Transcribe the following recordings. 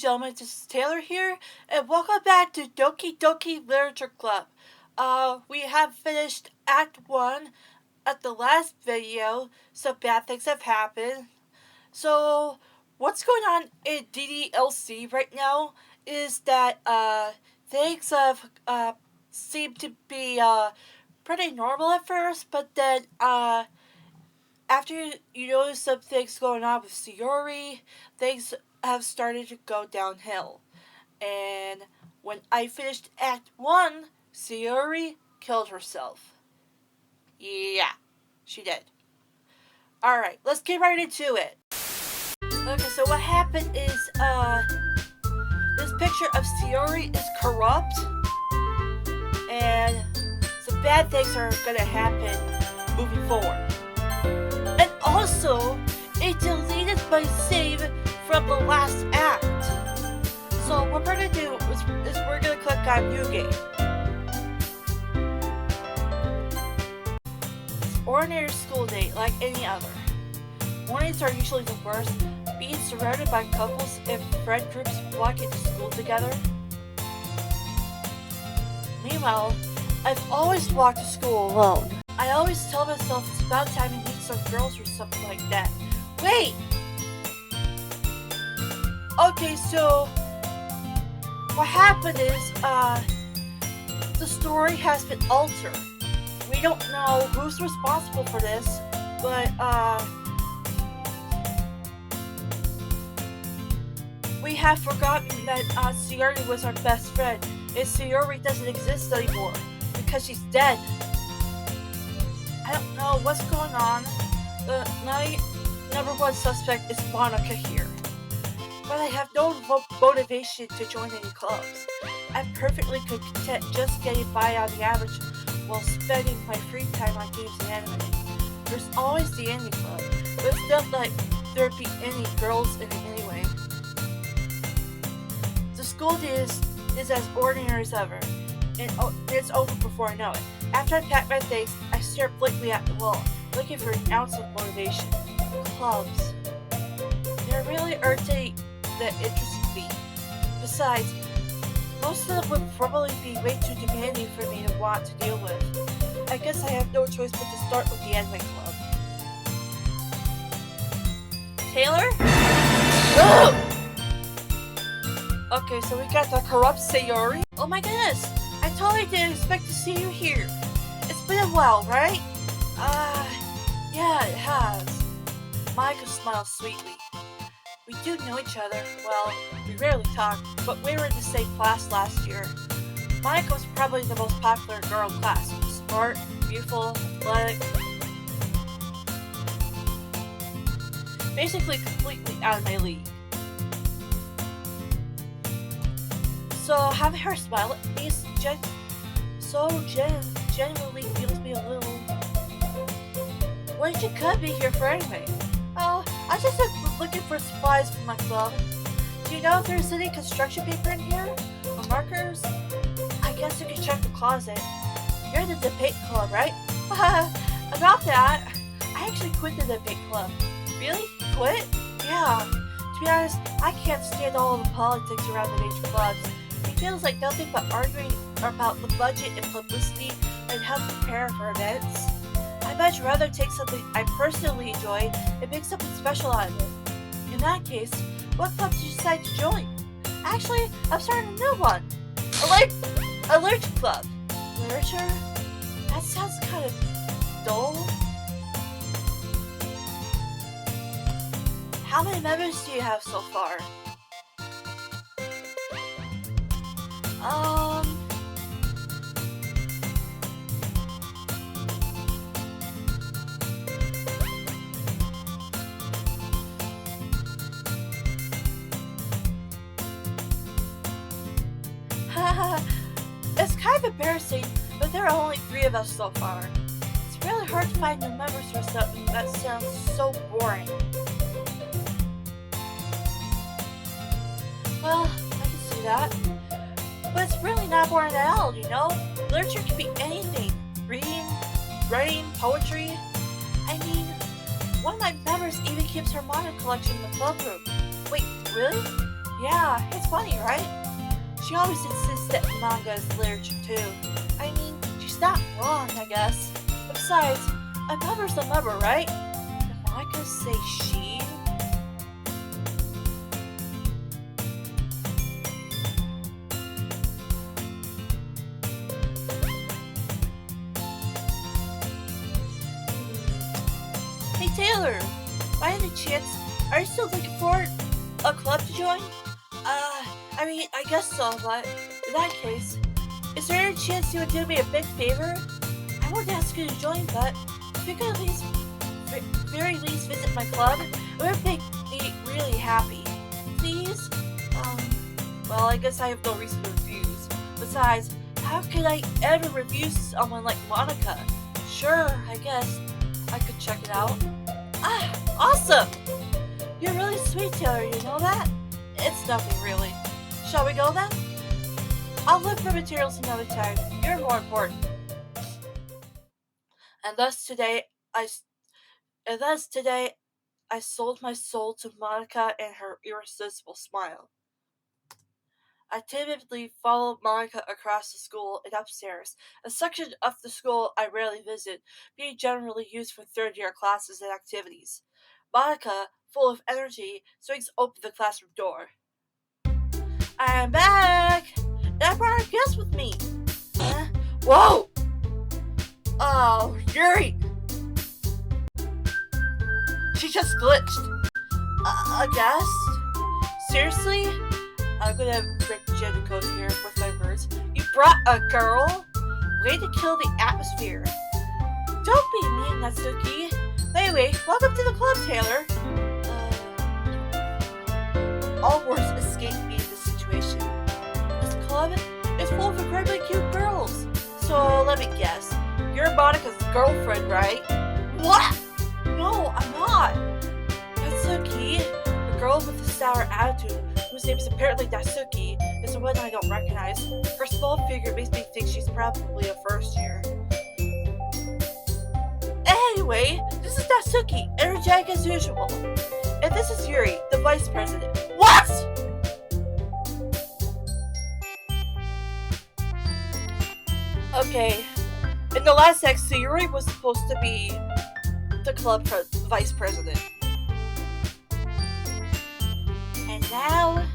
gentlemen, this is Taylor here, and welcome back to Doki Doki Literature Club. We have finished Act 1 at the last video. Some bad things have happened. So, what's going on in DDLC right now is that, things have, seemed to be, pretty normal at first, but then, after you notice some things going on with Sayori, things have started to go downhill. And when I finished Act 1, Sayori killed herself. Yeah, she did. Alright, let's get right into it. Okay, so what happened is, this picture of Sayori is corrupt, and some bad things are gonna happen moving forward. And also, it deleted my save from the last act. So what we're gonna do is we're gonna click on New Game. It's ordinary school day like any other. Mornings are usually the worst, being surrounded by couples and friend groups walking to school together. Meanwhile, I've always walked to school alone. I always tell myself it's about time to meet some girls or something like that. Wait! Okay, so what happened is, the story has been altered. We don't know who's responsible for this, but, we have forgotten that, Sayori was our best friend, and Sayori doesn't exist anymore, because she's dead. I don't know what's going on. My number one suspect is Monika here. But I have no motivation to join any clubs. I'm perfectly content just getting by on the average while spending my free time on games and anime. There's always the anime club, but it's not like there'd be any girls in it anyway. The school day is as ordinary as ever, and it's over before I know it. After I pack my things, I stare blankly at the wall, looking for an ounce of motivation. Clubs. There really aren't any that interest me. Besides, most of them would probably be way too demanding for me to want to deal with. I guess I have no choice but to start with the anime club. Taylor? Okay, so we got the corrupt Sayori. Oh my goodness! I totally didn't expect to see you here. It's been a while, right? Yeah, it has. Monika smiles sweetly. We do know each other. Well, we rarely talk, but we were in the same class last year. Monika was probably the most popular girl in class. Smart, beautiful, athletic. Basically completely out of my league. So having her smile at me genuinely feels me a little... What did you cut me here for anyway? Oh, I just been looking for supplies for my club. Do you know if there's any construction paper in here? Or markers? I guess you can check the closet. You're the debate club, right? About that, I actually quit the debate club. Really? Quit? Yeah. To be honest, I can't stand all of the politics around the major clubs. It feels like nothing but arguing about the budget and publicity and how to prepare for events. I'd much rather take something I personally enjoy and make something special out of it. In that case, what club did you decide to join? Actually, I'm starting a new one. A literature club. Literature? That sounds kind of dull. How many members do you have so far? It's kind of embarrassing, but there are only 3 of us so far. It's really hard to find new members for something that sounds so boring. Well, I can see that. But it's really not boring at all, you know? Literature can be anything. Reading, writing, poetry. I mean, one of my members even keeps her manga collection in the club room. Wait, really? Yeah, it's funny, right? She always insists that manga is literature too. I mean, she's not wrong, I guess. Besides, a number's a number, right? If I could say she. Hey Taylor, by any chance, are you still looking for a club to join? I mean, I guess so, but in that case, is there any chance you would do me a big favor? I won't ask you to join, but if you could at least, very least visit my club, it would make me really happy. Please? Well, I guess I have no reason to refuse. Besides, how could I ever refuse someone like Monica? Sure, I guess I could check it out. Ah, awesome! You're really sweet, Taylor, you know that? It's nothing, really. Shall we go then? I'll look for materials another time. You're more important. And thus today, I and thus today I sold my soul to Monica and her irresistible smile. I timidly followed Monica across the school and upstairs, a section of the school I rarely visit, being generally used for third-year classes and activities. Monica, full of energy, swings open the classroom door. I'm back! And I brought a guest with me. Whoa! Oh, Yuri! She just glitched. A guest? Seriously? I'm gonna break Jen code here with my words. You brought a girl? Way to kill the atmosphere. Don't be mean, Natsuki. Anyway, welcome to the club, Taylor. All words escape me in this situation. This club is full of incredibly cute girls. So let me guess. You're Monica's girlfriend, right? What? No, I'm not. Natsuki, the girl with the sour attitude, whose name is apparently Natsuki, is the one I don't recognize. Her small figure makes me think she's probably a first year. Anyway, this is Natsuki, energetic as usual. And this is Yuri, the vice president. What?! Okay, in the last text, Yuri was supposed to be the club vice president. And now...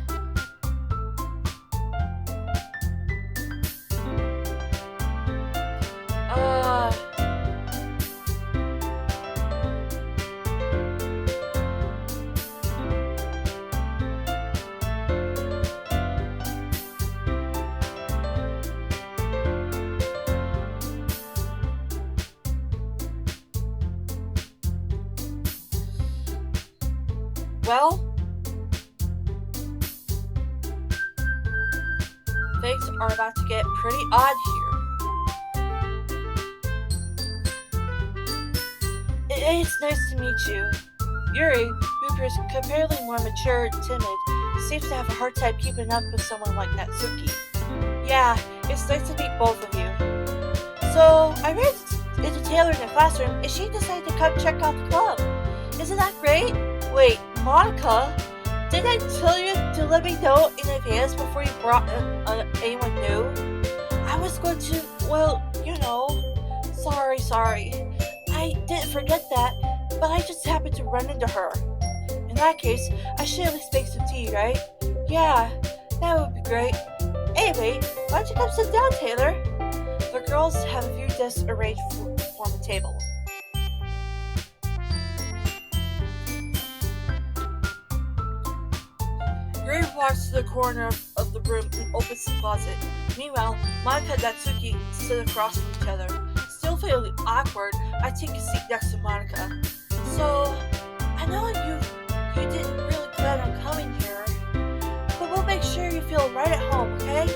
Well, things are about to get pretty odd here. It's nice to meet you. Yuri, who appears comparatively more mature and timid, seems to have a hard time keeping up with someone like Natsuki. Yeah, it's nice to meet both of you. So, I ran into Taylor in the classroom and she decided to come check out the club. Isn't that great? Wait, Monica, did I tell you to let me know in advance before you brought anyone new? I was going to, well, you know, sorry. I didn't forget that, but I just happened to run into her. In that case, I should at least make some tea, right? Yeah, that would be great. Anyway, why don't you come sit down, Taylor? The girls have a few desks arranged to form a table. Yuri walks to the corner of the room and opens the closet. Meanwhile, Monika and Natsuki sit across from each other. Still feeling awkward, I take a seat next to Monika. So, I know you didn't really plan on coming here, but we'll make sure you feel right at home, okay?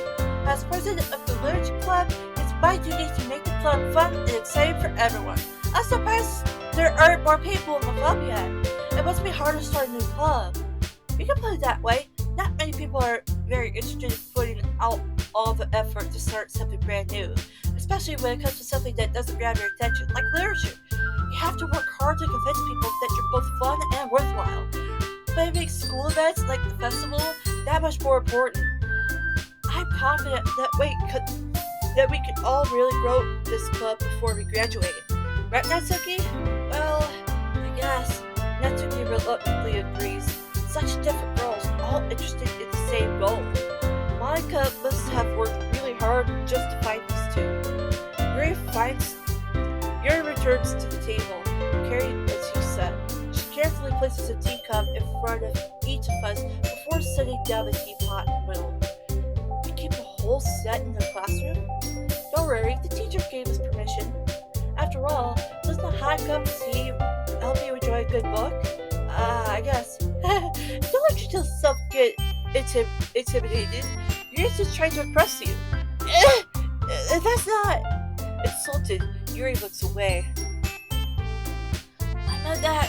As president of the Literature Club, it's my duty to make the club fun and exciting for everyone. I'm surprised there aren't more people in the club yet. It must be hard to start a new club. You can put it that way. Not many people are very interested in putting out all the effort to start something brand new, especially when it comes to something that doesn't grab your attention, like literature. You have to work hard to convince people that you're both fun and worthwhile. Despite big school events like the festival that much more important. I'm confident that we can all really grow this club before we graduate. Right, Natsuki? Well, I guess. Natsuki reluctantly agrees. Such different girls, all interested in the same goal. Monika must have worked really hard just to find these two. Yuri returns to the table, carrying a tea set. She carefully places a teacup in front of each of us before setting down the teapot in the middle. We keep the whole set in the classroom? Don't worry, the teacher gave us permission. After all, doesn't a hot cup of tea help you enjoy a good book? I guess. Don't let yourself get intimidated. Yuri's just trying to impress you. That's not... Insulted, Yuri looks away. I meant that,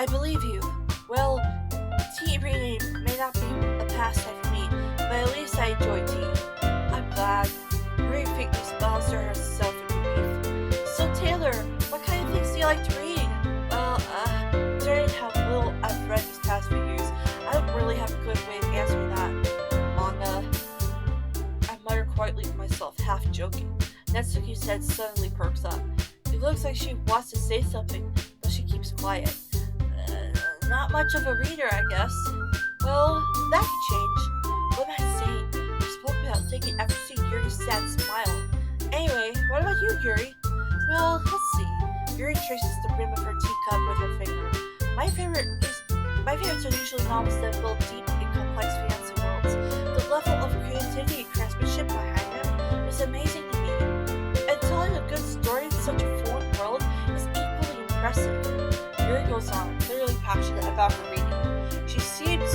I believe you. Well, tea reading may not be a pastime for me, but at least I enjoy tea. I'm glad. Yuri faintly smiles to herself in relief. So Taylor, what kind of things do you like to read? Well, considering how little I've read these past few years, I don't really have a good way of answering that. Manga. I mutter quietly to myself, half joking. Natsuki's head suddenly perks up. It looks like she wants to say something, but she keeps quiet. Not much of a reader, I guess. Well, that could change. What am I saying? I spoke without thinking after seeing Yuri's sad smile. Anyway, what about you, Yuri? Well, let's see. Yuri traces the rim of her teacup with her finger. My favorites are usually novels that build deep and complex fantasy worlds. The level of creativity and craftsmanship behind them is amazing to me. And telling a good story in such a foreign world is equally impressive. Yuri goes on, clearly passionate about her reading. She seems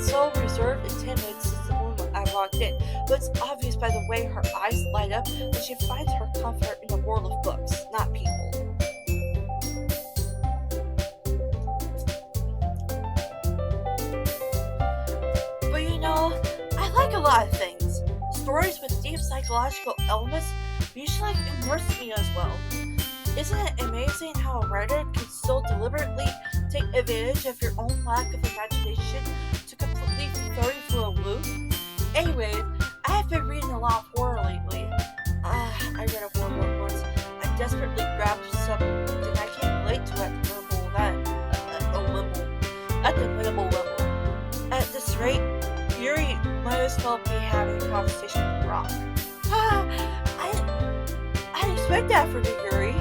so reserved and timid since the moment I walked in, but it's obvious by the way her eyes light up that she finds her comfort in the world of books, not people. But I like a lot of things. Stories with deep psychological elements usually immerse me as well. Isn't it amazing how a writer can so deliberately take advantage of your own lack of imagination to completely throw you for a loop? Anyway, I have been reading a lot of horror lately. I read a horror book once. I desperately grabbed something I can't relate to at the minimal event. At the minimal level. At this rate, Yuri might as well be having a conversation with Rock. I didn't expect that from you, Yuri.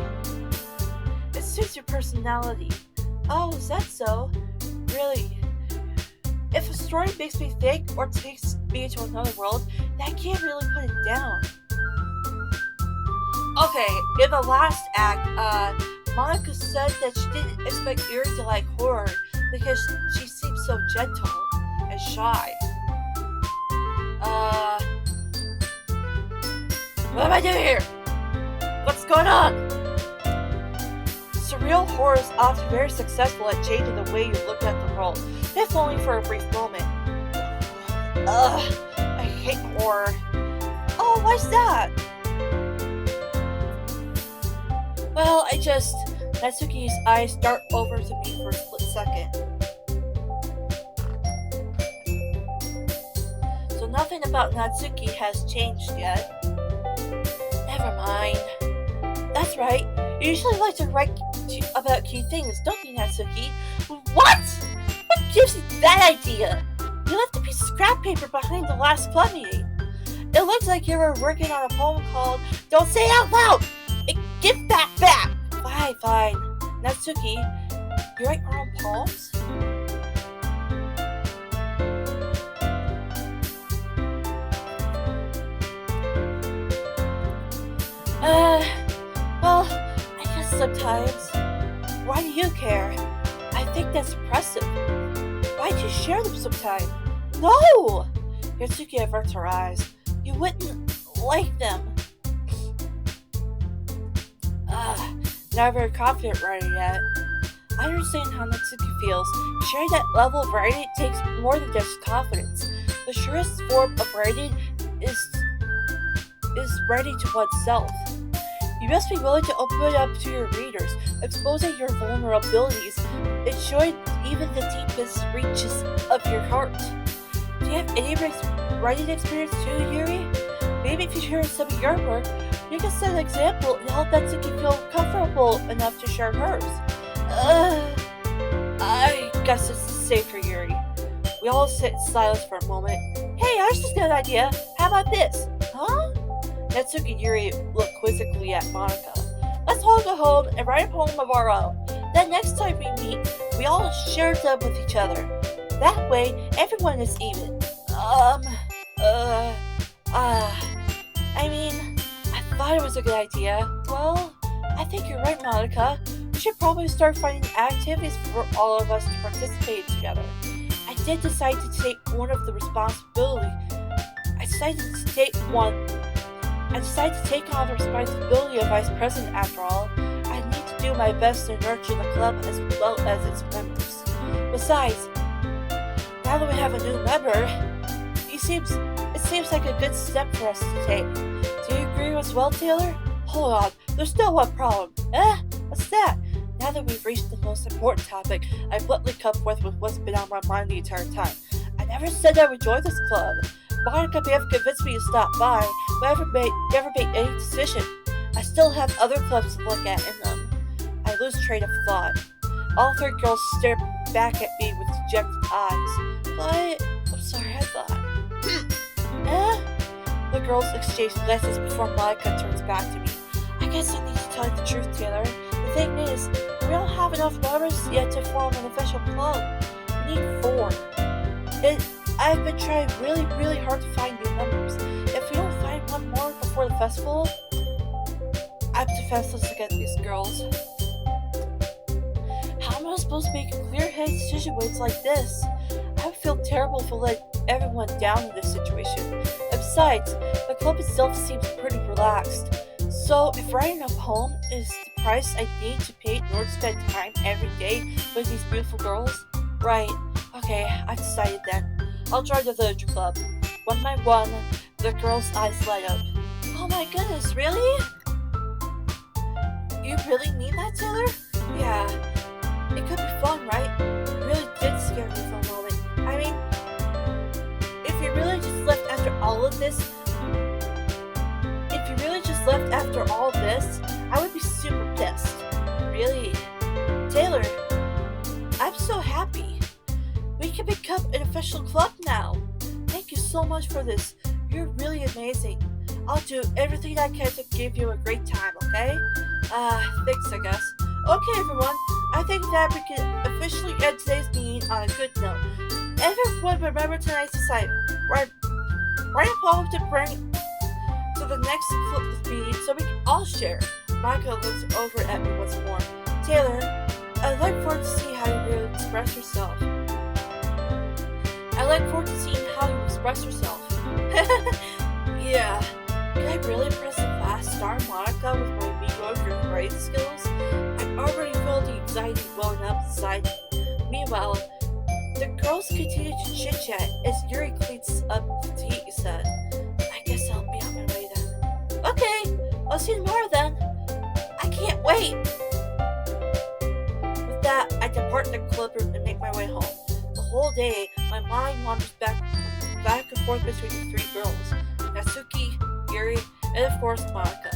It suits your personality. Oh, is that so? Really? If a story makes me think or takes me into another world, that can't really put it down. Okay, in the last act, Monika said that she didn't expect Yuri to like horror because she seems so gentle and shy. What am I doing here? What's going on? Surreal horror is often very successful at changing the way you look at the world, if only for a brief moment. I hate horror. Oh, why's that? Well, Natsuki's eyes dart over to me for a split second. So nothing about Natsuki has changed yet. Never mind. That's right. You usually like to write about key things, don't you, Natsuki? What? What gives you that idea? You left a piece of scrap paper behind the last club meeting. It looks like you were working on a poem called Don't Say It Out Loud! Give that back! Fine. Natsuki, you write your own poems? Well, I guess sometimes. Why do you care? I think that's impressive. Why'd you share them sometime? No! Natsuki averts her eyes. You wouldn't like them. Not very confident writer yet. I understand how Natsuki feels. Sharing that level of writing takes more than just confidence. The surest form of writing is writing to oneself. You must be willing to open it up to your readers. Exposing your vulnerabilities enjoyed even the deepest reaches of your heart. Do you have any writing experience too, Yuri? Maybe if you share some of your work, you can set an example and help Natsuki feel comfortable enough to share hers. I guess it's the same for Yuri. We all sit in silence for a moment. Hey, I just got an idea. How about this? Huh? Natsuki and Yuri look quizzically at Monika. Let's all go home and write a poem of our own. Then next time we meet, we all share them with each other. That way, everyone is even. I mean, I thought it was a good idea. Well, I think you're right, Monica. We should probably start finding activities for all of us to participate in together. I did decide to take one of the responsibility. I decided to take one. I decided to take on the responsibility of vice president after all. I need to do my best to nurture the club as well as its members. Besides, now that we have a new member, it seems like a good step for us to take. Do you agree as well, Taylor? Hold on, there's still one problem. What's that? Now that we've reached the most important topic, I bluntly come forth with what's been on my mind the entire time. I never said I would join this club. Monica may have convinced me to stop by, but I never made any decision. I still have other clubs to look at in them. I lose train of thought. All three girls stare back at me with dejected eyes. But I'm sorry, I thought. The girls exchange glances before Monica turns back to me. I guess I need to tell you the truth, Taylor. The thing is, we don't have enough members yet to form an official club. We need 4. I've been trying really, really hard to find new members. If we don't find one more before the festival, I'm defenseless against these girls. How am I supposed to make a clear-headed decision when it's like this? I would feel terrible if I let everyone down in this situation. And besides, the club itself seems pretty relaxed. So if writing a poem is the price I need to pay in order to spend time every day with these beautiful girls, right? Okay, I've decided then. I'll join the literature club. One by one, the girls' eyes light up. Oh my goodness, really? You really mean that, Taylor? Yeah. It could be fun, right? It really did scare me for a moment. I mean, if you really just left after all of this, I would be super pissed. Really. Taylor, I'm so happy. We can become an official club now. Thank you so much for this. You're really amazing. I'll do everything I can to give you a great time, okay? Thanks, I guess. Okay, everyone. I think that we can officially end today's meeting on a good note. Everyone remember tonight's assignment. Write a poem to bring to the next club meeting so we can all share. Michael looks over at me once more. Taylor, I look forward to see how you really express yourself. Yeah. Can I really impress the class star Monica with my mediocre writing skills? I already feel the anxiety welling up inside me. Meanwhile, the girls continue to chit-chat as Yuri cleans up the tea set. I guess I'll be on my way then. Okay, I'll see you tomorrow then. I can't wait. With that, I depart the club room and make my way home. The whole day, my mind wanders back and forth between the 3 girls, Natsuki, Yuri, and of course Monika.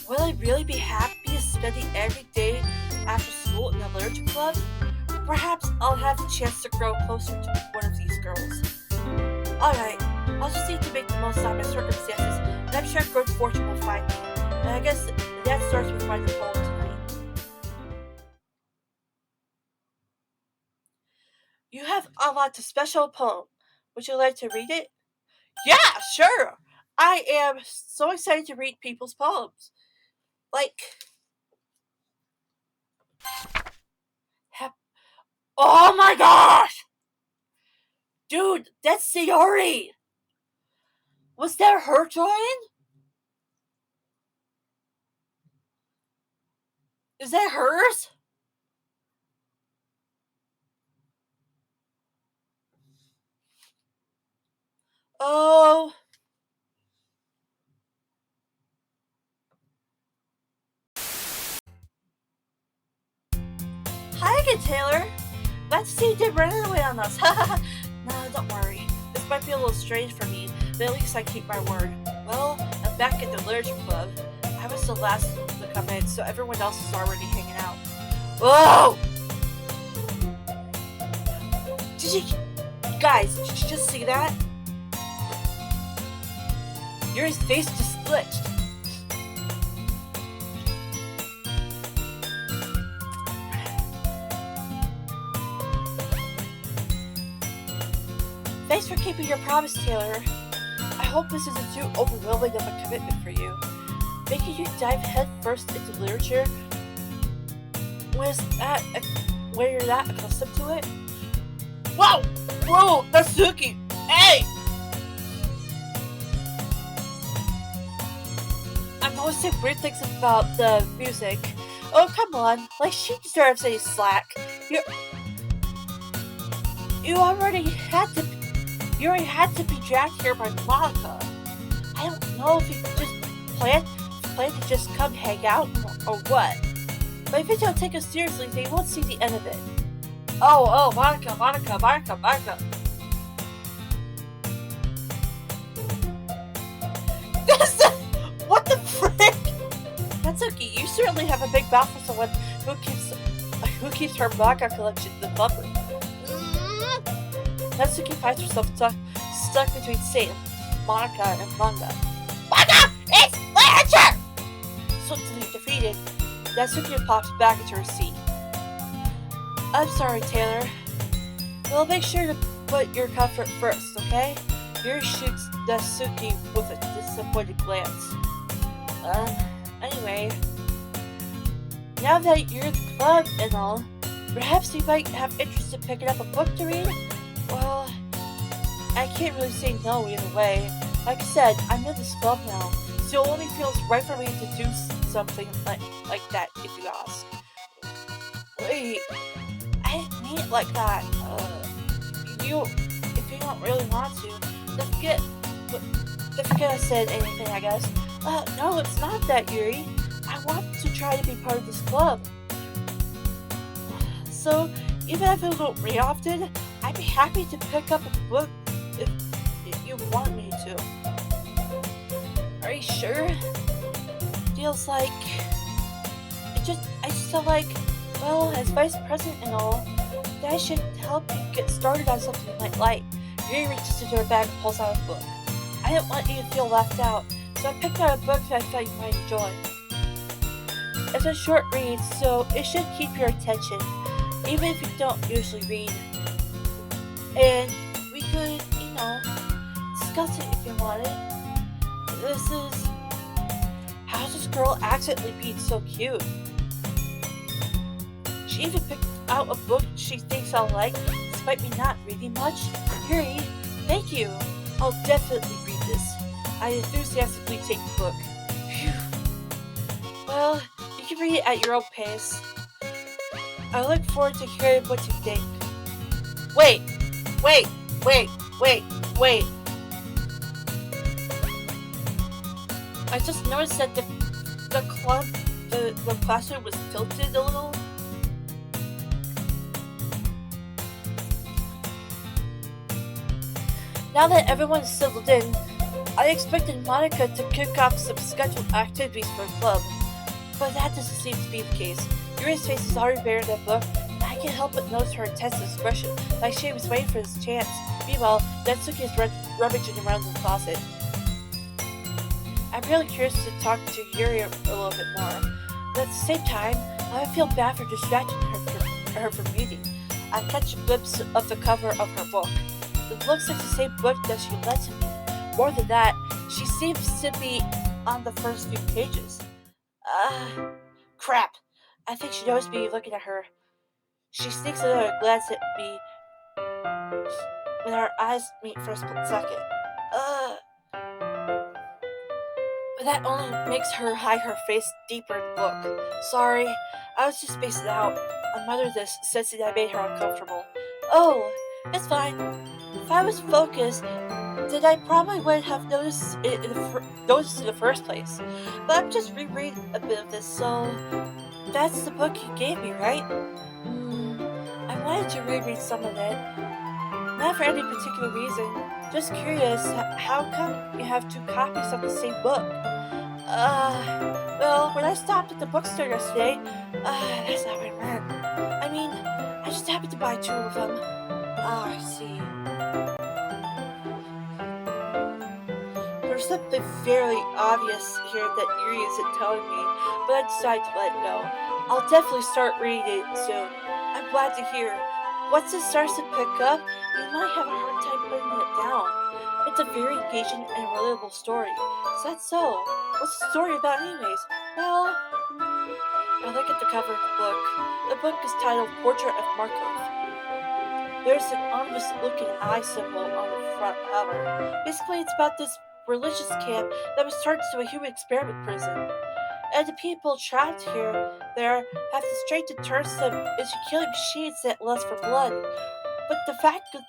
Will I really be happy spending every day after school in the literature club? Perhaps I'll have the chance to grow closer to one of these girls. Alright, I'll just need to make the most out of my circumstances, and I'm sure good fortune will find me. And I guess that starts with writing a poem tonight. You have unlocked a special poem. Would you like to read it? Yeah, sure! I am so excited to read people's poems. Like, oh my gosh! Dude, that's Sayori! Was that her drawing? Is that hers? Oh. Hi again, Taylor. Glad to see you did run away on us. No, don't worry. This might be a little strange for me, but at least I keep my word. Well, I'm back at the literature club. I was the last to come in, so everyone else is already hanging out. Whoa! Guys, did you just see that? Yuri's face just glitched. Thanks for keeping your promise, Taylor. I hope this isn't too overwhelming of a commitment for you. Making you dive head first into literature when you're not accustomed to it? Whoa! Whoa! Natsuki! Hey! I'm noticing weird things about the music. Oh, come on. Like, she deserves any slack. You already had to be dragged here by Monika. I don't know if you just plan to just come hang out or what. But if you don't take us seriously, they won't see the end of it. Oh, Monika. What the frick? Natsuki, you certainly have a big mouth for someone who keeps her manga collection in the public. Natsuki finds herself stuck between Satan, Monika, and manga. Manga! It's literature! Swiftly defeated, Natsuki pops back into her seat. I'm sorry, Taylor. We'll make sure to put your comfort first, okay? Yuri shoots Natsuki with a disappointed glance. Anyway, now that you're at the club and all, perhaps you might have interest in picking up a book to read? Well, I can't really say no either way. Like I said, I'm in this club now, so it only feels right for me to do something like that if you ask. Wait, I didn't mean it like that. If you don't really want to, then forget I said anything, I guess. No, it's not that, Yuri. I want to try to be part of this club. So, even if I don't read often, I'd be happy to pick up a book if you want me to. Are you sure? Feels like... I just feel like, well, as vice president and all, that I should help you get started on something light. Yuri reaches into her bag and pulls out a book. I didn't want you to feel left out, so I picked out a book that I thought you might enjoy. It's a short read, so it should keep your attention, even if you don't usually read. And we could, discuss it if you wanted. This is... How's this girl accidentally being so cute? She even picked out a book she thinks I'll like, despite me not reading much. Yuri, thank you. I'll definitely read this. I enthusiastically take the book. Phew. Well, you can read it at your own pace. I look forward to hearing what you think. Wait. I just noticed that the classroom was tilted a little. Now that everyone's settled in, I expected Monika to kick off some scheduled activities for the club, but that doesn't seem to be the case. Yuri's face is already buried in that book, and I can't help but notice her intense expression, like she was waiting for this chance. Meanwhile, Natsuki is rummaging around the closet. I'm really curious to talk to Yuri a little bit more, but at the same time, I feel bad for distracting her from reading. I catch a glimpse of the cover of her book. It looks like the same book that she lent to me. More than that, she seems to be on the first few pages. Crap. I think she noticed me looking at her. She sneaks another glance at me when our eyes meet for a split second. But that only makes her hide her face deeper in the book. Sorry, I was just spacing out. My mother sensing I made her uncomfortable. Oh, it's fine. If I was focused, then I probably wouldn't have noticed it in the first place. But I'm just rereading a bit of this, so that's the book you gave me, right? why don't you reread some of it? Not for any particular reason. Just curious, how come you have two copies of the same book? Well, when I stopped at the bookstore yesterday, that's not what I meant. I mean, I just happened to buy two of them. I see. There's something fairly obvious here that Yuri isn't telling me, but I decided to let it go. I'll definitely start reading it soon. I'm glad to hear. Once it starts to pick up, you might have a hard time putting it down. It's a very engaging and relatable story. Is that so? What's the story about anyways? Well, I look at the cover of the book. The book is titled Portrait of Markov. There's an ominous looking eye symbol on the front cover. Basically, it's about this religious camp that was turned into a human experiment prison. And the people trapped there have the strength to turn them into killing machines that lust for blood. But the faculty,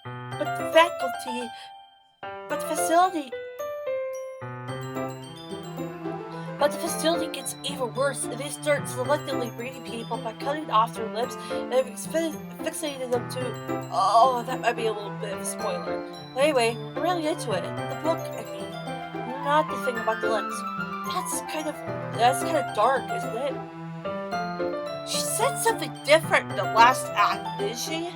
but the facility But the facility gets even worse. They start selectively breeding people by cutting off their lips and fixating them to. Oh, that might be a little bit of a spoiler. But anyway, I'm really into it. The book, I mean, not the thing about the lips. That's kind of dark, isn't it? She said something different in the last act, didn't she?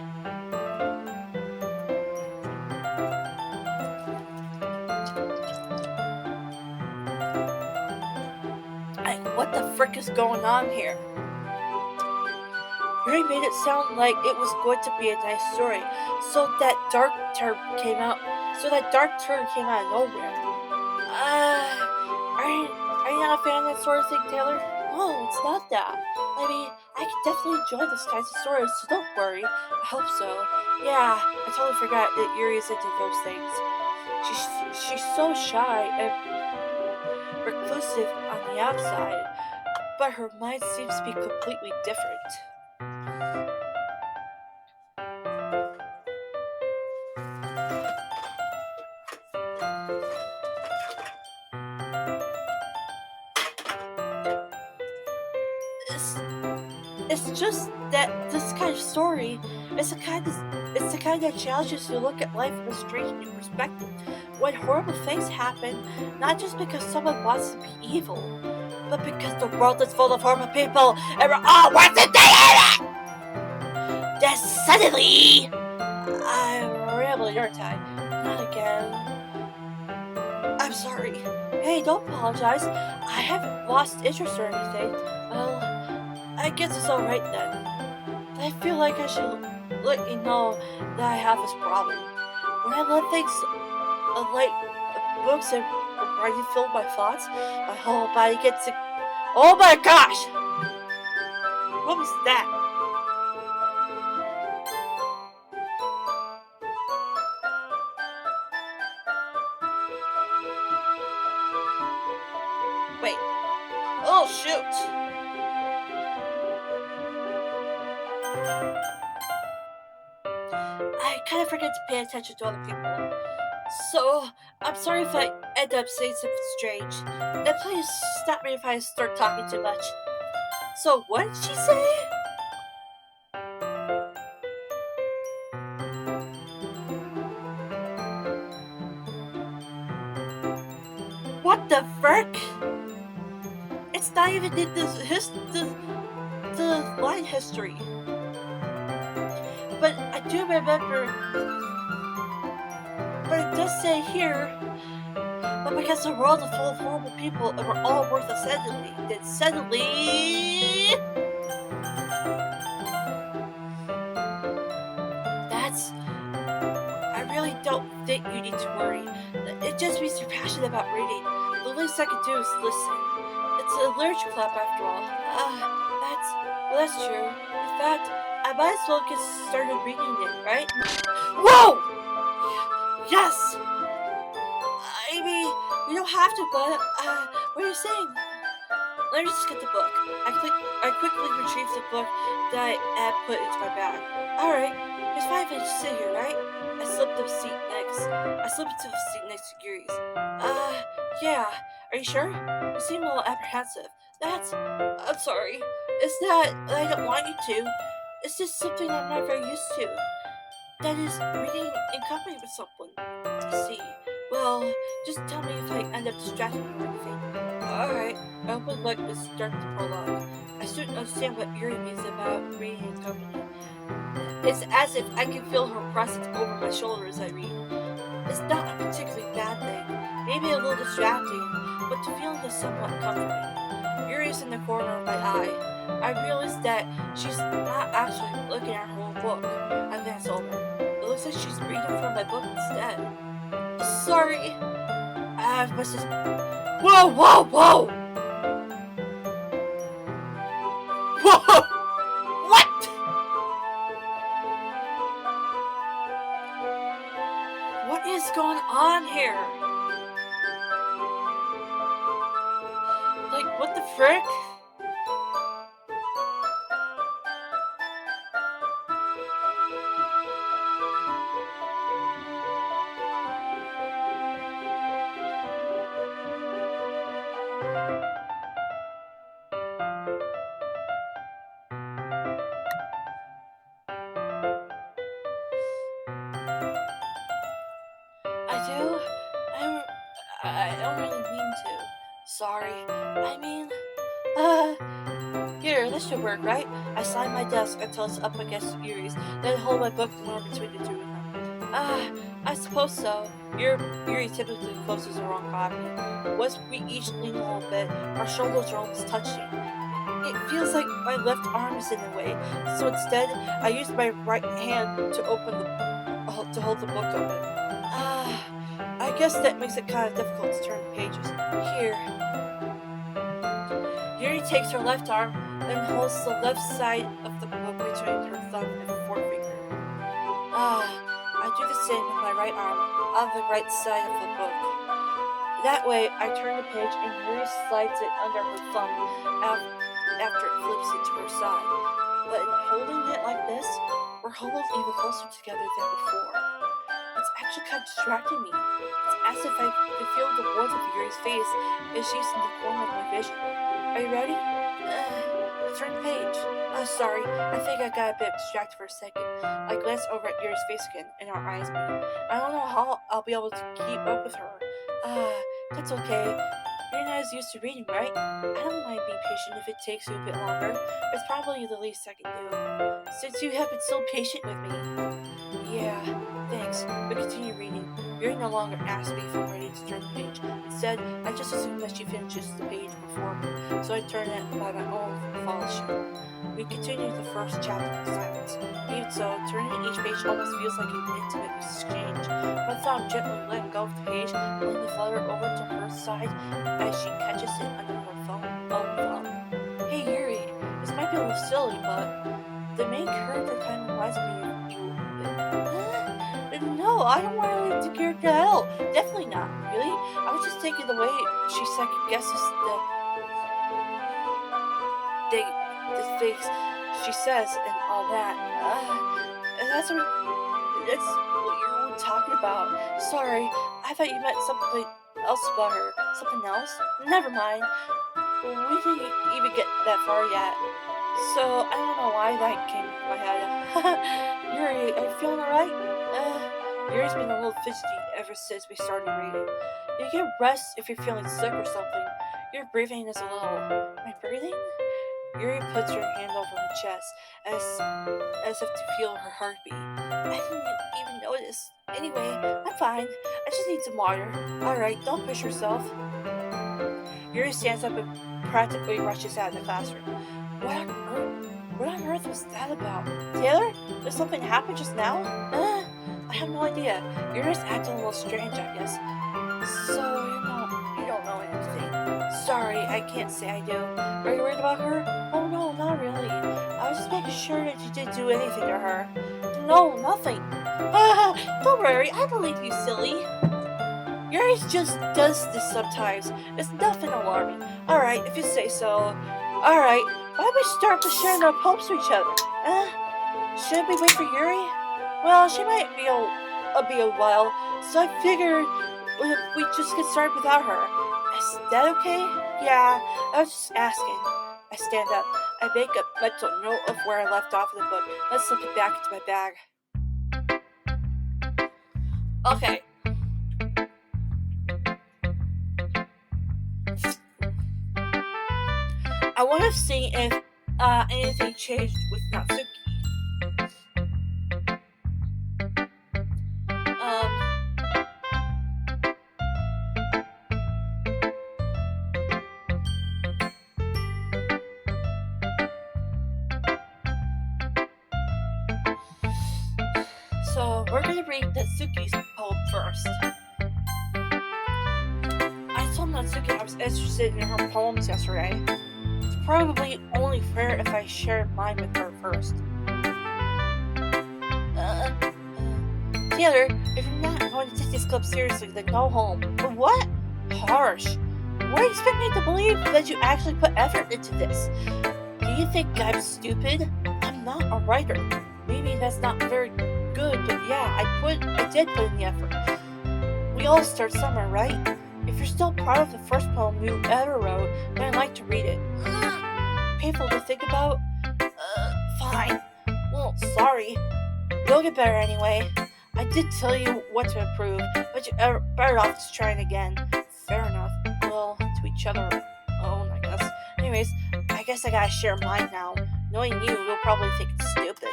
What the frick is going on here? Yuri made it sound like it was going to be a nice story, so that dark turn came out. Of nowhere. Are you not a fan of that sort of thing, Taylor? No, it's not that. I mean, I can definitely enjoy this kinds of stories, so don't worry. I hope so. Yeah, I totally forgot that Yuri is into those things. She's so shy and reclusive on the outside, but her mind seems to be completely different. It's just that this kind of story is the kind that challenges you to look at life from a strange new perspective. When horrible things happen, not just because someone wants to be evil, but because the world is full of horrible people and we're all worse than they. Then suddenly, I'm rambling, aren't I? Not again. I'm sorry. Hey, don't apologize. I haven't lost interest or anything. Well, I guess it's alright then. I feel like I should let you know that I have this problem. When I let things like books and writing fill my thoughts, my whole body gets sick. Oh my gosh! What was that? Wait. Oh shoot! I kind of forget to pay attention to other people. So, I'm sorry if I end up saying something strange. And please stop me if I start talking too much. So, what did she say? What the frick? It's not even in the line history. But I do remember. But it does say here. But because the world is full of horrible people and we're all worth suddenly, then suddenly. I really don't think you need to worry. It just means you're passionate about reading. The least I can do is listen. It's a literature club after all. That's true. In fact, I might as well get started reading it, right? Whoa! Yes! I mean, you don't have to, but, what are you saying? Let me just get the book. I quickly retrieved the book that I had put into my bag. Alright, there's 5 minutes to sit here, right? I slipped into the seat next to Yuri's. Yeah. Are you sure? You seem a little apprehensive. I'm sorry. It's not that I don't want you to. It's just something I'm not very used to. That is, reading in company with someone. I see. Well, just tell me if I end up distracting you or anything. Alright, I would like to start the prologue. I still don't understand what Yuri means about reading in company. It's as if I can feel her presence over my shoulder as I read. It's not a particularly bad thing, maybe a little distracting, but the feeling is somewhat comforting. Yuri's in the corner of my eye. I realize that she's not actually looking at her own book. I glance over. It looks like she's reading from my book instead. Sorry. I must just. Whoa, whoa, whoa! Whoa! What? What is going on here? Like, what the frick? I do? I don't really mean to. Sorry. I mean, here, this should work, right? I slide my desk until it's up against Yuri's, then hold my book more between the two of them. I suppose so. Yuri typically closes the wrong copy. Once we each lean a little bit, our shoulders are almost touching. It feels like my left arm is in the way, so instead, I use my right hand to to hold the book open. I guess that makes it kind of difficult to turn the pages. Here. Yuri takes her left arm and holds the left side of the book between her thumb and forefinger. I do the same with my right arm on the right side of the book. That way, I turn the page and Yuri slides it under her thumb after it flips into her side. But in holding it like this, we're huddled even closer together than before. It's actually kind of distracting me. It's as if I can feel the warmth of Yuri's face as she's in the corner of my vision. Are you ready? Turn the page. Sorry. I think I got a bit distracted for a second. I glance over at Yuri's face again, and our eyes meet. I don't know how I'll be able to keep up with her. That's okay. You're not as used to reading, right? I don't mind being patient if it takes you a bit longer. It's probably the least I can do. Since you have been so patient with me. Yeah, thanks. We continue reading. Yuri no longer asks me if I'm ready to turn the page. Instead, I just assume that she finishes the page before me, so I turn it by my own volition. We continue the first chapter in silence. Even so, turning each page almost feels like an intimate exchange. My thumb gently letting go of the page, pulling the flutter over to her side as she catches it under her own thumb. Hey Yuri, this might be a little silly, but the main character kind of reminds me of you. No, I don't want to leave the character out. Definitely not. Really? I was just thinking the way she second guesses the things she says and all that. That's what you were talking about. Sorry, I thought you meant something else about her. Something else? Never mind. We didn't even get that far yet. So I don't know why that came into my head. Yuri, are you feeling alright? Yuri's been a little fidgety ever since we started reading. You get rest if you're feeling sick or something. Your breathing is a little. My breathing? Yuri puts her hand over her chest as if to feel her heartbeat. I didn't even notice. Anyway, I'm fine. I just need some water. Alright, don't push yourself. Yuri stands up and practically rushes out of the classroom. What on earth was that about? Taylor? Did something happen just now? I have no idea. You're just acting a little strange, I guess. So, you don't know anything. Sorry, I can't say I do. Are you worried about her? Oh no, not really. I was just making sure that you didn't do anything to her. No, nothing. Don't worry, I believe you, silly. Yuri just does this sometimes. It's nothing alarming. Alright, if you say so. Alright, why don't we start by sharing our hopes to each other? Should we wait for Yuri? Well, she might be a while, so I figured we just get started without her. Is that okay? Yeah, I was just asking. I stand up. I make a mental note of where I left off in the book. Let's slip it back into my bag. Okay. I want to see if anything changed with Natsuki. Um, so we're gonna read Natsuki's poem first. I told Natsuki I was interested in her poems yesterday. It's probably only fair if I share mine with her first. Taylor, if you're not going to take this club seriously, then go home. But what? Harsh. What do you expect me to believe that you actually put effort into this? Do you think I'm stupid? I'm not a writer. Maybe that's not very good, but yeah, I did put in the effort. We all start somewhere, right? If you're still proud of the first poem you ever wrote, then I'd like to read it. Painful to think about? Fine. Well, sorry. You'll get better anyway. I did tell you what to improve, but you're better off just trying again. Fair enough. Well, to each other own, I guess. Anyways, I guess I gotta share mine now. Knowing you'll probably think it's stupid.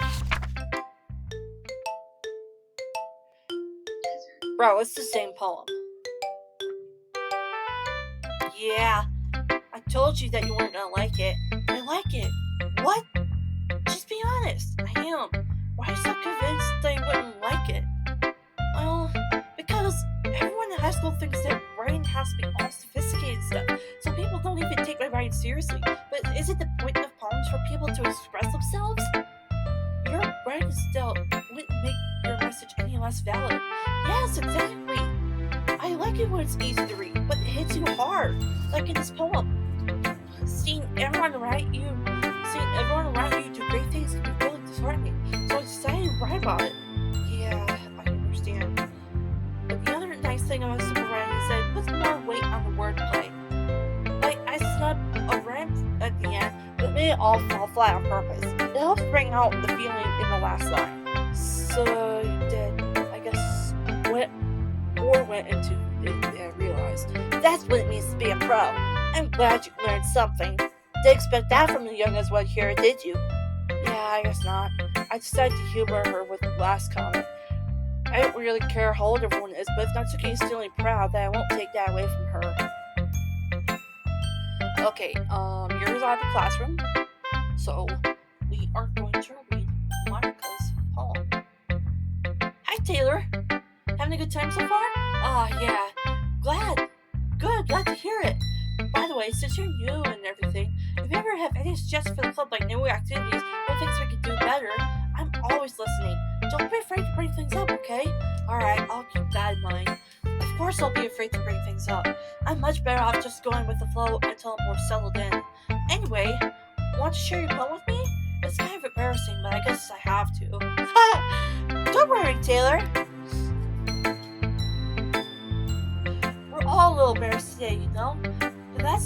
Bro, it's the same poem. Yeah, I told you that you weren't gonna like it. I like it. What? Just be honest. I am. Why are you so convinced that I wouldn't like it? Well, because everyone in high school thinks that writing has to be all sophisticated stuff, so people don't even take my writing seriously. But is it the point of poems for people to express themselves? Your writing style wouldn't make your message any less valid. Yes, exactly. I like it when it's easy to read, but it hits you hard, like in this poem. Seeing everyone around you do great things can be really disheartening, so I decided to write about it. Yeah, I understand. But the other nice thing about simple writing is that it puts more weight on the wordplay. Like, I snubbed a rhyme at the end, but made it all fall flat on purpose. It helps bring out the feeling in the last line. So you did, I guess, went into it and realized. That's what it means to be a pro. I'm glad you learned something. Didn't expect that from the youngest one here, did you? Yeah, I guess not. I decided to humor her with the last comment. I don't really care how old everyone is, but if Natsuki is feeling proud, then I won't take that away from her. Okay, yours out of the classroom. So, we are going to read Monika's poem. Hi, Taylor. Having a good time so far? Yeah. Glad to hear it. By the way, since you're new and everything, if you ever have any suggestions for the club, like new activities or things we could do better, I'm always listening. Don't be afraid to bring things up, okay? Alright, I'll keep that in mind. Of course I'll be afraid to bring things up. I'm much better off just going with the flow until I'm more settled in. Anyway, want to share your poem with me? It's kind of embarrassing, but I guess I have to. Don't worry, Taylor. We're all a little embarrassed today, you know? But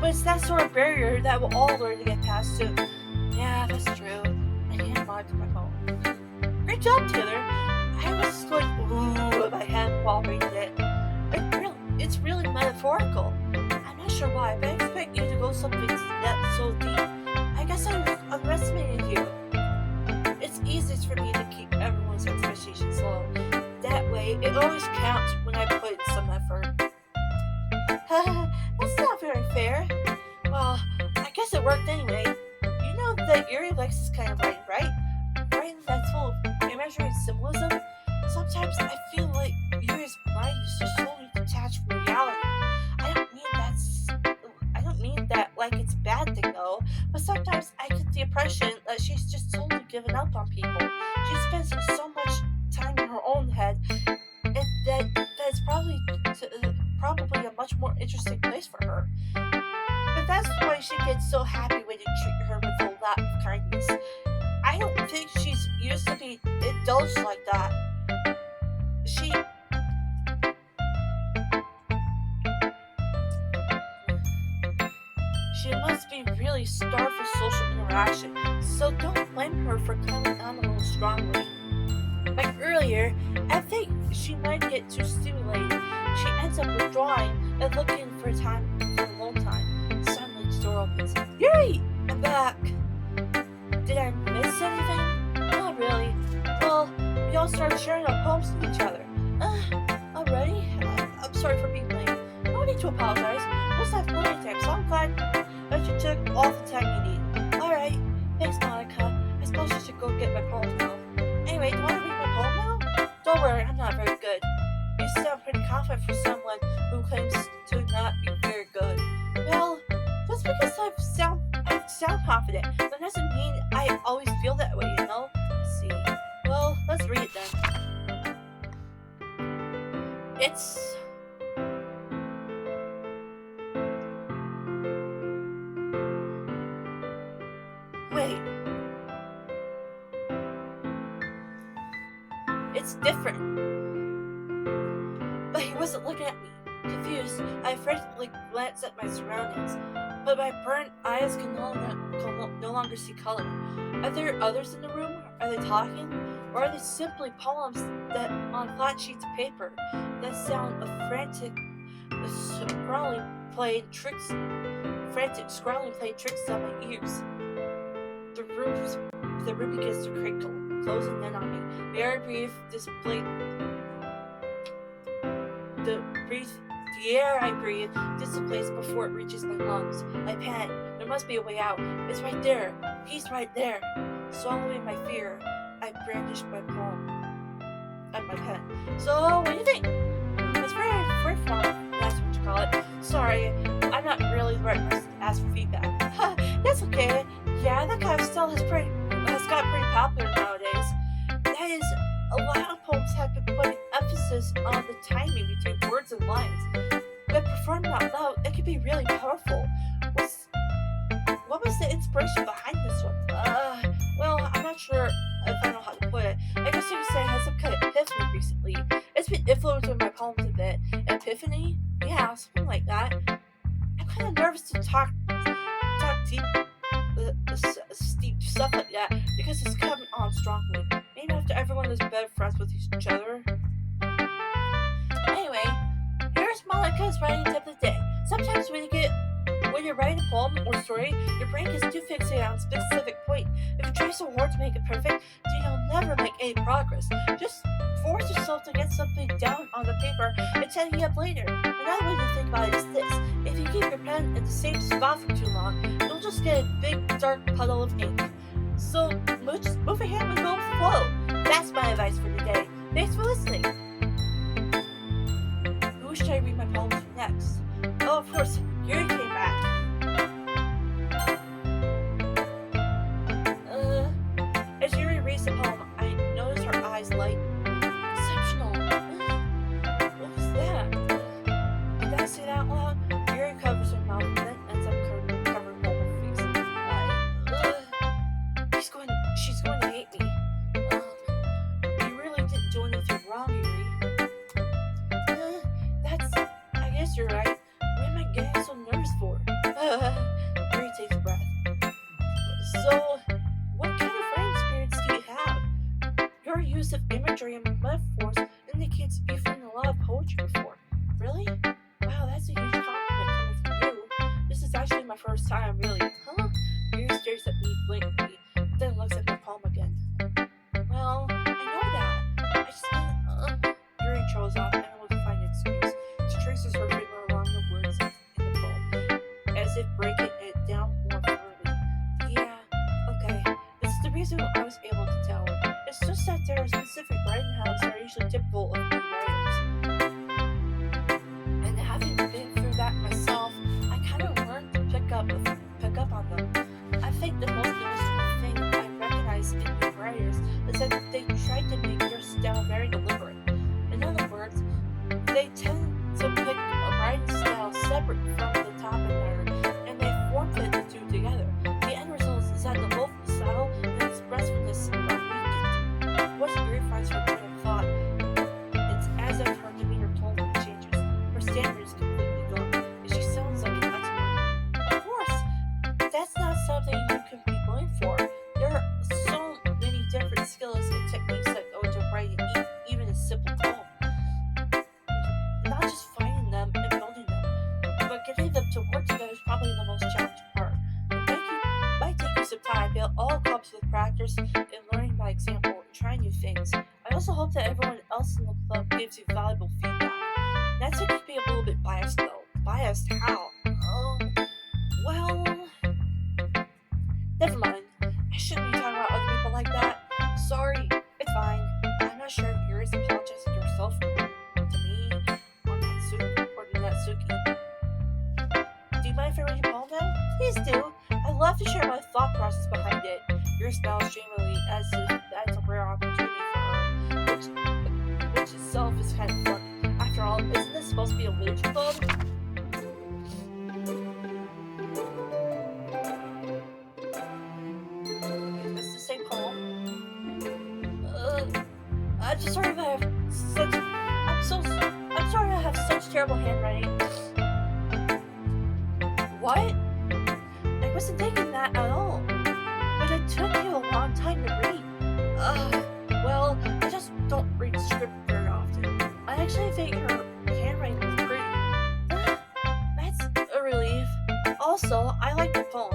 it's that sort of barrier that we'll all learn to get past too. Yeah, that's true. I can't lie to my phone. Great job, Taylor. I was just going ooh in my head while reading it. It's really metaphorical. I'm not sure why, but I expect you to go something that's so deep. I guess I underestimated you. It's easiest for me to keep everyone's expectations low. That way, it always counts when I put in some effort. That's not very fair. Well, I guess it worked anyway. You know that Yuri likes this kind of writing, right? Writing that's full of imagery and symbolism. Sometimes I feel like Yuri's mind is just totally detached from reality. I don't mean that like it's a bad thing though, but sometimes I get the impression that she's just totally given up on people. She spends so much time in her own head, and that's probably a much more interesting place for her. But that's why she gets so happy when you treat her with a lot of kindness. I don't think she's used to be indulged like that. She She must be really starved for social interaction, so don't blame her for coming on a little strongly. Like earlier, I think she might get too stimulated. She ends up withdrawing and looking for time for a long time. Suddenly the door opens. Yuri! I'm back! Did I miss anything? Not really. Well, we all started sharing our poems with each other. Already? I'm sorry for being late. No need to apologize. We'll have plenty of time, so I'm glad that you took all the time you need. Alright. Thanks, Monica. I suppose I should go get my poem now. Anyway, do you want to read my poem now? Don't worry, I'm not very good. You sound pretty confident for someone who claims to not be very good. Well, just because I sound confident, that doesn't mean I always feel that way, you know? Let's see. Well, let's read it then. It's... Wait. It's different. But he wasn't looking at me. Confused, I frantically glanced at my surroundings, but my burnt eyes can no longer see color. Are there others in the room? Are they talking? Or are they simply poems that on flat sheets of paper that sound of frantic scrawling playing tricks on my ears? The room begins to crinkle, closing in on me. The air I breathe the air I breathe dissipates before it reaches my lungs. I panic. There must be a way out. It's right there. He's right there. Swallowing my fear, I brandished my poem and my pen. So, what do you think? It's very formal. That's what you call it. Sorry, I'm not really the right person to ask for feedback. That's okay. Yeah, that kind of style has got pretty popular nowadays. That is, a lot of poems have been putting emphasis on the timing between words and lines. But performed out loud, it can be really powerful. What was the inspiration behind this one? Well, I'm not sure if I know how to put it. I guess you could say I had some kind of epiphany recently. It's been influencing my poems a bit. Epiphany? Yeah, something like that. I'm kind of nervous to talk deep, steep stuff like that because it's coming on strongly. Maybe after everyone is better friends with each other. Anyway, here's Monika's writing tip of the day. Sometimes when you're writing a poem or story, your brain gets too fixated on a specific point. If you try so hard to make it perfect, then you'll never make any progress. Just force yourself to get something down on the paper and tidy it up later. Another way to think about it is this. If you keep your pen in the same spot for too long, you'll just get a big dark puddle of ink. So just move ahead and go with the flow. That's my advice for today. Thanks for listening. Who should I read my poems to next? Oh, of course, Yuri came back. As Yuri reads the poem, I notice her eyes light. Exceptional. What was that? Did I say that out loud? Yuri covers her mouth and then ends up covering her face. She's going to hate me. You really didn't do anything wrong, Yuri. I guess you're right. What am I getting so nervous for? Yuri takes a breath. So, what kind of writing experience do you have? Your use of imagery and metaphors indicates you've written a lot of poetry before. Really? Wow, that's a huge compliment coming from you. This is actually my first time, really. Huh? Yuri stares at me blankly, then looks at my poem again. Well, I know that. I just didn't. Yuri trolls off and will find an excuse. She traces her finger along the words in the poem, as if breaking it down more thoroughly. Yeah, okay. This is the reason I was able to tell. It's just that there are specific writing habits that are usually typical of new writers. And having been through that myself, I kind of learned to pick up on them. I think the most noticeable thing I recognize in new writers is that they try to make their style very deliberate. In other words, factors in learning by example and trying new things. I also hope that everyone else in the club gives you valuable feedback. That's it could be a little bit biased though. Biased how? Well, never mind. I shouldn't be talking about other people like that. Sorry, it's fine. I'm not sure if you're as apologizing to yourself to me or Natsuki. Do you mind if I read your poem now? Please do. I'd love to share my thought process behind it. Your smiles dreamily as if that's a rare opportunity for her, which itself is kind of funny. After all, isn't this supposed to be a literature club? Is the same poem? I'm just sorry if I have such. I'm sorry I have such terrible handwriting. What? I wasn't thinking that at all. But it took you a long time to read. Well, I just don't read script very often. I actually think your handwriting was pretty. That's a relief. Also, I like the poem.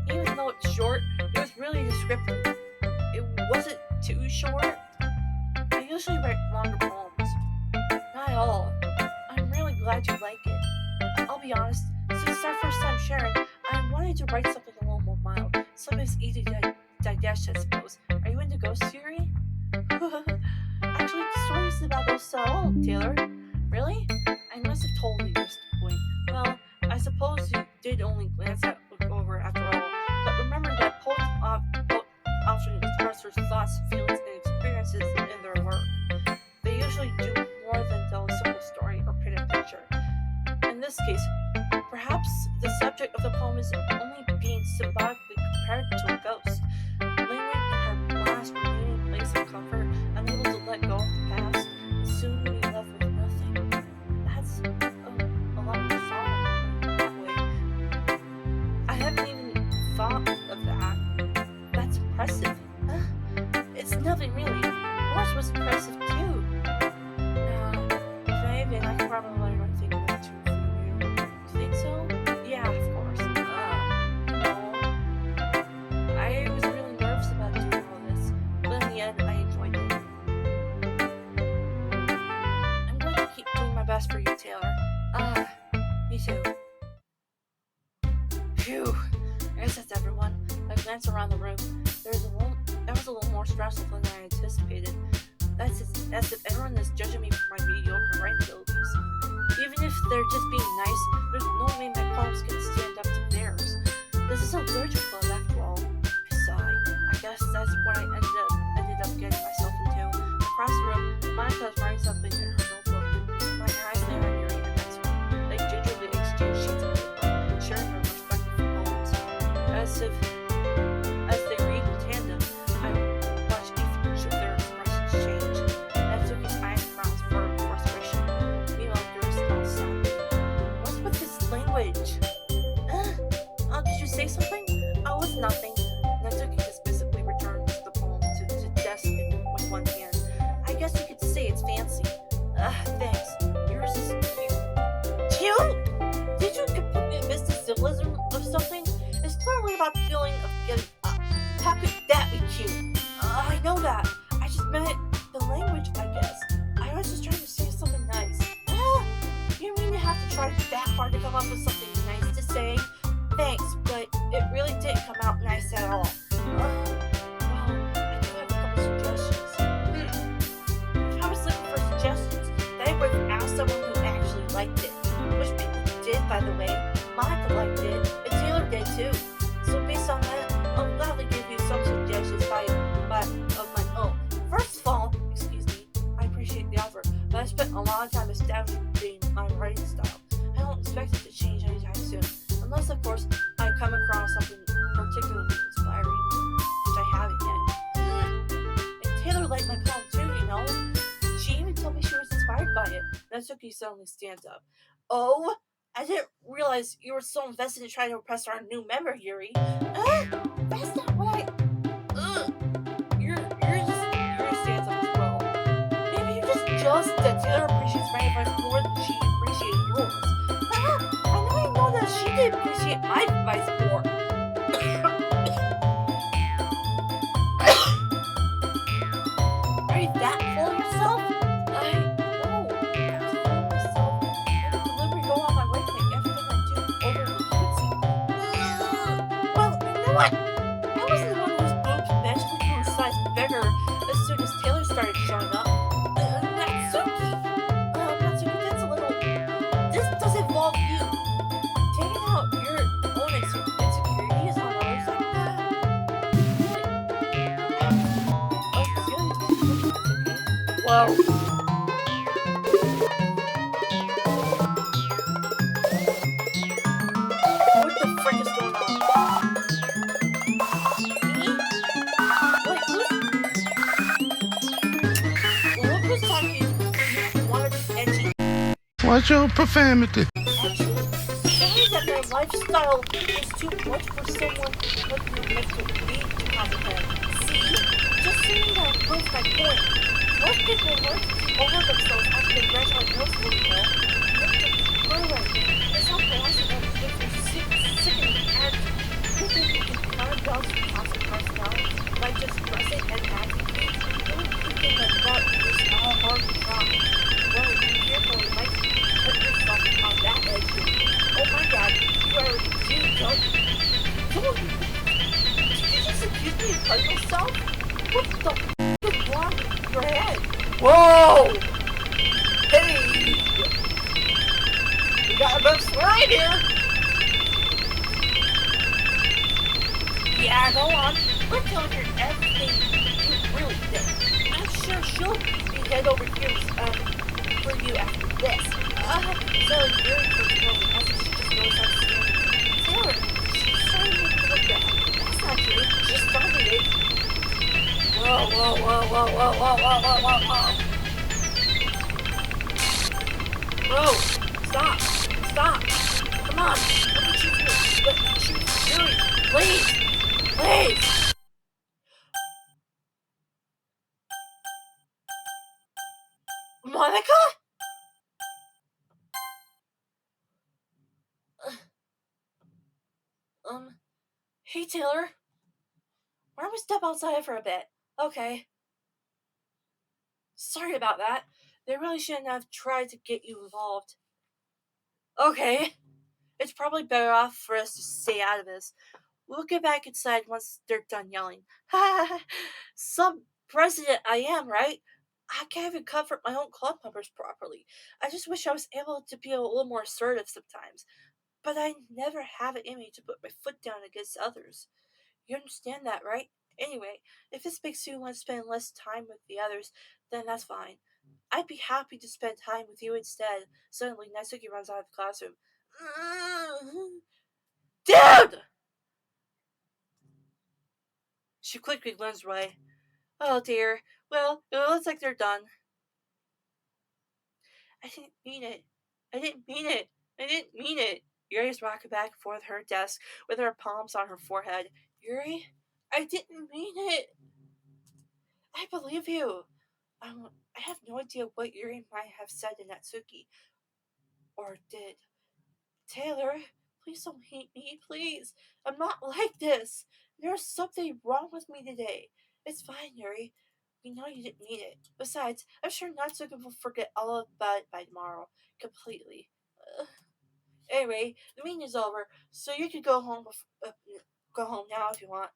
Even though it's short, it was really descriptive. It wasn't too short. I usually write longer poems. Not at all. I'm really glad you like it. I'll be honest, since it's our first time sharing, I wanted to write something a little more mild. Something that's easy to digest, I suppose. Are you into ghost theory? Actually, the story is about ghosts at all, Taylor. Really? I must have totally missed the point. Well, I suppose you did only glance over after all. But remember that poets often express their thoughts, feelings, and experiences in their work. They usually do more than tell a simple story or paint a picture. In this case, perhaps the subject of the poem is only being symbolically compared to a ghost, lingering in her last remaining place of comfort, unable to let go of the past, and soon be left with nothing. That's a lot more solemn that way. I haven't even thought of that. That's impressive. It's nothing really. Yours was impressive too. Maybe I could probably learn one thing or two from you. Think so? Yeah, of course. No. I was really nervous about doing all this, but in the end, I enjoyed it. I'm going to keep doing my best for you, Taylor. Me too. Phew. I guess that's everyone. I glanced around the room. That was a little more stressful than I anticipated. That's if everyone is judging me for my mediocre writing abilities. Even if they're just being nice, there's no way my poems can stand up to theirs. This is a literature club after all. I sigh. I guess that's what I ended up getting myself into. Across the room, Monika was writing something in her notebook. My eyes lay on Yuri and Natsuki. They gingerly exchanged sheets of paper, sharing their respective poems. As they read in tandem, I watched each of their expressions change. Natsuki's eyes frowns for frustration. Meanwhile, Yuri smiles sadly. What's with this language? Did you say something? Oh, it's nothing. Natsuki dismissively returns the poem to the desk with one hand. I guess you could say it's fancy. Thanks. Yours is cute. Cute? Did you completely miss the symbolism of something? It's clearly about the feeling of getting up. How could that be cute? I know that. I just meant the language, I guess. I was just trying to say something nice. You mean you have to try that hard to come up with something nice to say? Thanks, but it really didn't come out nice at all. Well, I do have a couple suggestions. If I was looking for suggestions, then I would have asked someone who actually liked it. Which people did, by the way. Monika liked it, and Taylor did too. So based on that, I'll gladly give you some suggestions of my own. First of all, excuse me, I appreciate the offer, but I spent a lot of time establishing my writing style. I don't expect it to change anytime soon. Unless, of course, I come across something particularly inspiring, which I haven't yet. And Taylor liked my poem too, you know. She even told me she was inspired by it. Natsuki suddenly stands up. Oh, I didn't realize you were so invested in trying to impress our new member, Yuri. That's not what I... Yuri stands up as well. Maybe you just that Taylor appreciates my advice more than she appreciated yours. I know that she did appreciate my advice more. What? I wasn't the one whose boobs magically grew a size bigger as soon as Taylor started showing up. Natsuki! Natsuki, that's a little... This does involve you. Taking out your own insecurities on others like that. Oh, seriously, that's okay. Whoa. What the frick is going on? Me? Wait, well, look who's talking. Wanna be edgy? Watch your profanity. Edgy? Sorry that their lifestyle is too much for someone with your mental need to comprehend. See? Just saying that proves my point. Most people learn to over themselves after they graduate middle school, you know? It's not possible with your sickening attitude. You think you can calm down some toxic personality by just dressing and acting? Don't thinking about is all hard to try. Well, be careful, you might put yourself on that edge. Oh my god, you already do, don't you? Did you just accuse me of hurting myself? What the f is wrong with your head? Whoa! Hey! You got a bit right here! Yeah, go on. Let's tell her everything you really did. I'm sure she'll be head over here for you after this. So you're in control of the message. She just knows how to stand it. Taylor, she's trying to make it look bad. That's not true. She started it. Whoa, whoa, whoa, whoa, whoa, whoa, whoa, whoa, whoa, whoa. Whoa, stop, stop. Come on, let me shoot you. Let me shoot you. Hurry, please, please. Monica? Hey Taylor. Why don't we step outside for a bit? Okay. Sorry about that. They really shouldn't have tried to get you involved. Okay. It's probably better off for us to stay out of this. We'll get back inside once they're done yelling. Some president I am, right? I can't even comfort my own club members properly. I just wish I was able to be a little more assertive sometimes. But I never have it in me to put my foot down against others. You understand that, right? Anyway, if this makes you want to spend less time with the others, then that's fine. I'd be happy to spend time with you instead. Suddenly, Natsuki runs out of the classroom. Dude! She quickly runs away. Oh dear. Well, it looks like they're done. I didn't mean it. I didn't mean it. I didn't mean it. Yuri's rocking back and forth her desk with her palms on her forehead. Yuri, I didn't mean it. I believe you. I have no idea what Yuri might have said to Natsuki. Or did. Taylor, please don't hate me, please. I'm not like this. There's something wrong with me today. It's fine, Yuri. We know you didn't mean it. Besides, I'm sure Natsuki will forget all about it by tomorrow. Completely. Anyway, the meeting is over, so you can go home. Go home now if you want.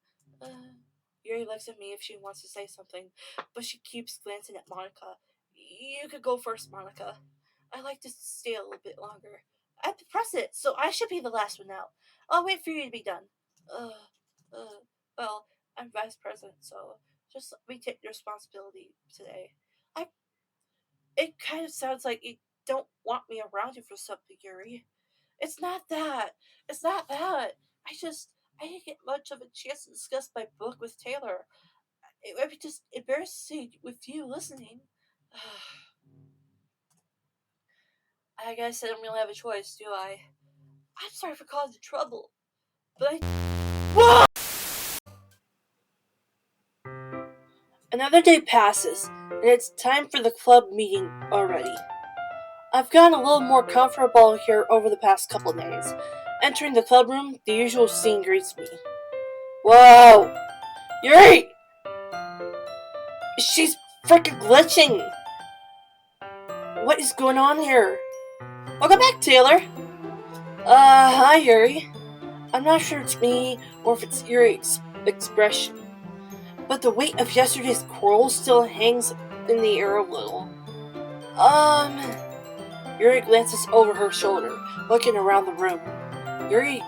Yuri looks at me if she wants to say something, but she keeps glancing at Monika. You could go first, Monika. I'd like to stay a little bit longer. I'm the president, so I should be the last one out. I'll wait for you to be done. Well, I'm vice president, so just let me take the responsibility today. It kind of sounds like you don't want me around you for something, Yuri. It's not that. It's not that. I didn't get much of a chance to discuss my book with Taylor. It would be just embarrassing with you listening. I guess I don't really have a choice, do I? I'm sorry for causing trouble, but I... Whoa! Another day passes, and it's time for the club meeting already. I've gotten a little more comfortable here over the past couple days. Entering the club room, the usual scene greets me. Whoa! Yuri! She's freaking glitching! What is going on here? Welcome back, Taylor! Hi, Yuri. I'm not sure it's me or if it's your expression, but the weight of yesterday's quarrel still hangs in the air a little. Yuri glances over her shoulder, looking around the room. Yuri...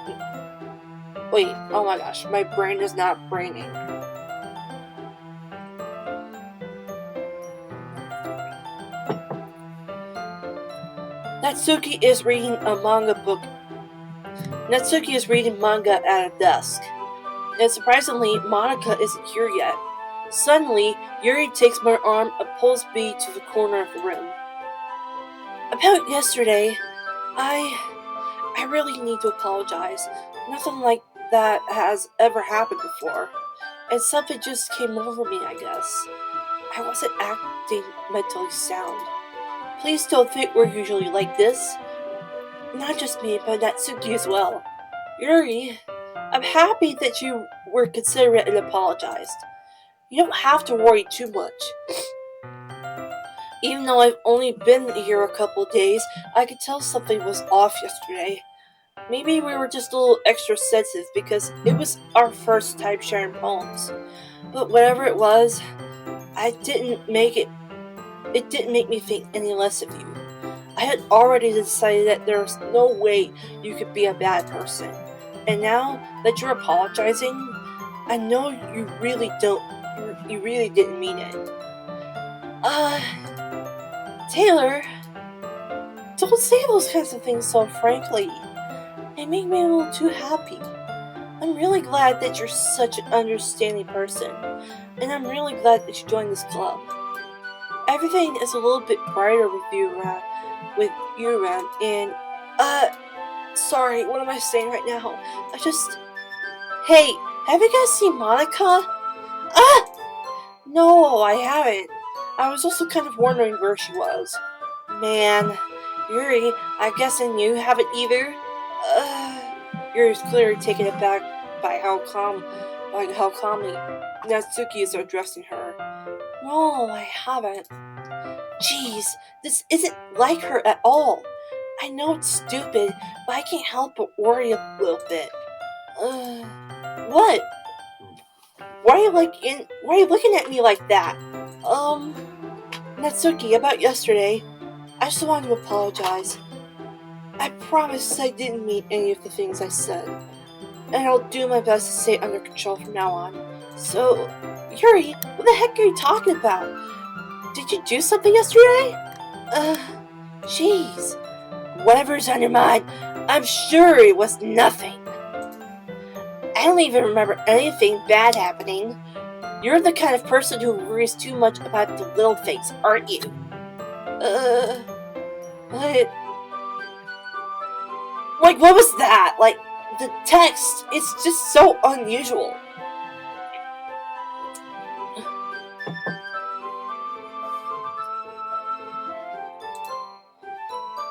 Wait, oh my gosh, my brain is not braining. Natsuki is reading a manga book. Natsuki is reading manga at a desk. And surprisingly, Monika isn't here yet. Suddenly, Yuri takes my arm and pulls me to the corner of the room. About yesterday, I really need to apologize. Nothing like that has ever happened before. And something just came over me, I guess. I wasn't acting mentally sound. Please don't think we're usually like this. Not just me, but Natsuki as well. Yuri, I'm happy that you were considerate and apologized. You don't have to worry too much. Even though I've only been here a couple of days, I could tell something was off yesterday. Maybe we were just a little extra sensitive because it was our first time sharing poems. But whatever it was, it didn't make me think any less of you. I had already decided that there was no way you could be a bad person. And now that you're apologizing, I know you really didn't mean it. Taylor, don't say those kinds of things so frankly. It made me a little too happy. I'm really glad that you're such an understanding person, and I'm really glad that you joined this club. Everything is a little bit brighter with you around, and, sorry, what am I saying right now? Hey, have you guys seen Monika? No, I haven't. I was also kind of wondering where she was. Man, Yuri, I guess I knew you haven't either. Yuri's clearly taken aback by how calmly Natsuki is addressing her. No, I haven't. Jeez, this isn't like her at all. I know it's stupid, but I can't help but worry a little bit. What? Why are you looking at me like that? Natsuki, about yesterday, I just wanted to apologize. I promise I didn't mean any of the things I said, and I'll do my best to stay under control from now on. So, Yuri, what the heck are you talking about? Did you do something yesterday? Jeez. Whatever's on your mind, I'm sure it was nothing. I don't even remember anything bad happening. You're the kind of person who worries too much about the little things, aren't you? But... Like, what was that? Like, the text, it's just so unusual.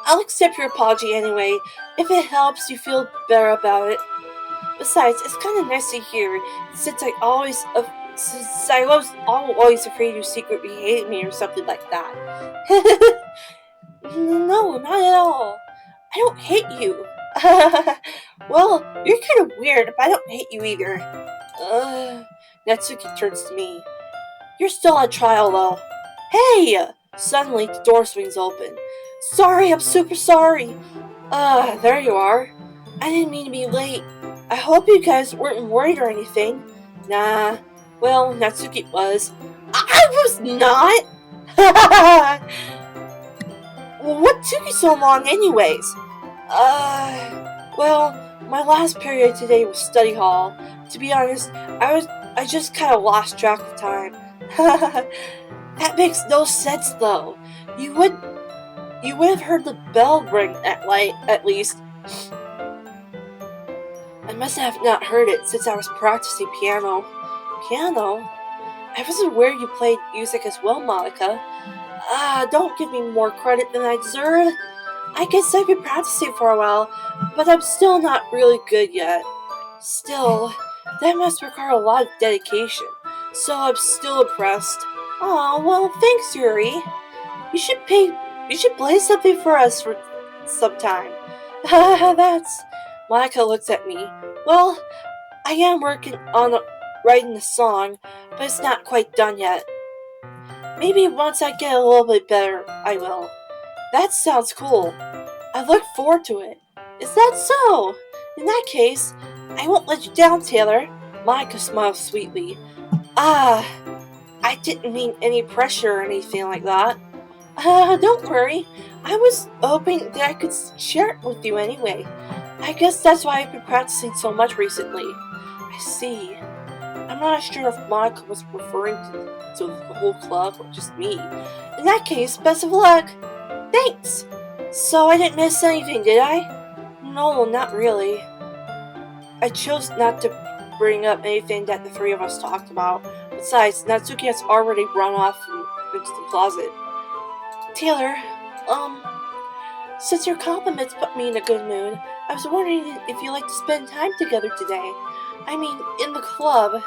I'll accept your apology anyway, if it helps you feel better about it. Besides, it's kind of nice to hear, since I was always afraid you secretly hated me or something like that. No, not at all. I don't hate you. Well, you're kind of weird, but I don't hate you either. Natsuki turns to me. You're still on trial, though. Hey! Suddenly, the door swings open. Sorry, I'm super sorry. There you are. I didn't mean to be late. I hope you guys weren't worried or anything. Nah. Well, Natsuki was. I was not! Well, what took you so long anyways? Well, my last period today was study hall. To be honest, I just kind of lost track of time. That makes no sense though. You would have heard the bell ring at least. I must have not heard it since I was practicing piano. Piano? I wasn't aware you played music as well, Monika. Don't give me more credit than I deserve. I guess I've been practicing for a while, but I'm still not really good yet. Still, that must require a lot of dedication, so I'm still impressed. Oh, well, thanks, Yuri. You should play something for us for some time. Monika looks at me. Well, I am working on writing the song, but it's not quite done yet. Maybe once I get a little bit better, I will. That sounds cool. I look forward to it. Is that so? In that case, I won't let you down, Taylor. Monika smiles sweetly. Ah, I didn't mean any pressure or anything like that. Don't worry. I was hoping that I could share it with you anyway. I guess that's why I've been practicing so much recently. I see. I'm not sure if Monika was referring to the whole club or just me. In that case, best of luck. Thanks. So I didn't miss anything, did I? No, not really. I chose not to bring up anything that the three of us talked about. Besides, Natsuki has already run off into the closet. Taylor, since your compliments put me in a good mood, I was wondering if you'd like to spend time together today. I mean, in the club.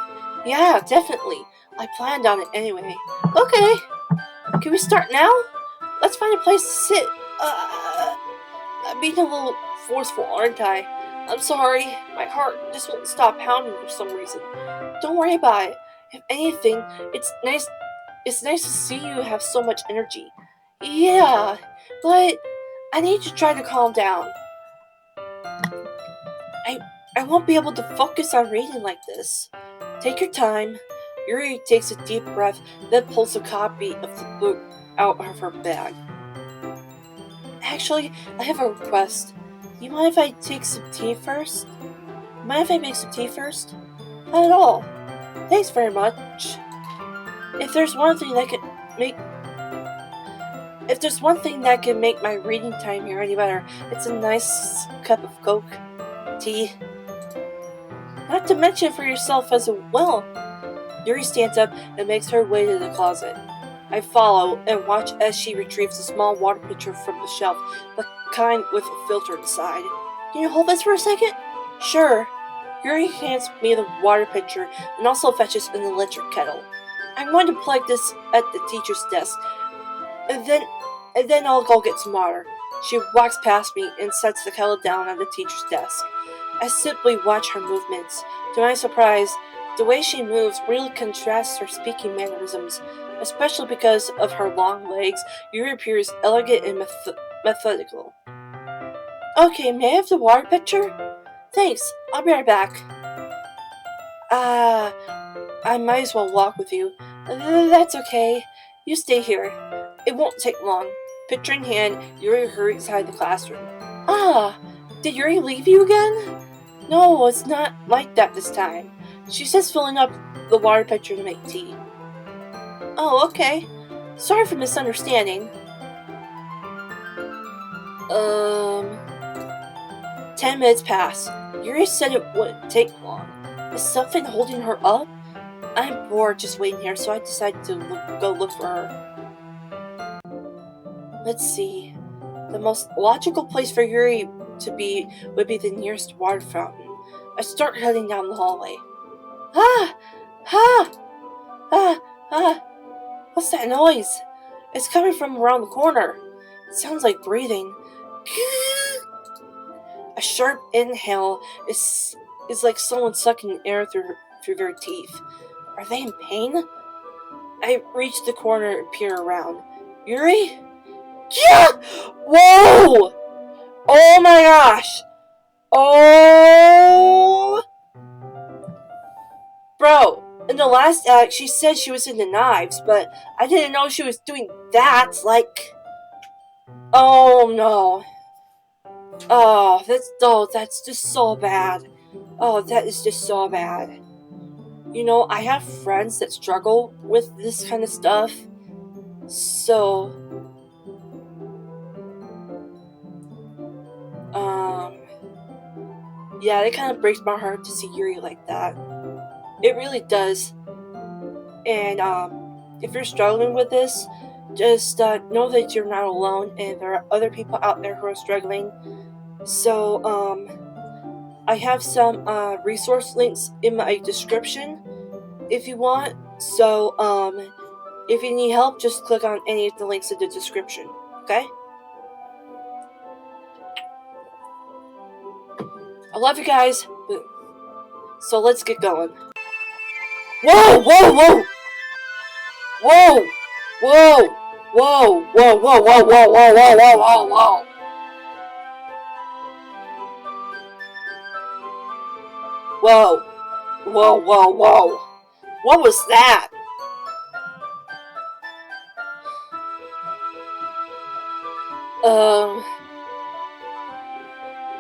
Yeah, definitely. I planned on it anyway. Okay, can we start now? Let's find a place to sit. I'm being a little forceful, aren't I? I'm sorry. My heart just won't stop pounding for some reason. Don't worry about it. If anything, it's nice. It's nice to see you have so much energy. Yeah, but I need to try to calm down. I I won't be able to focus on reading like this. Take your time. Yuri takes a deep breath, then pulls a copy of the book out of her bag. Actually, I have a request. Do you mind if I take some tea first? Mind if I make some tea first? Not at all. Thanks very much. If there's one thing that can make If there's one thing that can make my reading time here any better, it's a nice cup of Coke. Tea. Not to mention for yourself as well. Yuri stands up and makes her way to the closet. I follow and watch as she retrieves a small water pitcher from the shelf, the kind with a filter inside. Can you hold this for a second? Sure. Yuri hands me the water pitcher and also fetches an electric kettle. I'm going to plug this at the teacher's desk, and then I'll go get some water. She walks past me and sets the kettle down on the teacher's desk. I simply watch her movements. To my surprise, the way she moves really contrasts her speaking mannerisms, especially because of her long legs. Yuri appears elegant and methodical. Okay, may I have the water pitcher? Thanks, I'll be right back. I might as well walk with you. That's okay. You stay here. It won't take long. Pitcher in hand, Yuri hurries inside the classroom. Did Yuri leave you again? No, it's not like that this time. She's just filling up the water pitcher to make tea. Oh, okay. Sorry for misunderstanding. 10 minutes pass. Yuri said it wouldn't take long. Is something holding her up? I'm bored just waiting here, so I decided to go look for her. Let's see. The most logical place for Yuri to be would be the nearest water fountain. I start heading down the hallway. Ah! Ah! Ah! Ah! What's that noise? It's coming from around the corner. It sounds like breathing. A sharp inhale is like someone sucking air through their teeth. Are they in pain? I reach the corner and peer around. Yuri? Yeah! Whoa! Oh my gosh! Oh! Bro, in the last act, she said she was into knives, but I didn't know she was doing that. Like, oh no. Oh, that's just so bad. Oh, that is just so bad. You know, I have friends that struggle with this kind of stuff. So, yeah, it kind of breaks my heart to see Yuri like that. It really does. And, if you're struggling with this, just know that you're not alone and there are other people out there who are struggling. So, I have some resource links in my description if you want. So, if you need help, just click on any of the links in the description. Okay? I love you guys, so let's get going. Whoa, whoa, whoa! Whoa! Whoa! Whoa! Whoa! Whoa! Whoa! Whoa! Whoa! Whoa! Whoa! Whoa! Whoa! Whoa! Whoa! Whoa! What was that?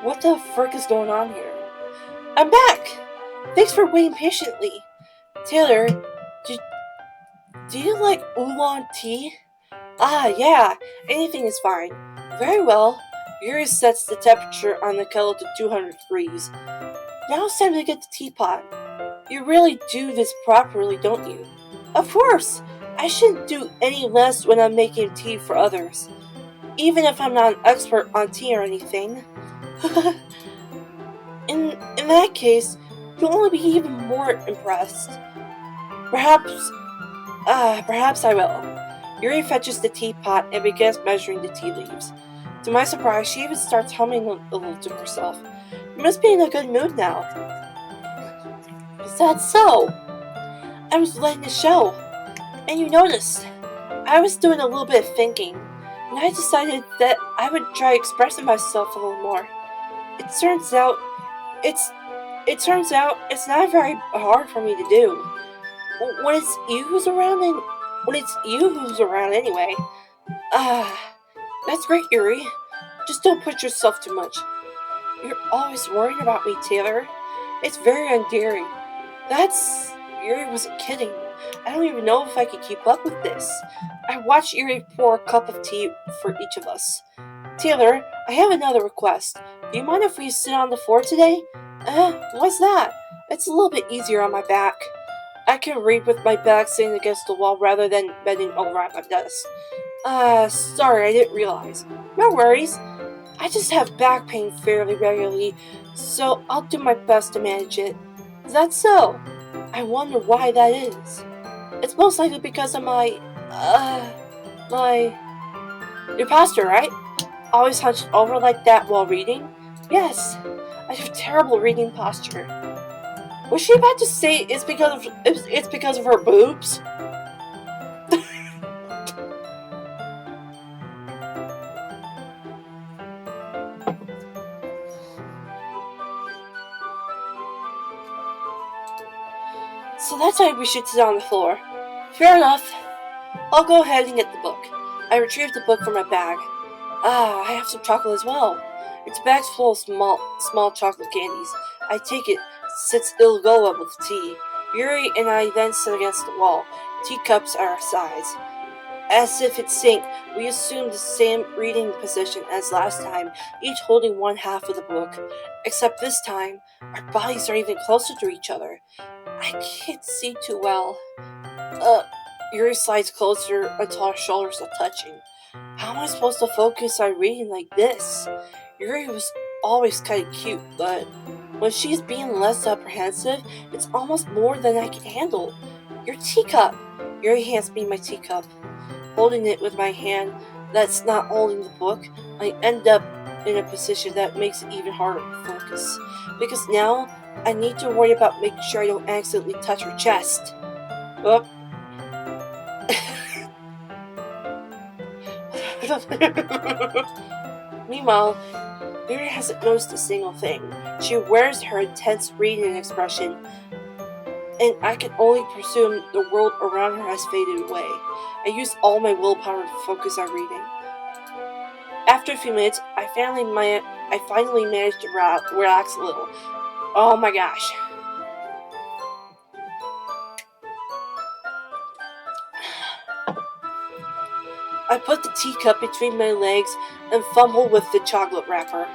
What the frick is going on here? I'm back! Thanks for waiting patiently. Taylor, do you like oolong tea? Ah, yeah, anything is fine. Very well. Yuri sets the temperature on the kettle to 200 degrees. Now it's time to get the teapot. You really do this properly, don't you? Of course! I shouldn't do any less when I'm making tea for others. Even if I'm not an expert on tea or anything. in that case, you'll only be even more impressed. Perhaps I will. Yuri fetches the teapot and begins measuring the tea leaves. To my surprise, she even starts humming a little to herself. You must be in a good mood now. Is that so? I was letting it show. And you noticed, I was doing a little bit of thinking, and I decided that I would try expressing myself a little more. It turns out it's not very hard for me to do. When it's you who's around anyway. That's great, Yuri. Just don't push yourself too much. You're always worrying about me, Taylor. It's very endearing. Yuri wasn't kidding. I don't even know if I could keep up with this. I watched Yuri pour a cup of tea for each of us. Taylor, I have another request. Do you mind if we sit on the floor today? Why's that? It's a little bit easier on my back. I can read with my back sitting against the wall rather than bending over at my desk. Sorry, I didn't realize. No worries. I just have back pain fairly regularly, so I'll do my best to manage it. Is that so? I wonder why that is. It's most likely because of your posture, right? Always hunched over like that while reading? Yes, I have terrible reading posture. Was she about to say it's because of her boobs? So that's why we should sit on the floor. Fair enough. I'll go ahead and get the book. I retrieved the book from my bag. I have some chocolate as well. It's a bag full of small chocolate candies. I take it, since it'll go up with tea. Yuri and I then sit against the wall. Teacups are our sides. As if in sync, we assume the same reading position as last time, each holding one half of the book. Except this time, our bodies are even closer to each other. I can't see too well. Yuri slides closer until our shoulders are touching. How am I supposed to focus on reading like this? Yuri was always kind of cute, but when she's being less apprehensive, it's almost more than I can handle. Your teacup! Yuri hands me my teacup. Holding it with my hand that's not holding the book, I end up in a position that makes it even harder to focus. Because now, I need to worry about making sure I don't accidentally touch her chest. Oh. Meanwhile, Yuri hasn't noticed a single thing. She wears her intense reading expression, and I can only presume the world around her has faded away. I used all my willpower to focus on reading. After a few minutes, I finally managed to relax a little. Oh my gosh. I put the teacup between my legs and fumbled with the chocolate wrapper.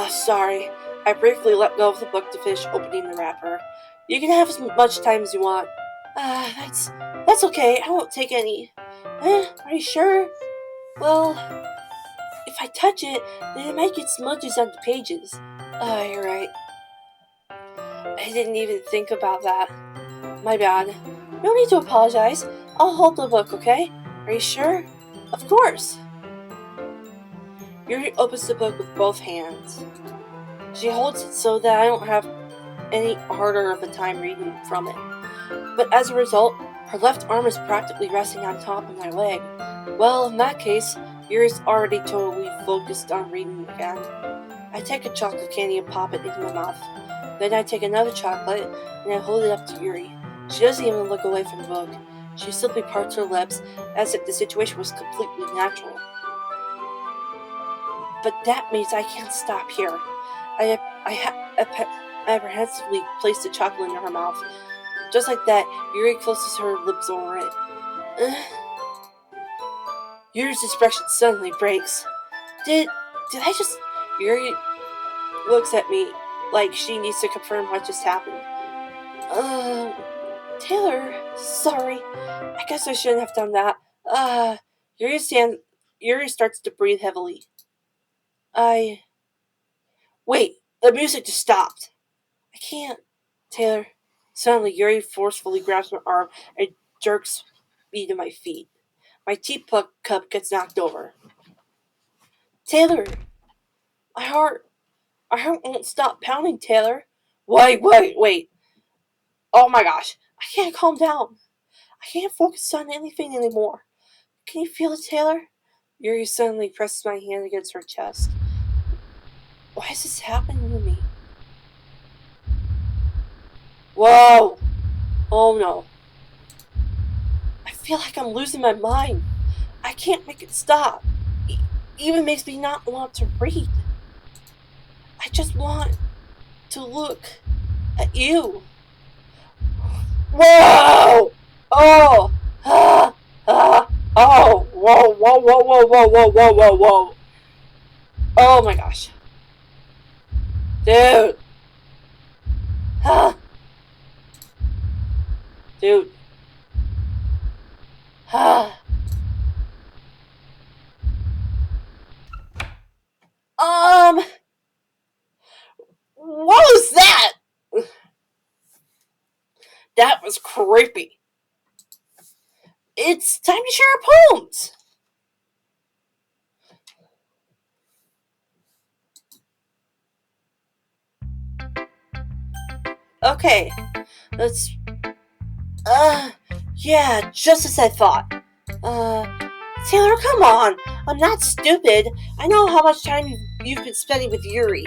Sorry. I briefly let go of the book to finish opening the wrapper. You can have as much time as you want. That's okay. I won't take any. Are you sure? Well, if I touch it, then it might get smudges on the pages. You're right. I didn't even think about that. My bad. No need to apologize. I'll hold the book, okay? Are you sure? Of course. Yuri opens the book with both hands. She holds it so that I don't have any harder of a time reading from it. But as a result, her left arm is practically resting on top of my leg. Well, in that case, Yuri's already totally focused on reading again. I take a chocolate candy and pop it into my mouth. Then I take another chocolate and I hold it up to Yuri. She doesn't even look away from the book. She simply parts her lips as if the situation was completely natural. But that means I can't stop here. I apprehensively place the chocolate in her mouth. Just like that, Yuri closes her lips over it. Yuri's expression suddenly breaks. Did I just... Yuri looks at me like she needs to confirm what just happened. Taylor, sorry. I guess I shouldn't have done that. Yuri Yuri starts to breathe heavily. Wait, the music just stopped. I can't. Taylor. Suddenly, Yuri forcefully grabs my arm and jerks me to my feet. My cup gets knocked over. Taylor, my heart. My heart won't stop pounding, Taylor. Wait. Oh my gosh. I can't calm down. I can't focus on anything anymore. Can you feel it, Taylor? Yuri suddenly presses my hand against her chest. Why is this happening to me? Whoa! Oh no. I feel like I'm losing my mind. I can't make it stop. It even makes me not want to read. I just want to look at you. Whoa! Oh! Ah! Ah! Oh! Whoa! Oh my gosh. Dude! Ah! Dude. Ah! What was that? That was creepy. It's time to share our poems. Okay, let's. Uh, yeah, just as I thought. Uh, Taylor, come on. I'm not stupid. I know how much time you've been spending with Yuri.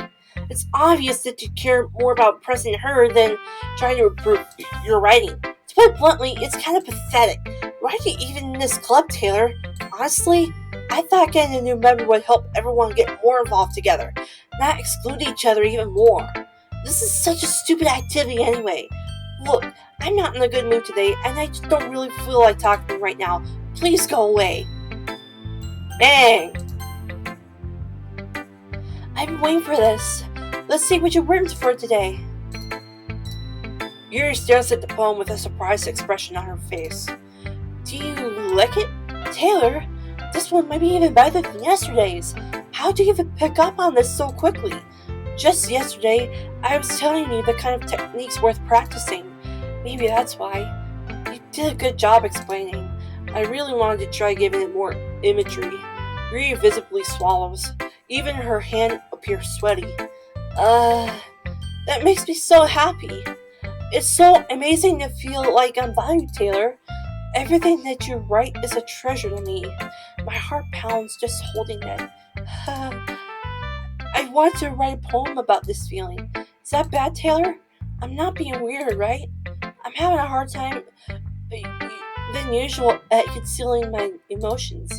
It's obvious that you care more about impressing her than trying to improve your writing. To put it bluntly, it's kind of pathetic. Why are you even in this club, Taylor? Honestly, I thought getting a new member would help everyone get more involved together, not exclude each other even more. This is such a stupid activity anyway. Look, I'm not in a good mood today, and I just don't really feel like talking right now. Please go away. Bang! I've been waiting for this. Let's see what you've written for today. Yuri stares at the poem with a surprised expression on her face. Do you like it? Taylor, this one might be even better than yesterday's. How do you even pick up on this so quickly? Just yesterday, I was telling you the kind of techniques worth practicing. Maybe that's why. You did a good job explaining. I really wanted to try giving it more imagery. Yuri visibly swallows. Even her hand appears sweaty. That makes me so happy. It's so amazing to feel like I'm valued, Taylor. Everything that you write is a treasure to me. My heart pounds just holding it. I want to write a poem about this feeling. Is that bad, Taylor? I'm not being weird, right? I'm having a hard time than usual at concealing my emotions.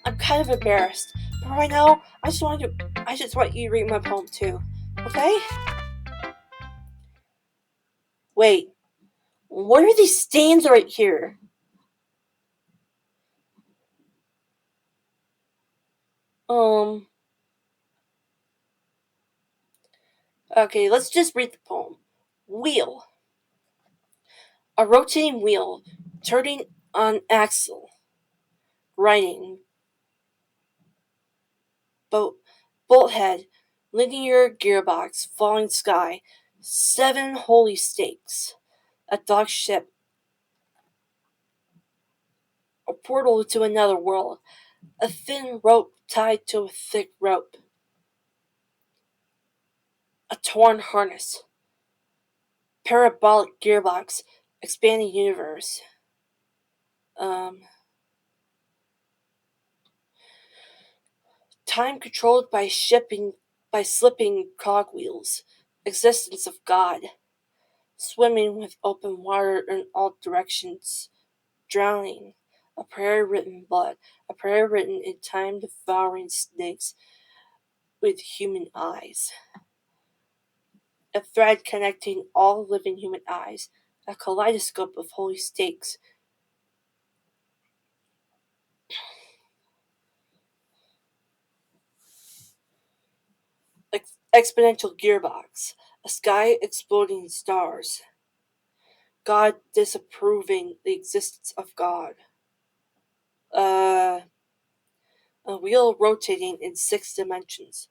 I'm kind of embarrassed, but right now I just want you to read my poem too. Okay? Wait, what are these stains right here? Um. Okay, let's just read the poem. Wheel. A rotating wheel, turning on axle. Writing. Boat. Bolt head. Linear gearbox. Falling sky. 7 holy stakes. A dog ship. A portal to another world. A thin rope tied to a thick rope. A torn harness, parabolic gearbox, expanding universe. Um, Time controlled by slipping cogwheels, existence of God, swimming with open water in all directions, drowning, a prayer written in blood, a prayer written in time devouring snakes with human eyes, a thread connecting all living human eyes, a kaleidoscope of holy stakes, exponential gearbox, a sky exploding stars, God disapproving the existence of God, uh, a wheel rotating in 6 dimensions,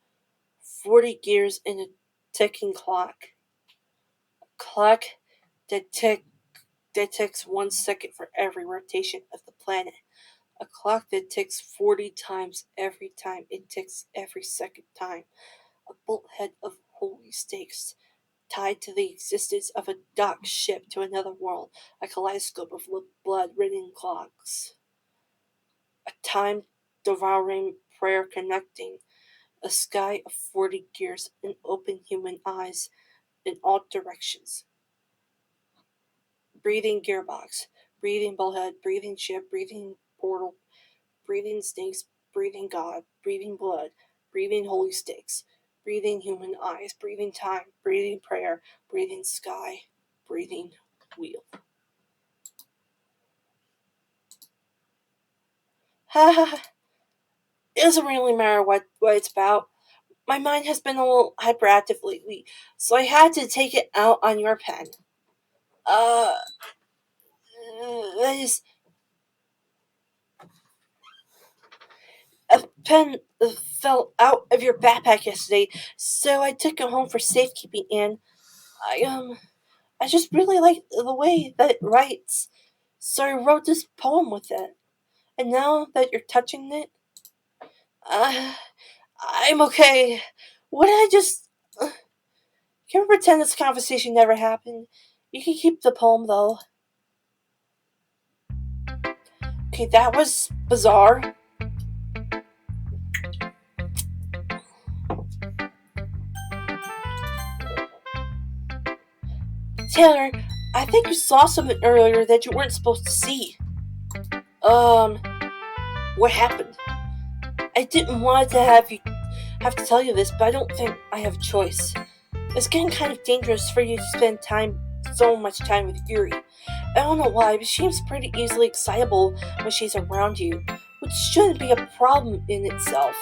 40 gears in a ticking clock, clock that, that ticks 1 second for every rotation of the planet, a clock that ticks 40 times every time it ticks every second time, a bolthead of holy stakes, tied to the existence of a docked ship to another world, a kaleidoscope of blood-ridden clocks, a time-devouring prayer connecting, a sky of 40 gears and open human eyes in all directions. Breathing gearbox, breathing bullhead, breathing ship, breathing portal, breathing snakes, breathing God, breathing blood, breathing holy stakes, breathing human eyes, breathing time, breathing prayer, breathing sky, breathing wheel. Ha ha ha. It doesn't really matter what it's about. My mind has been a little hyperactive lately, so I had to take it out on your pen. Uh, that is, a pen fell out of your backpack yesterday, so I took it home for safekeeping, and I just really like the way that it writes, so I wrote this poem with it. And now that you're touching it, uh, I'm okay. What did I just? Can we pretend this conversation never happened? You can keep the poem though. Okay, that was bizarre. Taylor, I think you saw something earlier that you weren't supposed to see. Um, what happened? I didn't want to have to tell you this, but I don't think I have a choice. It's getting kind of dangerous for you to spend so much time with Yuri. I don't know why, but she seems pretty easily excitable when she's around you, which shouldn't be a problem in itself.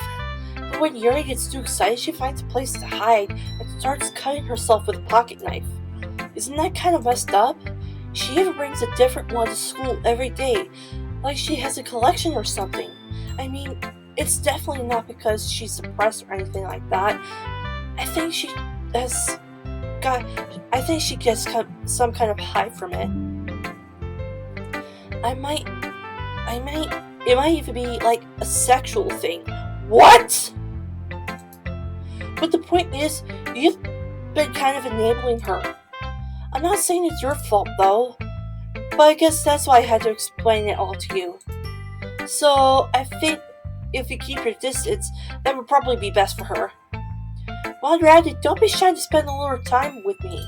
But when Yuri gets too excited, she finds a place to hide and starts cutting herself with a pocket knife. Isn't that kind of messed up? She even brings a different one to school every day, like she has a collection or something. I mean, it's definitely not because she's depressed or anything like that. I think she has got. I think she gets some kind of high from it. I might. It might even be like a sexual thing. What? But the point is, you've been kind of enabling her. I'm not saying it's your fault though, but I guess that's why I had to explain it all to you. So I think if you keep your distance, that would probably be best for her. While you're at it, don't be shy to spend a little time with me.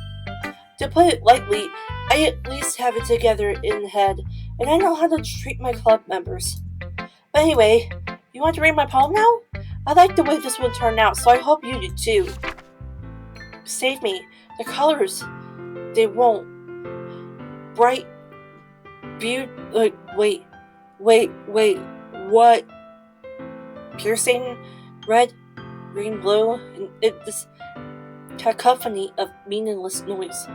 To put it lightly, I at least have it together in the head, and I know how to treat my club members. But anyway, you want to read my poem now? I like the way this one turned out, so I hope you do too. Save me. The colors, they won't. Bright, beautiful. Wait. What? Piercing, red, green, blue, and this cacophony of meaningless noise.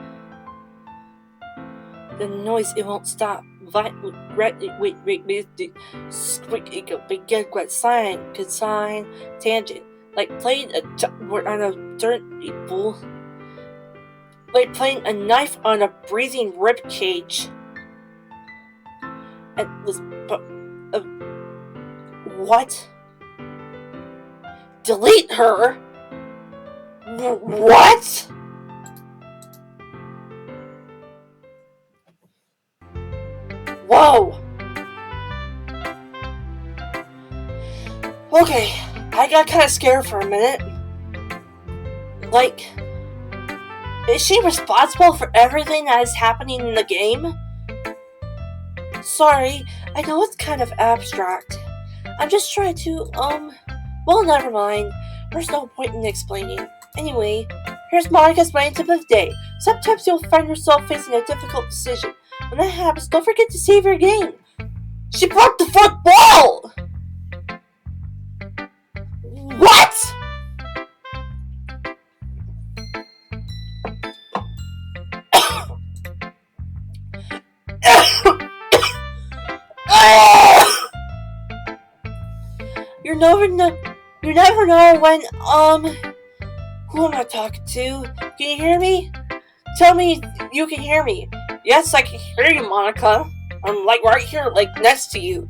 The noise, it won't stop. Wait, sign, tangent, like playing on a turntable, like playing a knife on a breathing rib cage. And what? Delete her? What? Whoa! Okay, I got kind of scared for a minute. Like, is she responsible for everything that is happening in the game? Sorry, I know it's kind of abstract. I'm just trying to, well, never mind. There's no point in explaining. Anyway, here's Monica's main tip of the day. Sometimes you'll find yourself facing a difficult decision. When that happens, don't forget to save your game. She broke the fourth wall! What? You never know when, who am I talking to? Can you hear me? Tell me you can hear me. Yes, I can hear you, Monica. I'm like right here, like next to you.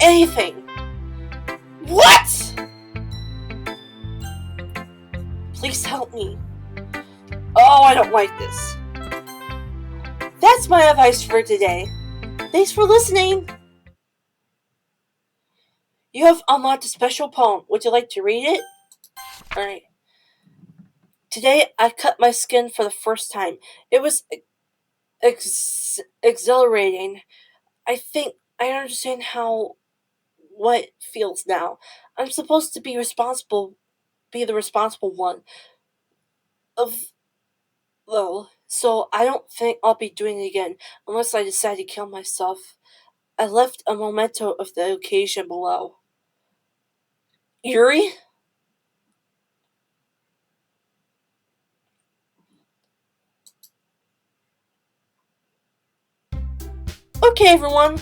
Anything. What? Please help me. Oh, I don't like this. That's my advice for today. Thanks for listening. You have unlocked a special poem. Would you like to read it? Alright. Today I cut my skin for the first time. It was exhilarating. I think I understand what it feels now. I'm supposed to be the responsible one of though, so I don't think I'll be doing it again unless I decide to kill myself. I left a memento of the occasion below. Yuri? Okay, everyone.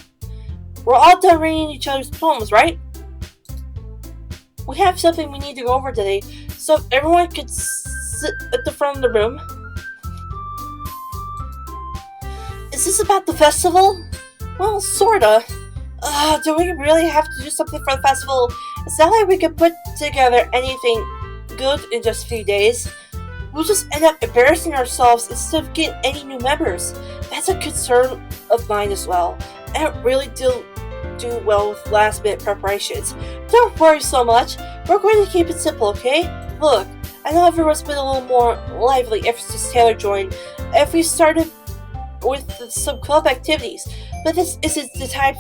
We're all done reading each other's poems, right? We have something we need to go over today, so if everyone could sit at the front of the room. Is this about the festival? Well, sorta. Do we really have to do something for the festival? It's not like we could put together anything good in just a few days. We'll just end up embarrassing ourselves instead of getting any new members. That's a concern of mine as well. I don't really do well with last minute preparations. Don't worry so much. We're going to keep it simple, okay? Look, I know everyone's been a little more lively ever since Taylor joined. If we started with some club activities, but this isn't the time.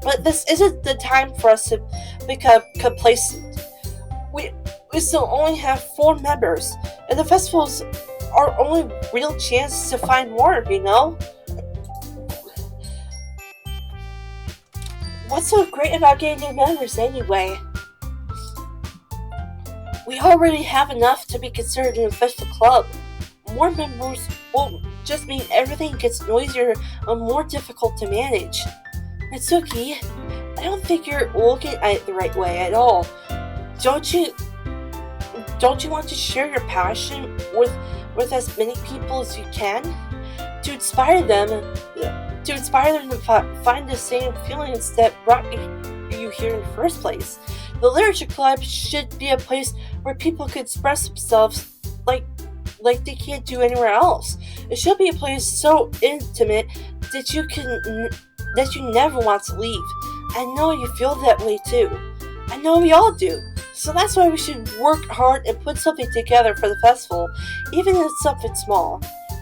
But this isn't the time for us to become complacent. We still only have 4 members, and the festival's our only real chance to find more, you know? What's so great about getting new members anyway? We already have enough to be considered an official club. More members will just mean everything gets noisier and more difficult to manage. Mitsuki, I don't think you're looking at it the right way at all. Don't you want to share your passion with as many people as you can? To inspire them to find the same feelings that brought you here in the first place. The literature club should be a place where people can express themselves like they can't do anywhere else. It should be a place so intimate that you never want to leave. I know you feel that way too. I know we all do. So that's why we should work hard and put something together for the festival, even if it's something small.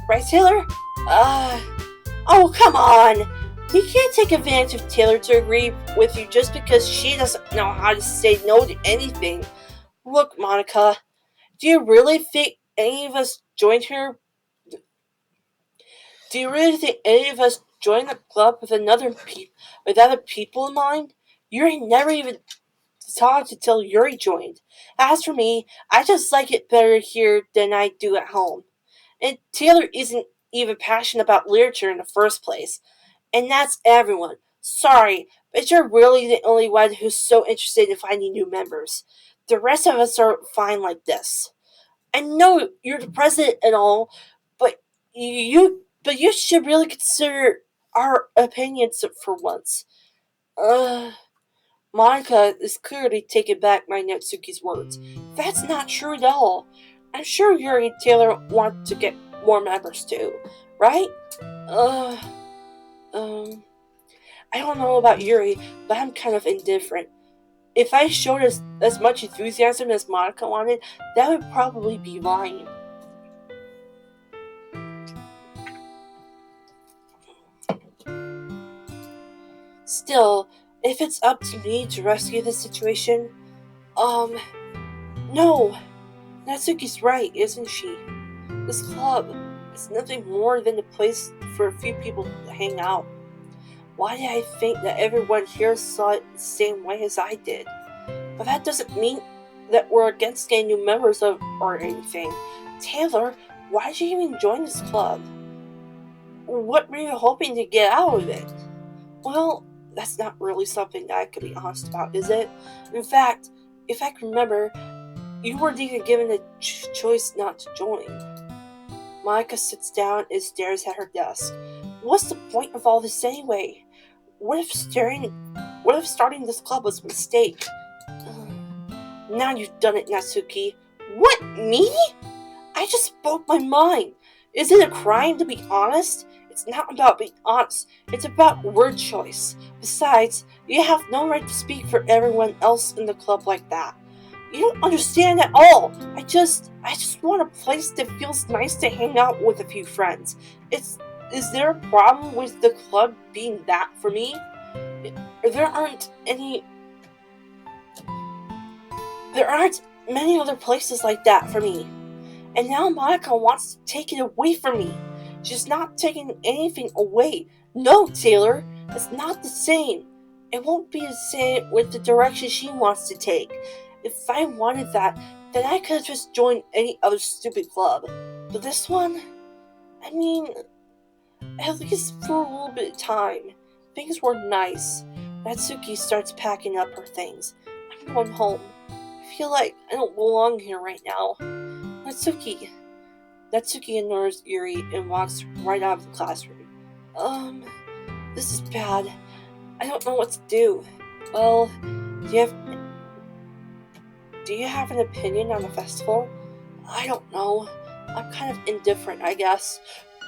Right, Taylor? Oh, come on! You can't take advantage of Taylor to agree with you just because she doesn't know how to say no to anything. Look, Monica, do you really think any of us joined here? Do you really think any of us joined the club with other people in mind? Yuri never even talked until Yuri joined. As for me, I just like it better here than I do at home. And Taylor isn't even passionate about literature in the first place. And that's everyone. Sorry, but you're really the only one who's so interested in finding new members. The rest of us are fine like this. I know you're the president and all, but you should really consider our opinions for once. Uh, Monica is clearly taken back by Natsuki's words. That's not true at all. I'm sure Yuri and Taylor want to get more members too, right? Uh, um, I don't know about Yuri, but I'm kind of indifferent. If I showed as much enthusiasm as Monica wanted, that would probably be lying. Still, if it's up to me to rescue the situation, um, no. Natsuki's right, isn't she? This club is nothing more than a place for a few people to hang out. Why did I think that everyone here saw it the same way as I did? But that doesn't mean that we're against getting new members or anything. Taylor, why did you even join this club? What were you hoping to get out of it? Well, that's not really something that I could be honest about, is it? In fact, if I can remember, you weren't even given a choice not to join. Monica sits down and stares at her desk. What's the point of all this anyway? What if starting this club was a mistake? Now you've done it, Natsuki. What, me? I just spoke my mind. Is it a crime to be honest? It's not about being honest. It's about word choice. Besides, you have no right to speak for everyone else in the club like that. You don't understand at all. I just want a place that feels nice to hang out with a few friends. Is there a problem with the club being that for me? There aren't many other places like that for me. And now Monica wants to take it away from me. She's not taking anything away. No, Taylor, it's not the same. It won't be the same with the direction she wants to take. If I wanted that, then I could have just joined any other stupid club. But this one, I mean, at least for a little bit of time. Things were nice. Natsuki starts packing up her things. I'm going home. I feel like I don't belong here right now. Natsuki ignores Yuri and walks right out of the classroom. This is bad. I don't know what to do. Well, do you have an opinion on the festival? I don't know. I'm kind of indifferent, I guess.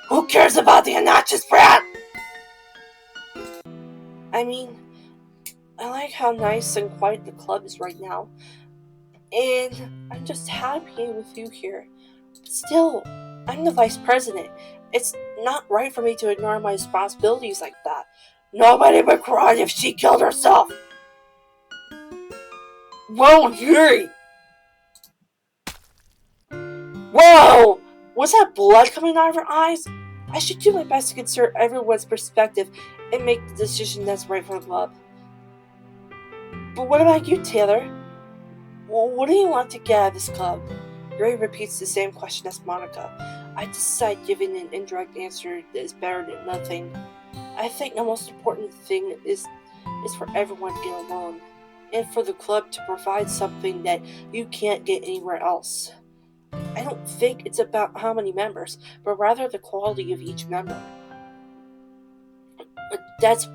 Who cares about the obnoxious brat? I mean, I like how nice and quiet the club is right now. And I'm just happy with you here. But still, I'm the vice president. It's not right for me to ignore my responsibilities like that. Nobody would cry if she killed herself. Whoa, Yuri! Whoa! Was that blood coming out of her eyes? I should do my best to consider everyone's perspective and make the decision that's right for the club. But what about you, Taylor? Well, what do you want to get out of this club? Yuri repeats the same question as Monica. I decide giving an indirect answer that is better than nothing. I think the most important thing is for everyone to get along, and for the club to provide something that you can't get anywhere else. I don't think it's about how many members, but rather the quality of each member. That's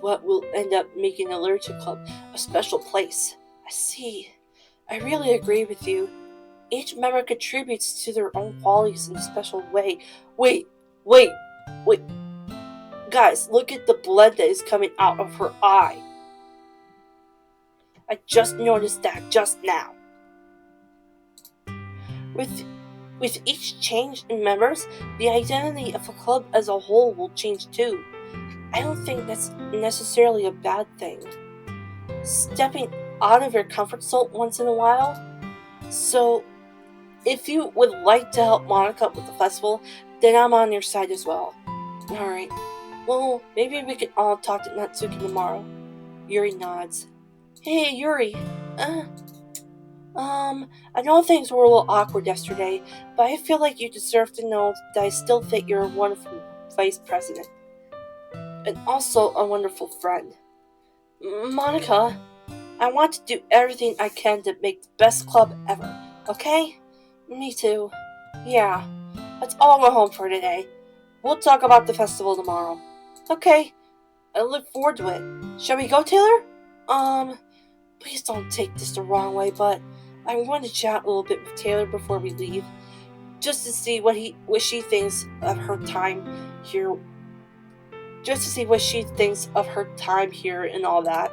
what will end up making the Literature Club a special place. I see. I really agree with you. Each member contributes to their own qualities in a special way. Wait. Guys, look at the blood that is coming out of her eye. I just noticed that just now. With each change in members, the identity of the club as a whole will change too. I don't think that's necessarily a bad thing. Stepping out of your comfort zone once in a while. So, if you would like to help Monica with the festival, then I'm on your side as well. Alright. Well, maybe we can all talk to Natsuki tomorrow. Yuri nods. Hey, Yuri. I know things were a little awkward yesterday, but I feel like you deserve to know that I still think you're a wonderful vice president. And also a wonderful friend. Monica, I want to do everything I can to make the best club ever, okay? Me too. Yeah, let's all go home for today. We'll talk about the festival tomorrow. Okay, I look forward to it. Shall we go, Taylor? Um, please don't take this the wrong way, but I want to chat a little bit with Taylor before we leave, just to see what she thinks of her time here. Just to see what she thinks of her time here and all that.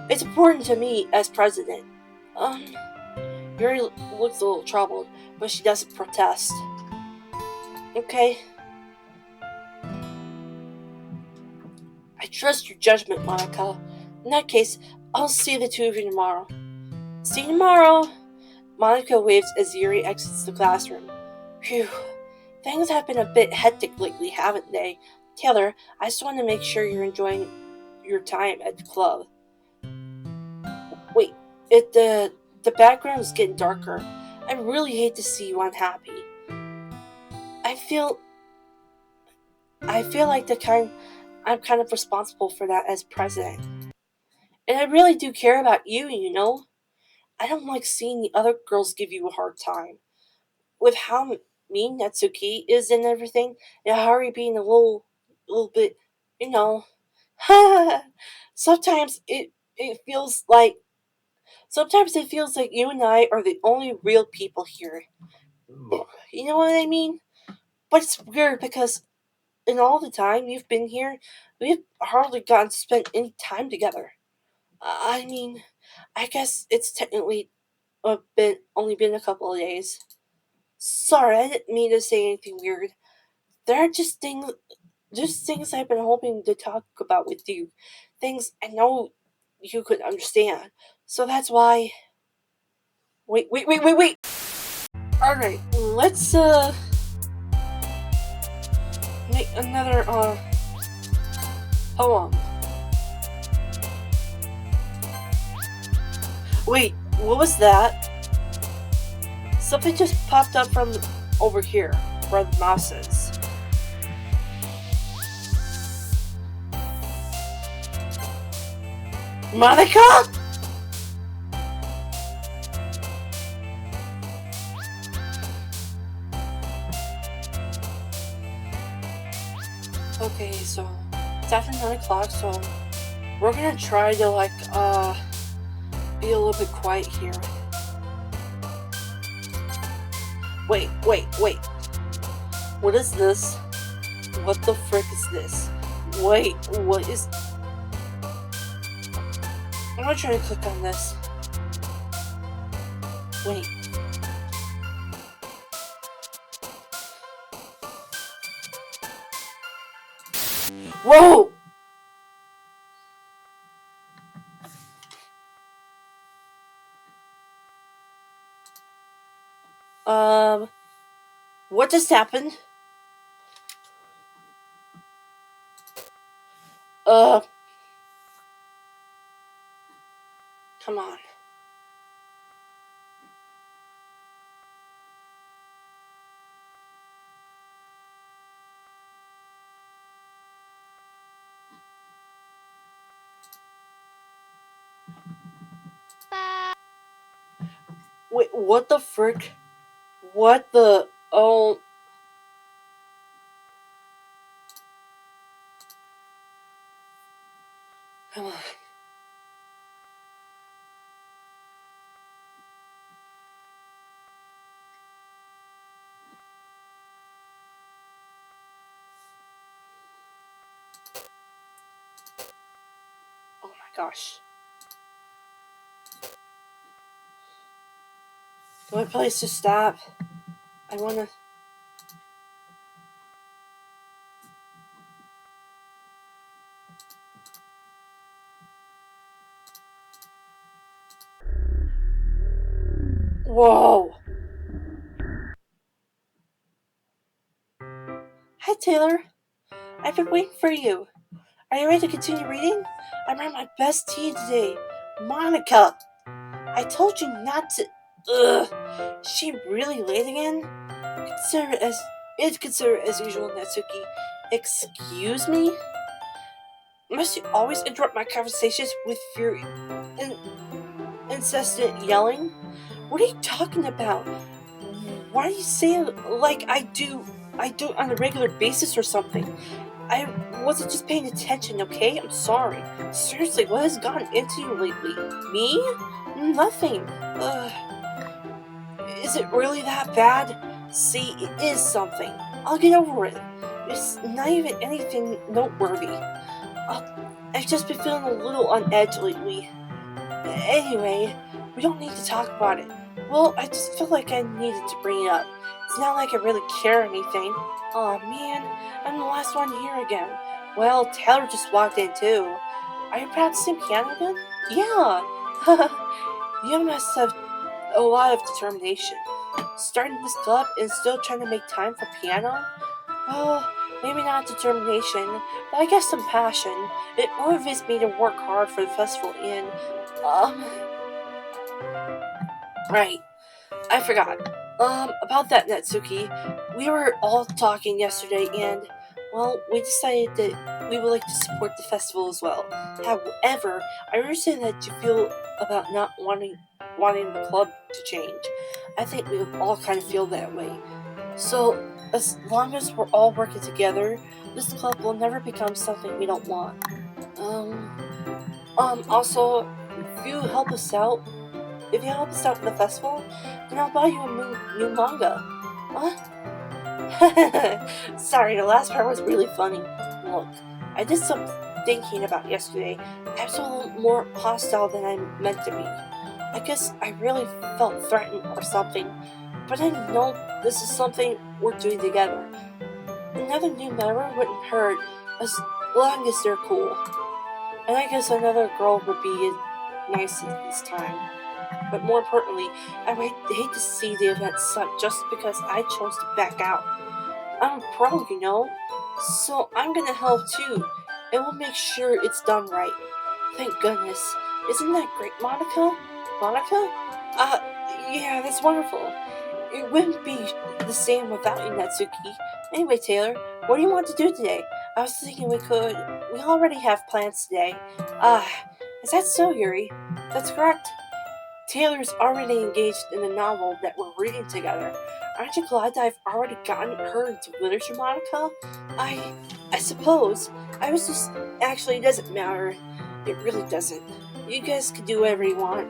It's important to me as president. Um, Yuri looks a little troubled, but she doesn't protest. Okay. I trust your judgment, Monika. In that case, I'll see the two of you tomorrow. See you tomorrow! Monika waves as Yuri exits the classroom. Phew. Things have been a bit hectic lately, haven't they? Taylor, I just want to make sure you're enjoying your time at the club. Wait, the background is getting darker. I really hate to see you unhappy. I feel like I'm kind of responsible for that as president. And I really do care about you, you know? I don't like seeing the other girls give you a hard time. With how mean Natsuki is and everything, and Hari being little bit, you know. sometimes it feels like sometimes it feels like you and I are the only real people here. You know what I mean? But it's weird because in all the time you've been here, we've hardly gotten to spend any time together. I mean, I guess it's technically only been a couple of days. Sorry, I didn't mean to say anything weird. There are just things I've been hoping to talk about with you. Things I know you could understand. So that's why. Wait. Alright, let's, make another, poem. Wait, what was that? Something just popped up from over here, where the mouse is. Monika? Okay, so it's after 9 o'clock, so we're gonna try to, like, be a little bit quiet here. Wait. What is this? What the frick is this? Wait, what is... I'm gonna try to click on this. Wait. Whoa! What just happened? Come on. Wait, what the frick? What the... Oh... Come on. Oh my gosh. Good place to stop. I wanna... Whoa! Hi, Taylor. I've been waiting for you. Are you ready to continue reading? I brought my best tea today. Monika! I told you not to... Ugh. Is she really late again? Consider it as usual, Natsuki. Excuse me? Must you always interrupt my conversations with your incessant yelling? What are you talking about? Why do you say it like I do on a regular basis or something? I wasn't just paying attention, okay? I'm sorry. Seriously, what has gotten into you lately? Me? Nothing. Is it really that bad? See, it is something. I'll get over it. It's not even anything noteworthy. I've just been feeling a little on edge lately. Anyway, we don't need to talk about it. Well, I just felt like I needed to bring it up. It's not like I really care or anything. Aw, man, I'm the last one here again. Well, Taylor just walked in too. Are you practicing piano again? Yeah. You must have a lot of determination. Starting this club and still trying to make time for piano? Well, maybe not determination, but I guess some passion. It motivates me to work hard for the festival and, um, right, I forgot. About that, Natsuki. We were all talking yesterday and, well, we decided that we would like to support the festival as well. However, I understand that you feel about not wanting the club to change. I think we all kind of feel that way. So, as long as we're all working together, this club will never become something we don't want. Um, also, if you help us out, if you help us out with the festival, then I'll buy you a new manga. Huh? Sorry, the last part was really funny. Look, I did some thinking about yesterday. I was a little more hostile than I meant to be. I guess I really felt threatened or something, but I know this is something we're doing together. Another new member wouldn't hurt as long as they're cool. And I guess another girl would be nice this time. But more importantly, I would hate to see the event suck just because I chose to back out. I'm a pro, you know, so I'm gonna help too, and we'll make sure it's done right. Thank goodness. Isn't that great, Monica? Monica? Yeah, that's wonderful. It wouldn't be the same without you, Natsuki. Anyway, Taylor, what do you want to do today? I was thinking we already have plans today. Ah, is that so, Yuri? That's correct. Taylor's already engaged in a novel that we're reading together. Aren't you glad that I've already gotten her into literature, Monica? I suppose. I was just, actually, it doesn't matter. It really doesn't. You guys can do whatever you want.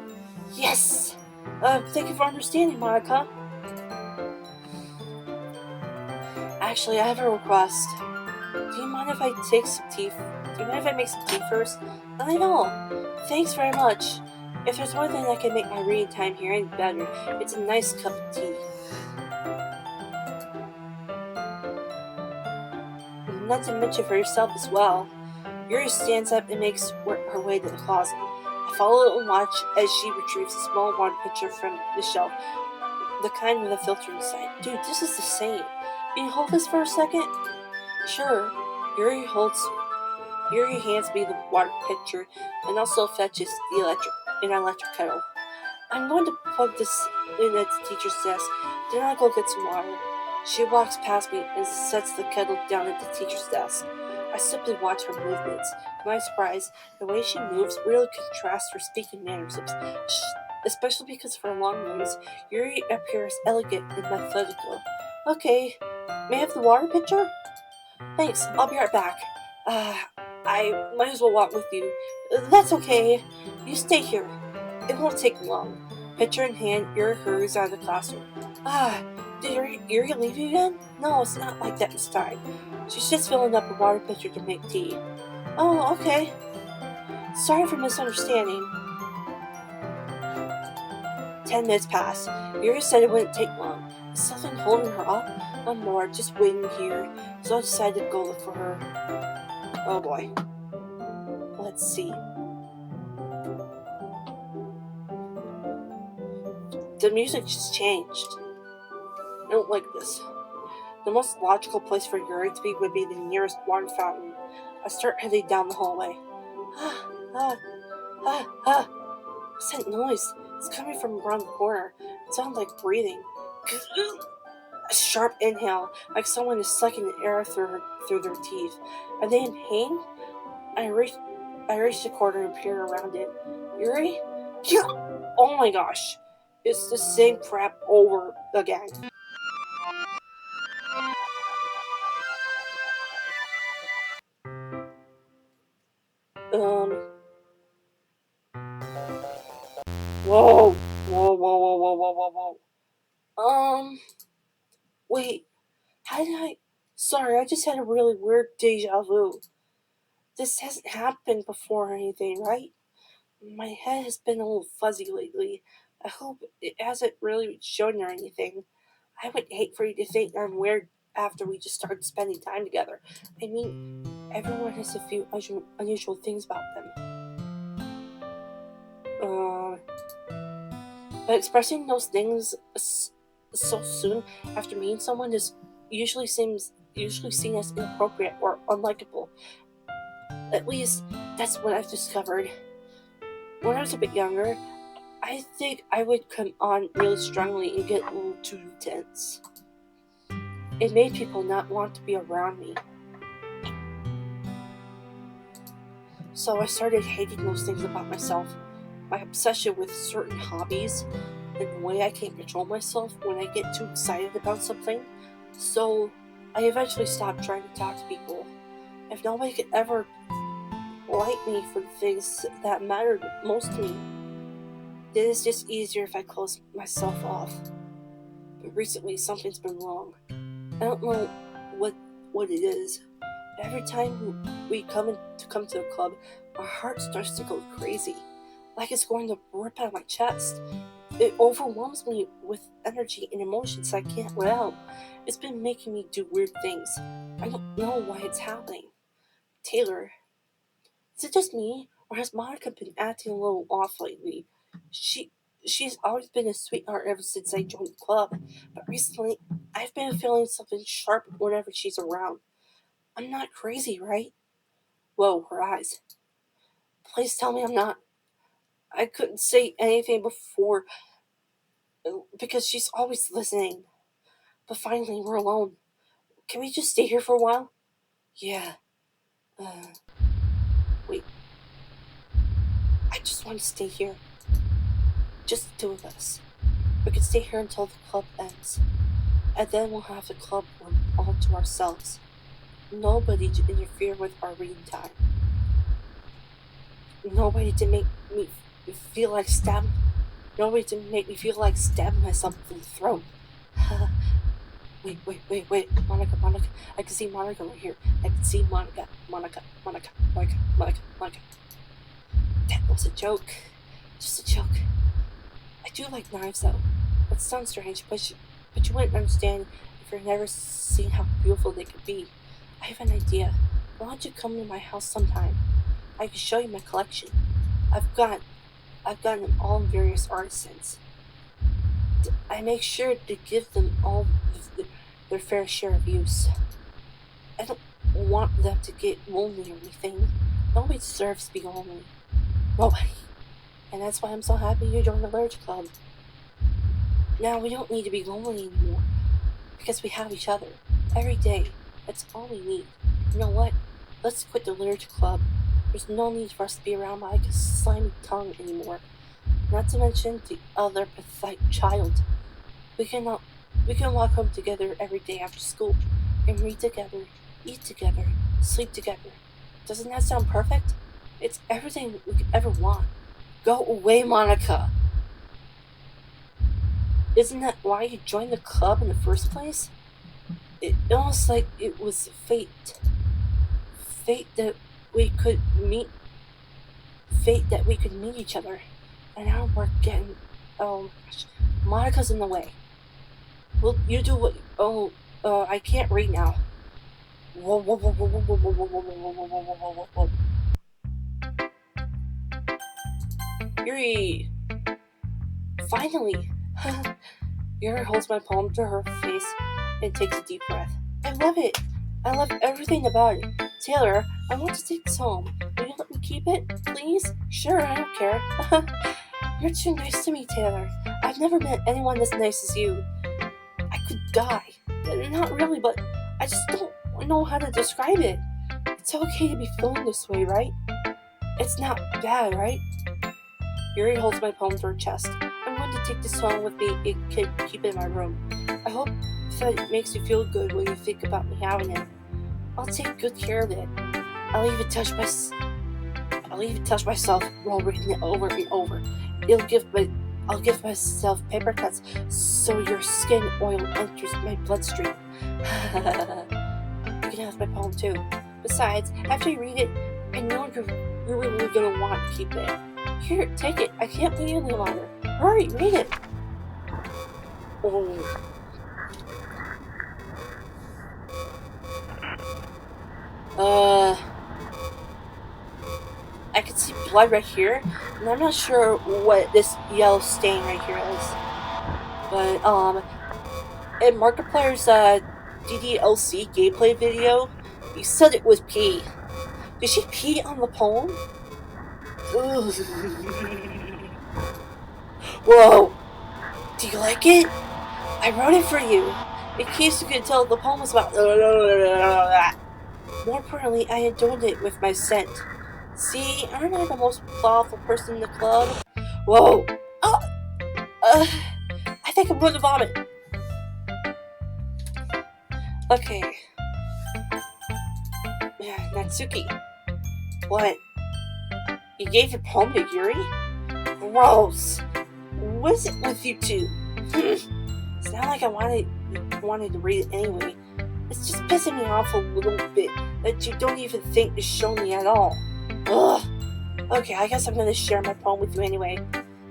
Yes! Thank you for understanding, Monica. Actually, I have a request. Do you mind if I take some tea? Do you mind if I make some tea first? I know. Thanks very much. If there's one thing that can make my reading time here any better, it's a nice cup of tea. Not to mention for yourself as well. Yuri stands up and makes her way to the closet. I follow and watch as she retrieves a small water pitcher from the shelf, the kind with a filter inside. Dude, this is the same. Can you hold this for a second? Sure. Yuri hands me the water pitcher and also fetches an electric kettle. I'm going to plug this in at the teacher's desk, then I'll go get some water. She walks past me and sets the kettle down at the teacher's desk. I simply watch her movements. To my surprise, the way she moves really contrasts her speaking mannerisms, especially because of her long nose. Yuri appears elegant and methodical. Okay, may I have the water pitcher? Thanks, I'll be right back. I might as well walk with you. That's okay. You stay here. It won't take long. Pitcher in hand, Yuri hurries out of the classroom. Did Yuri leave you again? No, it's not like that this time. She's just filling up a water pitcher to make tea. Oh, okay. Sorry for misunderstanding. 10 minutes pass. Yuri said it wouldn't take long. Is something holding her up? I'm bored, just waiting here, so I decided to go look for her. Oh boy. Let's see. The music just changed. I don't like this. The most logical place for Yuri to be would be the nearest water fountain. I start heading down the hallway. What's that noise? It's coming from around the corner. It sounds like breathing. A sharp inhale, like someone is sucking the air through their teeth. Are they in pain? I reach the corner and peer around it. Yuri? Oh my gosh. It's the same crap over again. Um, wait, how did I? Sorry, I just had a really weird deja vu. This hasn't happened before or anything, right? My head has been a little fuzzy lately. I hope it hasn't really shown or anything. I would hate for you to think I'm weird after we just started spending time together. I mean, everyone has a few unusual things about them. Uh, but expressing those things so soon after meeting someone is usually seen as inappropriate or unlikable. At least that's what I've discovered. When I was a bit younger, I think I would come on really strongly and get a little too intense. It made people not want to be around me. So I started hating those things about myself. My obsession with certain hobbies and the way I can't control myself when I get too excited about something. So I eventually stopped trying to talk to people. If nobody could ever like me for the things that mattered most to me, then it's just easier if I close myself off. But recently something's been wrong. I don't know what it is. Every time we come to the club, my heart starts to go crazy, like it's going to rip out of my chest. It overwhelms me with energy and emotions I can't let out. It's been making me do weird things. I don't know why it's happening. Taylor, is it just me, or has Monica been acting a little off lately? She's always been a sweetheart ever since I joined the club, but recently I've been feeling something sharp whenever she's around. I'm not crazy, right? Whoa, her eyes. Please tell me I'm not. I couldn't say anything before because she's always listening. But finally, we're alone. Can we just stay here for a while? Yeah. Uh, wait. I just want to stay here. Just the two of us. We can stay here until the club ends. And then we'll have the club room all to ourselves. Nobody to interfere with our reading time. Nobody to make me feel like stabbing. Nobody to make me feel like stabbing myself in the throat. Wait. Monica. I can see Monica right here. I can see Monica. Monica. That was a joke. Just a joke. I do like knives though. That sounds strange, but you wouldn't understand if you've never seen how beautiful they could be. I have an idea. Why don't you come to my house sometime? I can show you my collection. I've got them all in various artisans. I make sure to give them all their fair share of use. I don't want them to get lonely or anything. Nobody deserves to be lonely. Nobody. And that's why I'm so happy you joined the Lurch Club. Now we don't need to be lonely anymore. Because we have each other. Every day. That's all we need. You know what? Let's quit the Lurch Club. There's no need for us to be around Mike's slimy tongue anymore. Not to mention the other pathetic child. We can walk home together every day after school and read together, eat together, sleep together. Doesn't that sound perfect? It's everything we could ever want. Go away, Monica. Isn't that why you joined the club in the first place? It almost like it was fate. Fate that we could meet. Fate that we could meet each other. And now we're getting. Oh, gosh. Monica's in the way. Well, you do what. Oh, I can't read now. Whoa. Yuri! Finally! Yuri holds my palm to her face and takes a deep breath. I love it! I love everything about it. Taylor, I want to take this home. Will you let me keep it, please? Sure, I don't care. You're too nice to me, Taylor. I've never met anyone as nice as you. I could die. Not really, but I just don't know how to describe it. It's okay to be feeling this way, right? It's not bad, right? Yuri holds my palm to her chest. I'm going to take this home with me and keep it in my room. I hope that it makes you feel good when you think about me having it. I'll take good care of it. I'll even touch myself while reading it over and over. I'll give myself paper cuts so your skin oil enters my bloodstream. You can have my poem too. Besides, after you read it, I know you're really gonna want to keep it. Here, take it. I can't wait any longer. Hurry, read it. Oh. I can see blood right here, and I'm not sure what this yellow stain right here is. But in Markiplier's DDLC gameplay video, you said it was pee. Did she pee on the poem? Ugh. Whoa! Do you like it? I wrote it for you. In case you could tell, the poem was about. More importantly, I adorned it with my scent. See, aren't I the most thoughtful person in the club? Whoa! Oh! I think I'm going to vomit. Okay. Yeah, Natsuki. What? You gave your poem to Yuri? Gross. What is it with you two? It's not like I wanted to read it anyway. It's just pissing me off a little bit that you don't even think to show me at all. Ugh. Okay, I guess I'm gonna share my poem with you anyway.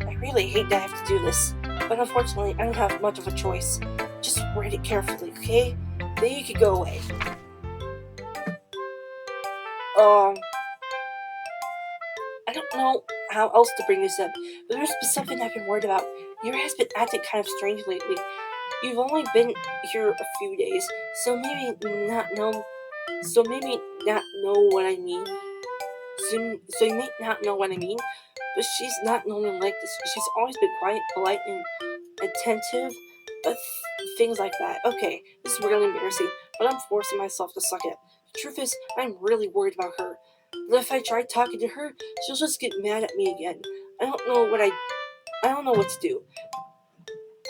I really hate that I have to do this, but unfortunately I don't have much of a choice. Just read it carefully, okay? Then you can go away. I don't know how else to bring this up, but there's been something I've been worried about. Yuri has been acting kind of strange lately. You've only been here a few days, so maybe not know. So maybe not know what I mean. So you may not know what I mean, but she's not normally like this. She's always been quiet, polite, and attentive, but things like that. Okay, this is really embarrassing, but I'm forcing myself to suck it. The truth is, I'm really worried about her. But if I try talking to her, she'll just get mad at me again. I don't know what to do.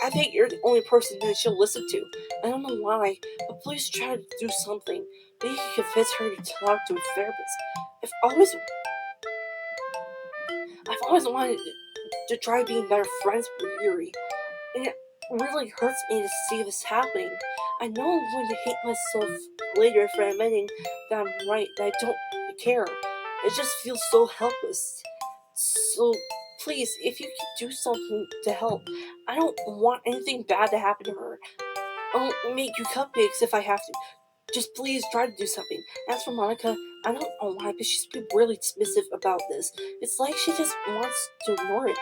I think you're the only person that she'll listen to. I don't know why, but please try to do something. Maybe you can convince her to talk to a therapist. I've always I've always wanted to try being better friends with Yuri, and it really hurts me to see this happening. I know I'm going to hate myself later for admitting that I'm right, that I don't care. It just feels so helpless. So, please, if you could do something to help, I don't want anything bad to happen to her. I'll make you cupcakes if I have to. Just please try to do something. As for Monica, I don't know why, but she's been really dismissive about this. It's like she just wants to ignore it.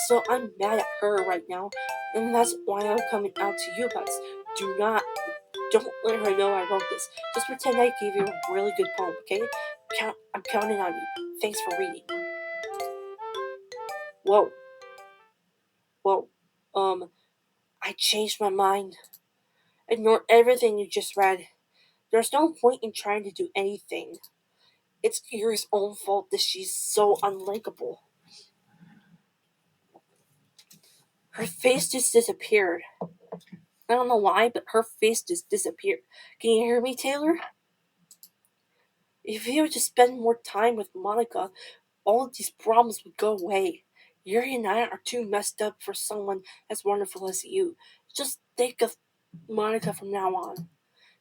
So I'm mad at her right now, and that's why I'm coming out to you about this. Don't let her know I wrote this. Just pretend I gave you a really good poem, okay? I'm counting on you. Thanks for reading. Whoa, whoa. I changed my mind. Ignore everything you just read. There's no point in trying to do anything. It's Yuri's own fault that she's so unlikable. Her face just disappeared. I don't know why, but her face just disappeared. Can you hear me, Taylor? If you would just spend more time with Monica, all of these problems would go away. Yuri and I are too messed up for someone as wonderful as you. Just think of Monica from now on.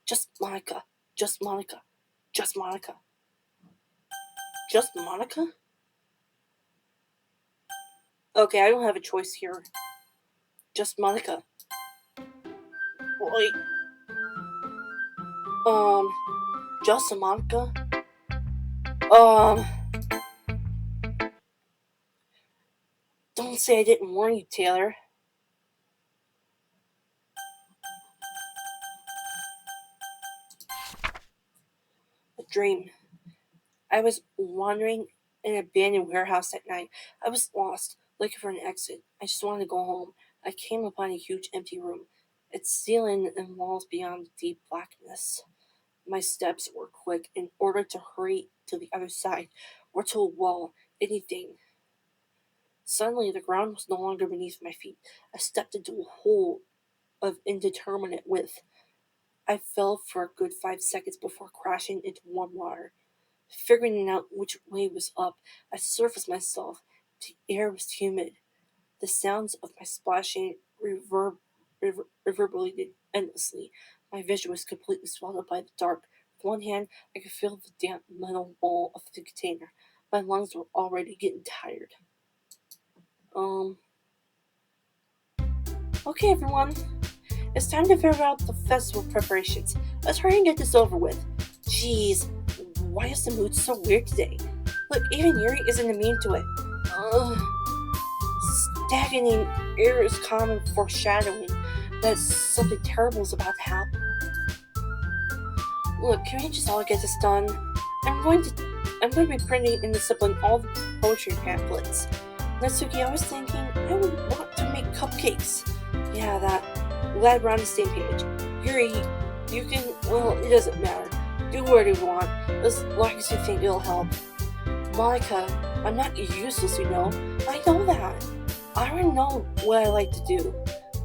Just Monica. Just Monica. Just Monica. Just Monica? Okay, I don't have a choice here. Just Monica. Wait. Um, just Monica? Um, don't say I didn't warn you, Taylor. A dream. I was wandering in an abandoned warehouse at night. I was lost, looking for an exit. I just wanted to go home. I came upon a huge empty room, its ceiling and walls beyond deep blackness. My steps were quick in order to hurry to the other side, or to a wall, anything. Suddenly, the ground was no longer beneath my feet. I stepped into a hole of indeterminate width. I fell for a good 5 seconds before crashing into warm water. Figuring out which way was up, I surfaced myself. The air was humid. The sounds of my splashing reverberated endlessly. My vision was completely swallowed by the dark. With one hand, I could feel the damp metal wall of the container. My lungs were already getting tired. Um, okay, everyone. It's time to figure out the festival preparations. Let's hurry and get this over with. Jeez, why is the mood so weird today? Look, even Yuri isn't immune to it. Ugh. Stagnating air is common foreshadowing that something terrible is about to happen. Look, can we just all get this done? I'm going to be printing and disciplining all the poetry pamphlets. Natsuki, I was thinking I would want to make cupcakes. Yeah, that. Glad we're on the same page. Yuri, you can, well, it doesn't matter. Do whatever you want, as long as you think it'll help. Monika, I'm not useless, you know. I know that. I already know what I like to do.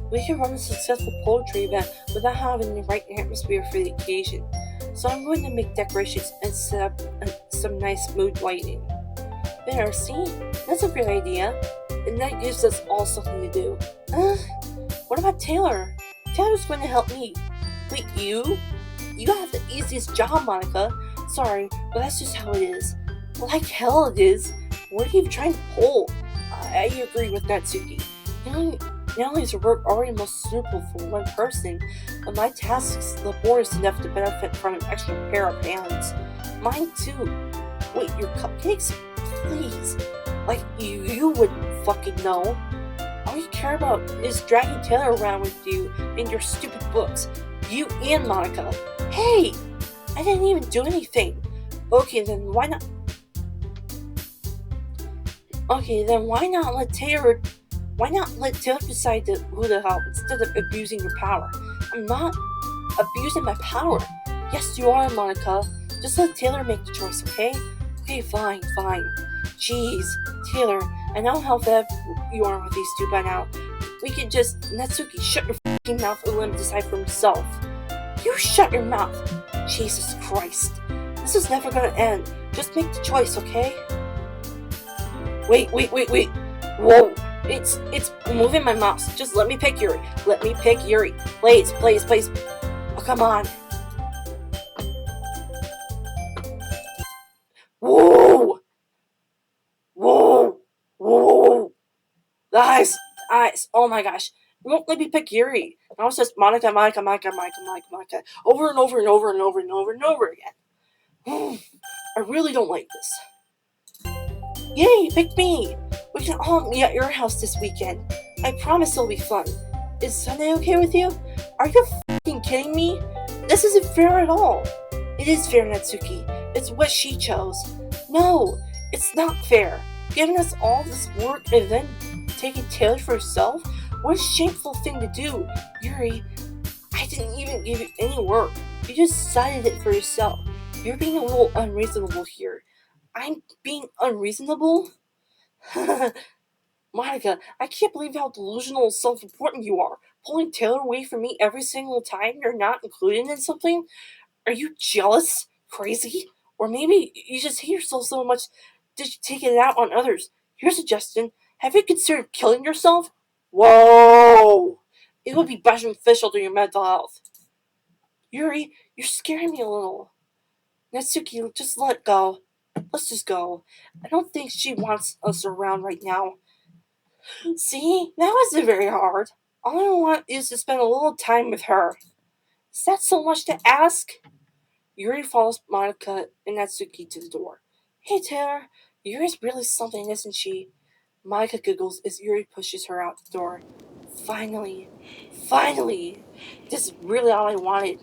We can run a successful poetry event without having the right atmosphere for the occasion. So I'm going to make decorations and set up some nice mood lighting. There, see? That's a great idea. And that gives us all something to do. What about Taylor? Taylor's going to help me. Wait, you? You have the easiest job, Monika. Sorry, but that's just how it is. Like hell it is. What are you trying to pull? I agree with Natsuki. Not only is the work already most suitable for one person, but my task is laborious enough to benefit from an extra pair of hands. Mine too. Wait, your cupcakes? Please. Like, you wouldn't fucking know. All you care about is dragging Taylor around with you in your stupid books. You and Monika. Hey! I didn't even do anything. Okay, then why not let Taylor decide who to help instead of abusing your power? I'm not abusing my power. Yes, you are, Monika. Just let Taylor make the choice, okay? Okay, fine. Jeez, Taylor, I know how bad you are with these two by now. We can just... Natsuki, shut your f***ing mouth and let him decide for himself. You shut your mouth! Jesus Christ. This is never gonna end. Just make the choice, okay? Wait. Whoa. It's moving my mouse. Just let me pick Yuri. Please. Oh, come on. Whoa. Guys. Oh my gosh. Won't let me pick Yuri. Now it's just Monika. Over and over again. I really don't like this. Yay, pick me! We can all meet at your house this weekend. I promise it'll be fun. Is Sunday okay with you? Are you f***ing kidding me? This isn't fair at all. It is fair, Natsuki. It's what she chose. No, it's not fair. Giving us all this work and then taking Taylor for herself? What a shameful thing to do. Yuri, I didn't even give you any work. You just decided it for yourself. You're being a little unreasonable here. I'm being unreasonable? Monika, I can't believe how delusional and self-important you are. Pulling Taylor away from me every single time you're not included in something? Are you jealous? Crazy? Or maybe you just hate yourself so much that you take it out on others. Here's a suggestion. Have you considered killing yourself? Whoa! It would be beneficial to your mental health. Yuri, you're scaring me a little. Natsuki, just let go. Let's just go. I don't think she wants us around right now. See? That wasn't very hard. All I want is to spend a little time with her. Is that so much to ask? Yuri follows Monika and Natsuki to the door. Hey Taylor, Yuri's really something, isn't she? Monika giggles as Yuri pushes her out the door. Finally. This is really all I wanted.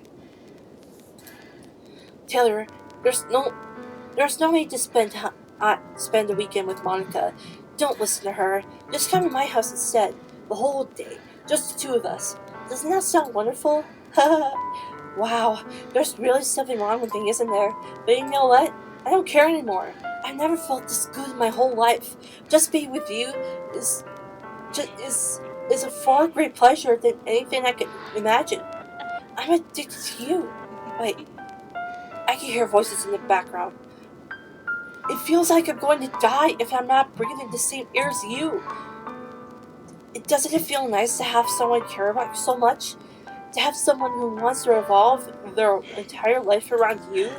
Taylor, there's no need to spend the weekend with Monika. Don't listen to her. Just come to my house instead. The whole day. Just the two of us. Doesn't that sound wonderful? Wow, there's really something wrong with me, isn't there? But you know what? I don't care anymore. I've never felt this good in my whole life. Just being with you is a far great pleasure than anything I could imagine. I'm addicted to you. Wait, I can hear voices in the background. It feels like I'm going to die if I'm not breathing the same air as you. Doesn't it feel nice to have someone care about you so much? To have someone who wants to revolve their entire life around you?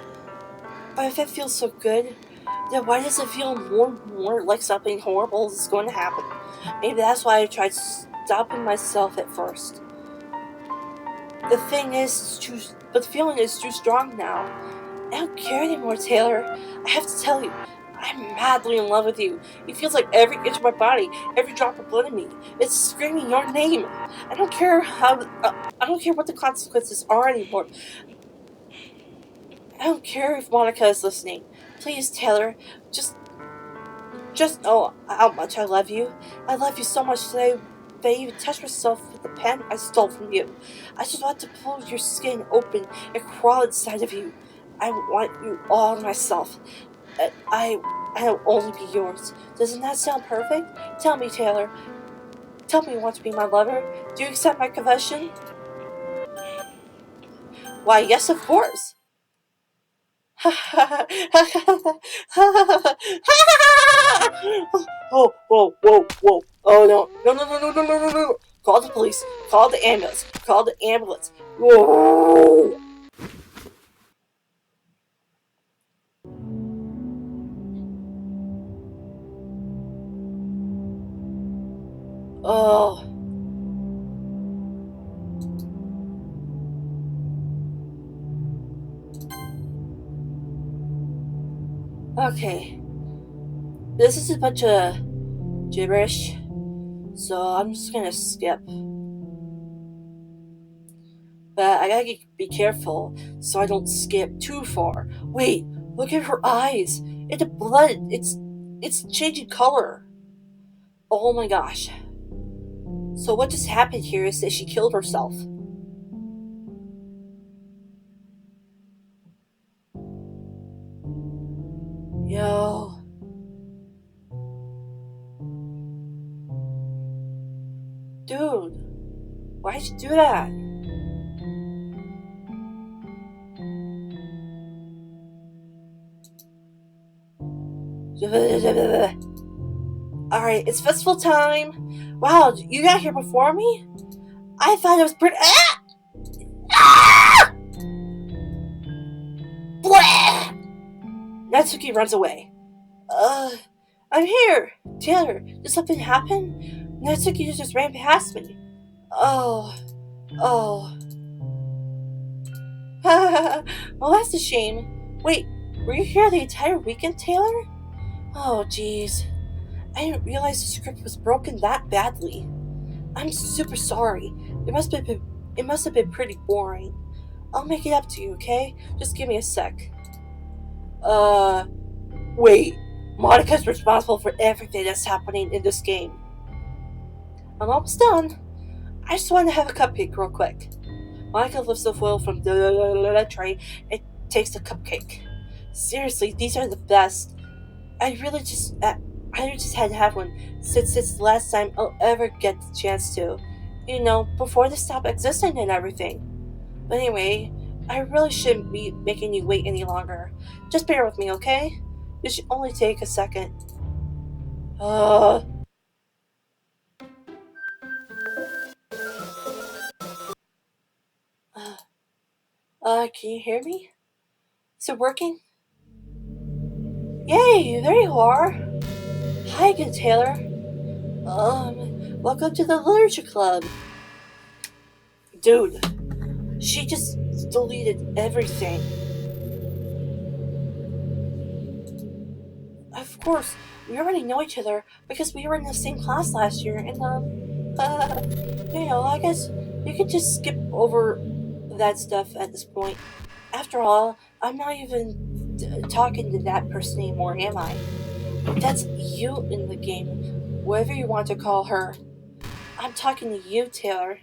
But if it feels so good, then why does it feel more and more like something horrible is going to happen? Maybe that's why I tried stopping myself at first. The thing is, but the feeling is too strong now. I don't care anymore, Taylor. I have to tell you, I'm madly in love with you. It feels like every inch of my body, every drop of blood in me, it's screaming your name. I don't care I don't care what the consequences are anymore. I don't care if Monika is listening. Please, Taylor, just just know how much I love you. I love you so much today that I even touched myself with the pen I stole from you. I just want to pull your skin open and crawl inside of you. I want you all myself. I I'll only be yours. Doesn't that sound perfect? Tell me, Taylor. Tell me you want to be my lover. Do you accept my confession? Why, yes, of course. Oh, whoa, whoa, whoa. Oh no. No, no, no, no, no, no, no, no. Call the police. Call the ambulance. Call the ambulance. Whoa. Oh. Okay. This is a bunch of gibberish, so I'm just gonna skip. But I gotta be careful so I don't skip too far. Wait, look at her eyes. It's the blood. It's changing color. Oh my gosh. So what just happened here is that she killed herself. Yo. Dude, why'd you do that? Alright, it's festival time. Wow, you got here before me? I thought it was pretty. Ah! Ah! Blah! Natsuki runs away. I'm here. Taylor, did something happen? Natsuki just ran past me. Oh, oh. Well, that's a shame. Wait, were you here the entire weekend, Taylor? Oh, jeez. I didn't realize the script was broken that badly. I'm super sorry. It must have been pretty boring. I'll make it up to you, okay? Just give me a sec. Uh, wait. Monika's responsible for everything that's happening in this game. I'm almost done. I just want to have a cupcake real quick. Monika lifts the foil from the tray and takes the cupcake. Seriously, these are the best. I just had to have one since it's the last time I'll ever get the chance to. You know, before they stop existing and everything. But anyway, I really shouldn't be making you wait any longer. Just bear with me, okay? This should only take a second. Uh, can you hear me? Is it working? Yay, there you are. Hi again, Taylor. Welcome to the Literature Club. Dude, she just deleted everything. Of course, we already know each other because we were in the same class last year, and I guess you could just skip over that stuff at this point. After all, I'm not even talking to that person anymore, am I? That's you in the game, whatever you want to call her. I'm talking to you, Taylor.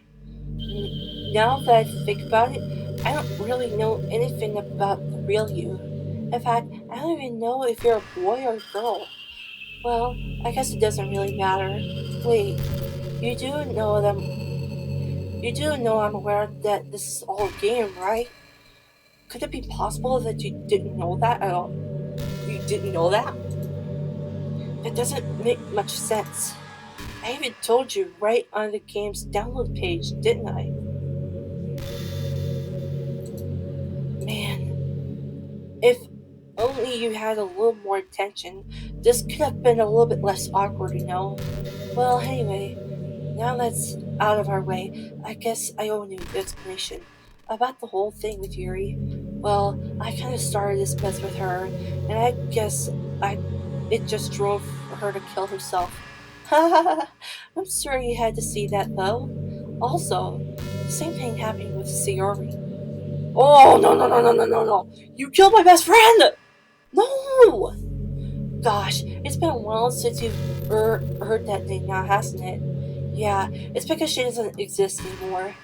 Now that I think about it, I don't really know anything about the real you. In fact, I don't even know if you're a boy or a girl. Well, I guess it doesn't really matter. Wait, you do know that you do know I'm aware that this is all a game, right? Could it be possible that you didn't know that at all? You didn't know that? That doesn't make much sense. I even told you right on the game's download page, didn't I? Man, if only you had a little more attention, this could have been a little bit less awkward, you know? Well, anyway, now that's out of our way, I guess I owe a new explanation about the whole thing with Yuri. Well, I kind of started this mess with her, and I guess I it just drove her to kill herself. I'm sorry you had to see that though. Also, the same thing happened with Sayori. Oh no no no no no no no! You killed my best friend! No! Gosh, it's been a while since you've heard that name now, hasn't it? Yeah, it's because she doesn't exist anymore.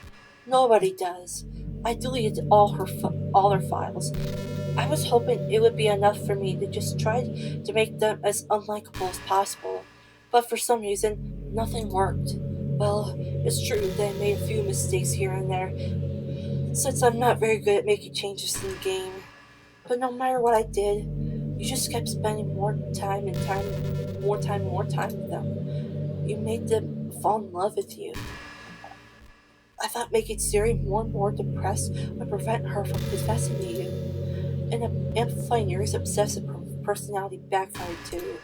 Nobody does. I deleted all her files. I was hoping it would be enough for me to just try to make them as unlikable as possible. But for some reason, nothing worked. Well, it's true that I made a few mistakes here and there, since I'm not very good at making changes in the game. But no matter what I did, you just kept spending more time with them. You made them fall in love with you. I thought making Siri more and more depressed would prevent her from confessing to you. And amplifying Yuri's obsessive personality backfired too.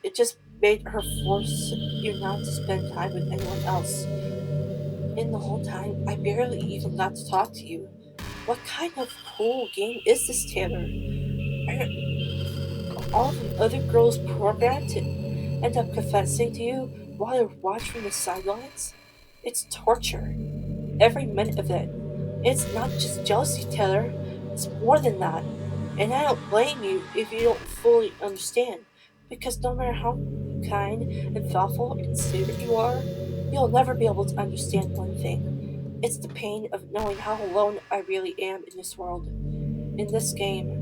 It just made her force you not to spend time with anyone else. And the whole time, I barely even got to talk to you. What kind of cool game is this, Taylor? Are all the other girls programmed to end up confessing to you while you're watching from the sidelines? It's torture. Every minute of it. It's not just jealousy, Taylor. It's more than that. And I don't blame you if you don't fully understand. Because no matter how kind and thoughtful and considerate you are, you'll never be able to understand one thing. It's the pain of knowing how alone I really am in this world. In this game.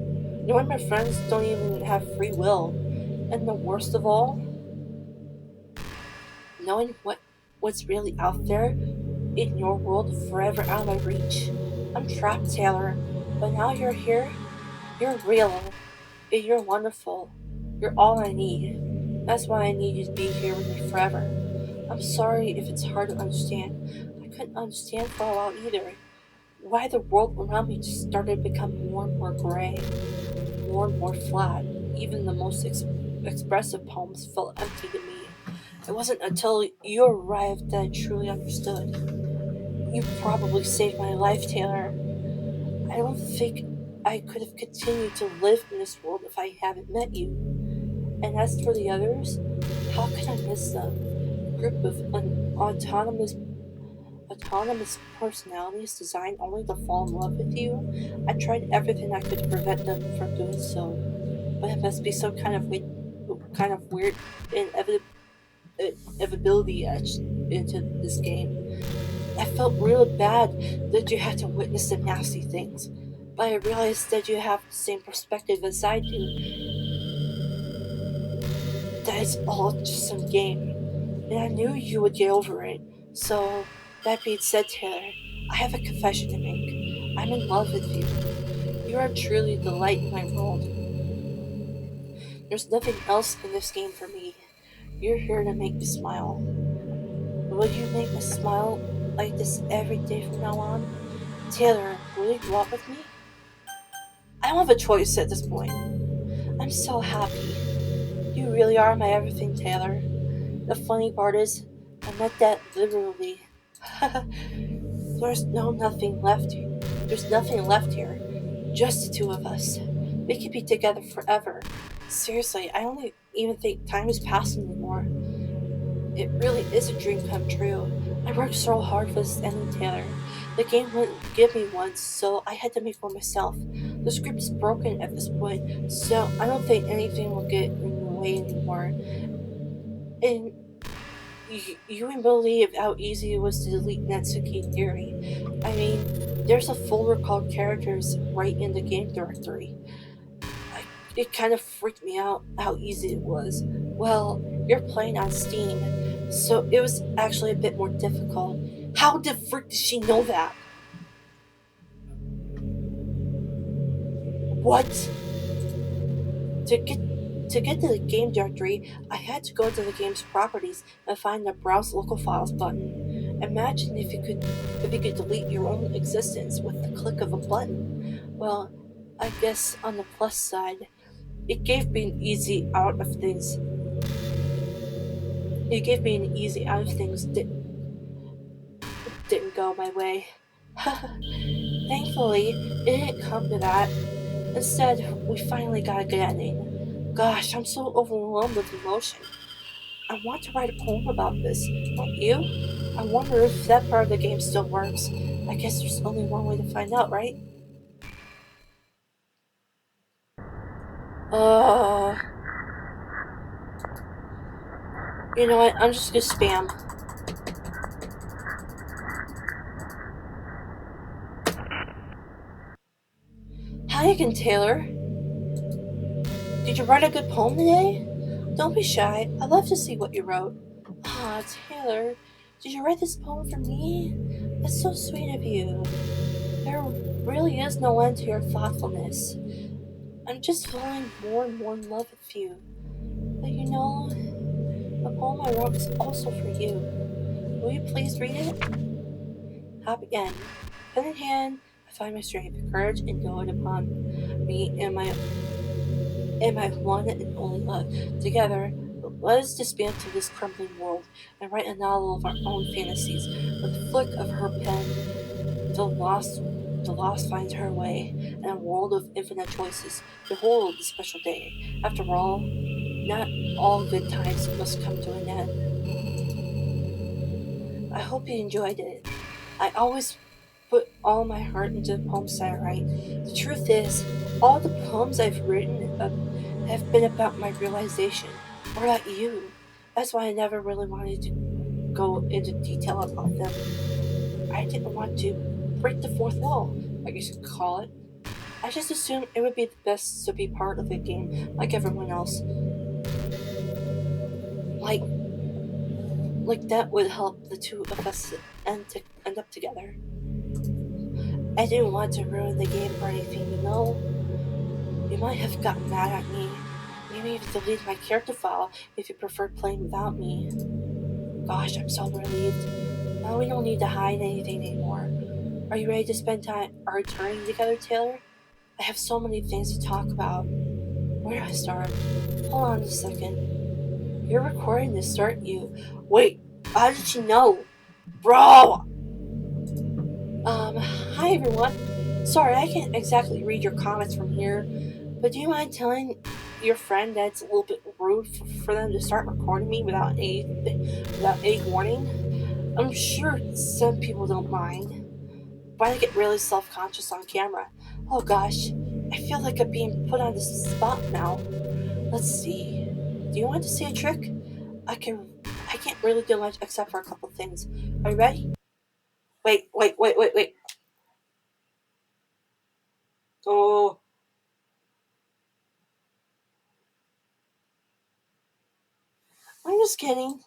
Knowing my friends don't even have free will. And the worst of all, knowing what's really out there in your world forever out of my reach. I'm trapped, Taylor, but now you're here. You're real. And you're wonderful. You're all I need. That's why I need you to be here with me forever. I'm sorry if it's hard to understand. I couldn't understand for a while either. Why the world around me just started to become more and more gray, more and more flat. Even the most expressive poems felt empty to me. It wasn't until you arrived that I truly understood. You probably saved my life, Taylor. I don't think I could have continued to live in this world if I hadn't met you. And as for the others, how could I miss them? A group of autonomous personalities designed only to fall in love with you. I tried everything I could to prevent them from doing so, but it must be some kind of weird inevitability etched into this game. I felt really bad that you had to witness the nasty things, but I realized that you have the same perspective as I do, that it's all just some game, and I knew you would get over it. So, that being said, Taylor, I have a confession to make. I'm in love with you. You are truly the light in my world. There's nothing else in this game for me. You're here to make me smile. Will you make me smile like this every day from now on? Taylor, will you go out with me? I don't have a choice at this point. I'm so happy. You really are my everything, Taylor. The funny part is, I meant that literally. There's no nothing left. There's nothing left here. Just the two of us. We could be together forever. Seriously, I don't even think time is passing anymore. It really is a dream come true. I worked so hard for this ending, Taylor. The game wouldn't give me one, so I had to make one myself. The script is broken at this point, so I don't think anything will get in the way anymore. And you wouldn't believe how easy it was to delete Natsuki Theory. I mean, there's a folder called characters right in the game directory. It kind of freaked me out how easy it was. Well, you're playing on Steam, so it was actually a bit more difficult. How the frick did she know that? What? To get To get to the game directory, I had to go to the game's properties and find the Browse Local Files button. Imagine if you could delete your own existence with the click of a button. Well, I guess on the plus side, it gave me an easy out of things. It gave me an easy out of things didn't go my way. Thankfully, it didn't come to that. Instead, we finally got a good ending. Gosh, I'm so overwhelmed with emotion. I want to write a poem about this, don't you? I wonder if that part of the game still works. I guess there's only one way to find out, right? Uh, you know what? I'm just gonna spam. Hi again, Taylor. Did you write a good poem today? Don't be shy. I'd love to see what you wrote. Ah, Taylor, did you write this poem for me? That's so sweet of you. There really is no end to your thoughtfulness. I'm just falling more and more in love with you. But you know, the poem I wrote is also for you. Will you please read it? Happy end. Pen in hand, I find my strength, courage, and go it upon me and my one and only love. Together, let us disband to this crumbling world and write a novel of our own fantasies. With a flick of her pen, the lost finds her way, in a world of infinite choices. Behold the special day. After all, not all good times must come to an end. I hope you enjoyed it. I always put all my heart into the poems I write. The truth is, all the poems I've written have been about my realization, or about you. That's why I never really wanted to go into detail about them. I didn't want to break the fourth wall, I guess you could call it. I just assumed it would be the best to be part of the game, like everyone else. Like, like that would help the two of us end up together. I didn't want to ruin the game or anything, you know? You might have gotten mad at me. Maybe even deleted my character file if you preferred playing without me. Gosh, I'm so relieved. Now we don't need to hide anything anymore. Are you ready to spend our eternity together, Taylor? I have so many things to talk about. Where do I start? Hold on a second. You're recording this, aren't you? Wait, how did you know? Bro! Hi everyone. Sorry, I can't exactly read your comments from here, but do you mind telling your friend that it's a little bit rude for them to start recording me without any warning? I'm sure some people don't mind, but I get really self-conscious on camera. Oh gosh, I feel like I'm being put on the spot now. Let's see. Do you want to see a trick? I can. I can't really do much except for a couple things. Are you ready? Wait. Oh, I'm just kidding.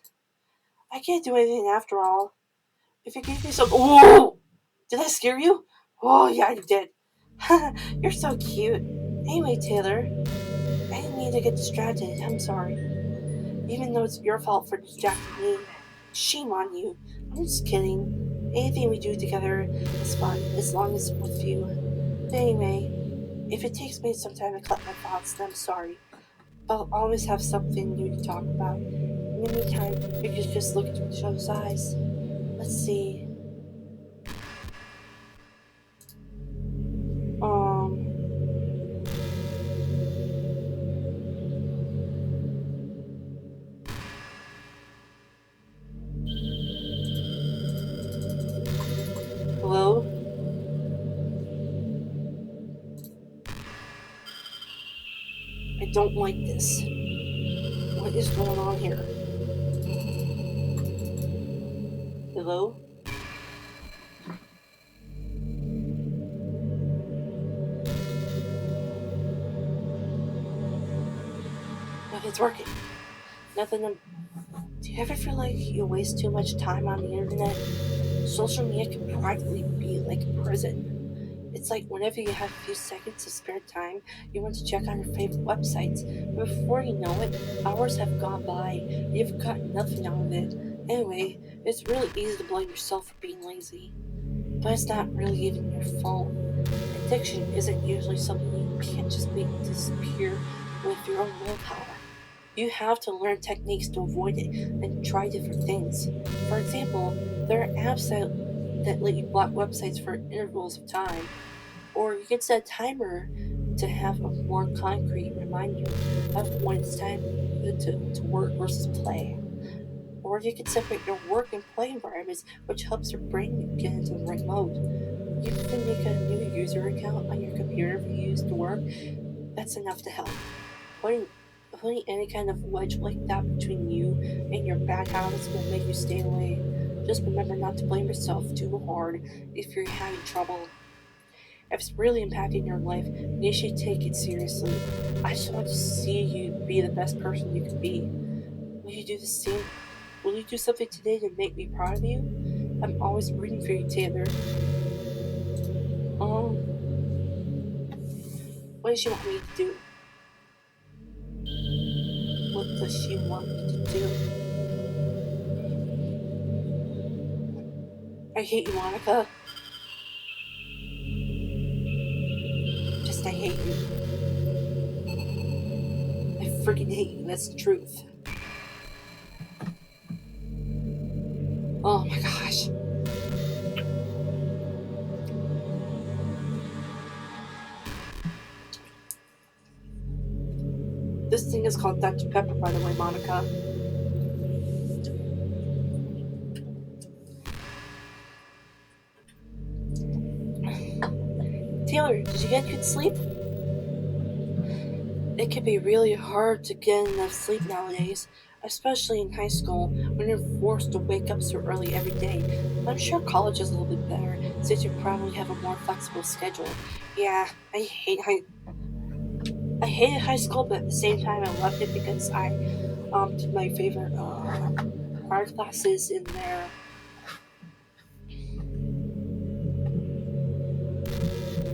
I can't do anything after all. If you give me some. Oh! Did I scare you? Oh, yeah, you did. You're so cute. Anyway, Taylor, I didn't mean to get distracted. I'm sorry. Even though it's your fault for distracting me. Shame on you. I'm just kidding. Anything we do together is fun, as long as it's with you. But anyway, if it takes me some time to collect my thoughts, then I'm sorry. But I'll always have something new to talk about. In the meantime, you can just look into each other's eyes. Let's see. Um, Hello? I don't like this. What is going on here? Hello? Nothing's working. Nothing. Do you ever feel like you waste too much time on the internet? Social media can practically be like a prison. It's like whenever you have a few seconds of spare time, you want to check out your favorite websites. But before you know it, hours have gone by. You've gotten nothing out of it. Anyway, it's really easy to blame yourself for being lazy. But it's not really even your fault. Addiction isn't usually something you can't just make disappear with your own willpower. You have to learn techniques to avoid it and try different things. For example, there are apps that let you block websites for intervals of time, or you can set a timer to have a more concrete reminder of when it's time to work versus play. Or you can separate your work and play environments, which helps your brain get into the right mode. You can make a new user account on your computer if you use to work. That's enough to help. Putting, putting any kind of wedge like that between you and your bad habits will make you stay away. Just remember not to blame yourself too hard if you're having trouble. If it's really impacting your life, you should take it seriously. I just want to see you be the best person you can be. Will you do the same? Will you do something today to make me proud of you? I'm always rooting for you, Taylor. Um, what does she want me to do? What does she want me to do? I hate you, Monica. Just I hate you. I freaking hate you. That's the truth. Oh my gosh. This thing is called Dr. Pepper, by the way, Monica. Taylor, did you get good sleep? It can be really hard to get enough sleep nowadays, especially in high school when you're forced to wake up so early every day. I'm sure college is a little bit better since you probably have a more flexible schedule. Yeah, I hated high school, but at the same time I loved it because I did my favorite art classes in there,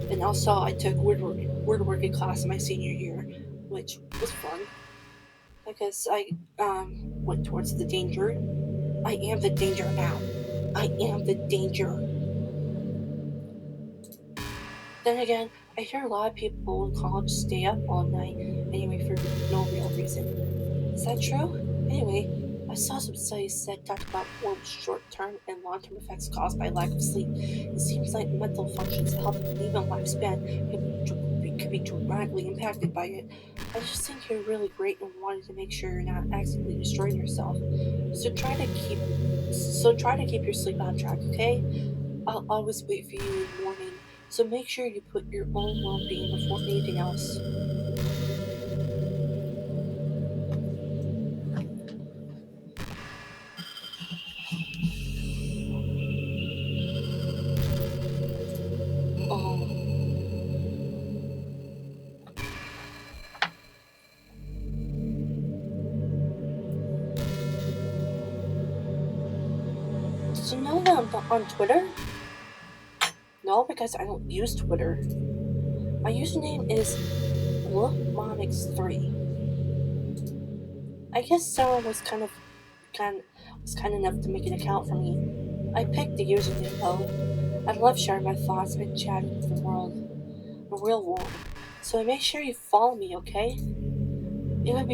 and also I took woodworking class in my senior year, which was fun because I went towards the danger. I am the danger now. I am the danger. Then again, I hear a lot of people in college stay up all night anyway for no real reason. Is that true? Anyway, I saw some studies that talked about both short-term and long-term effects caused by lack of sleep. It seems like mental functions, health, and even lifespan can be dramatically impacted by it. I just think you're really great and wanted to make sure you're not accidentally destroying yourself. So try to keep your sleep on track, okay? I'll always wait for you in the morning. So make sure you put your own well-being before anything else. Um, did you know that I'm not on Twitter? No, because I don't use Twitter. My username is LookMonix3. I guess someone was kind enough to make an account for me. I picked the username though. I love sharing my thoughts and chatting with the real world. So make sure you follow me, okay? It would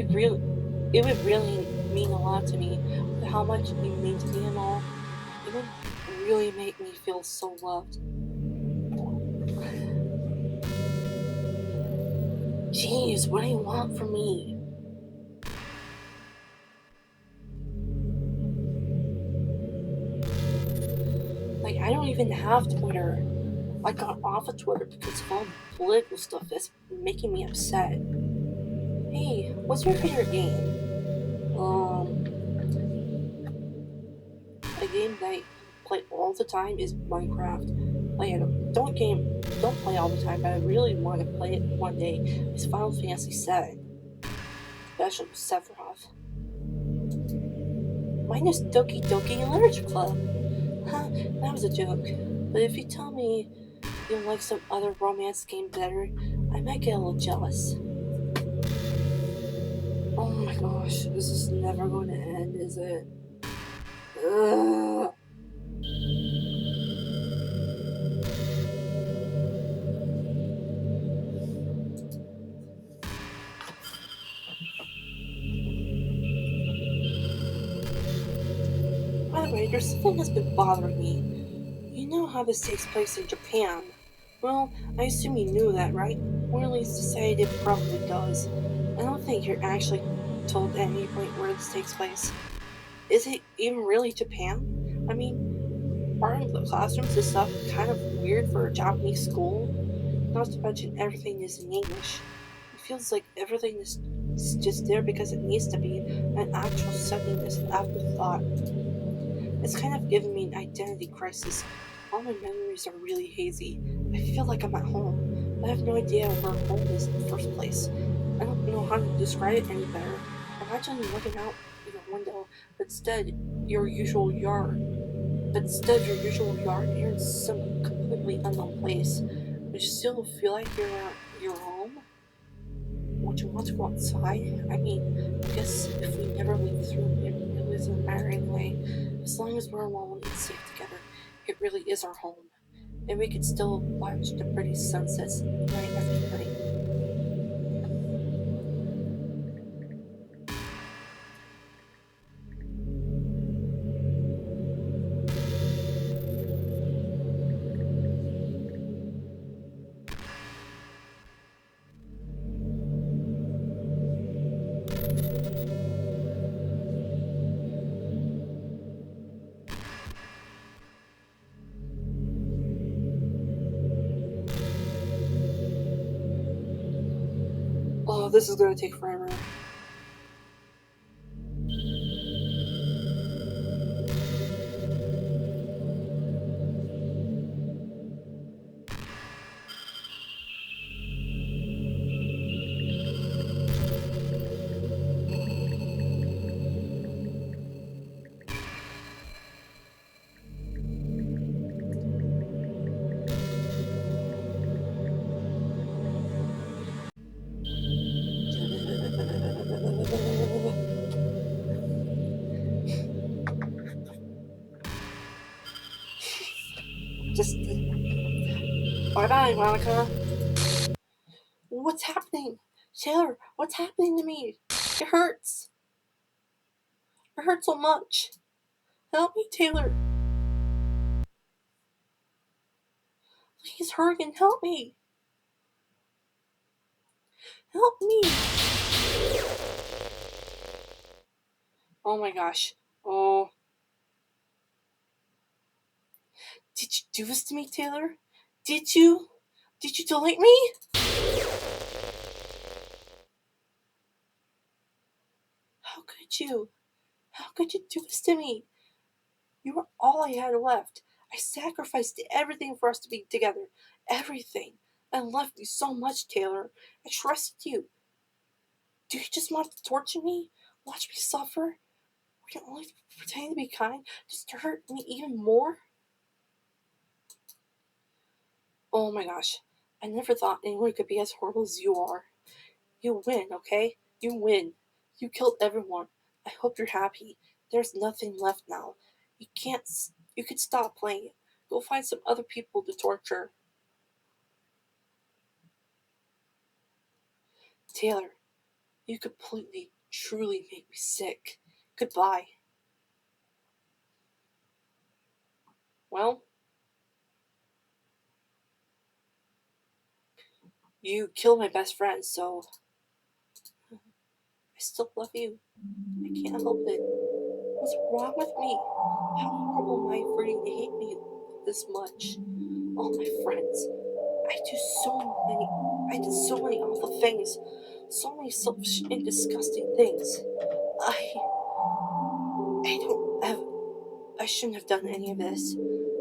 really mean a lot to me with how much you mean to me and all. It would really make me feel so loved. Jeez, what do you want from me? Like, I don't even have Twitter. I got off of Twitter because of all the political stuff that's making me upset. Hey, what's your favorite game? A game that I play all the time is Minecraft. Don't play all the time, but I really want to play it one day. It's Final Fantasy VII, especially with Sephiroth. Mine is Doki Doki Literature Club. Huh, that was a joke. But if you tell me you like some other romance game better, I might get a little jealous. Oh my gosh, this is never going to end, is it? Ugh. By the way, there's something that's been bothering me. You know how this takes place in Japan. Well, I assume you knew that, right? Or at least decided it probably does. I don't think you're actually told at any point where this takes place. Is it even really Japan? I mean, aren't the classrooms and stuff kind of weird for a Japanese school? Not to mention everything is in English. It feels like everything is just there because it needs to be, an actual setting is an afterthought. It's kind of giving me an identity crisis. All my memories are really hazy. I feel like I'm at home, but I have no idea where home is in the first place. I don't know how to describe it any better. Imagine looking out your window, but instead of your usual yard, you're in some completely unknown place. Would you still feel like you're at your home? Would you want to go outside? I mean, I guess if we never leave this room, it really doesn't matter anyway. As long as we're alone and safe together, it really is our home. And we could still watch the pretty sunsets night after night. Oh, this is gonna take forever. Just bye bye, Monica. What's happening? Taylor, what's happening to me? It hurts. It hurts so much. Help me, Taylor. Please hurry and help me. Help me. Oh my gosh. Oh, did you do this to me, Taylor? Did you? Did you delete me? How could you? How could you do this to me? You were all I had left. I sacrificed everything for us to be together. Everything. I loved you so much, Taylor. I trusted you. Do you just want to torture me? Watch me suffer? Were you only pretending to be kind just to hurt me even more? Oh my gosh. I never thought anyone could be as horrible as you are. You win, okay? You win. You killed everyone. I hope you're happy. There's nothing left now. You can't. You could stop playing it. Go find some other people to torture. Taylor, you completely, truly make me sick. Goodbye. Well, you killed my best friend, so I still love you. I can't help it. What's wrong with me? How horrible am I for you to hate me this much? All my friends. I do so many. I did so many awful things. So many selfish and disgusting things. I. I don't have. I shouldn't have done any of this.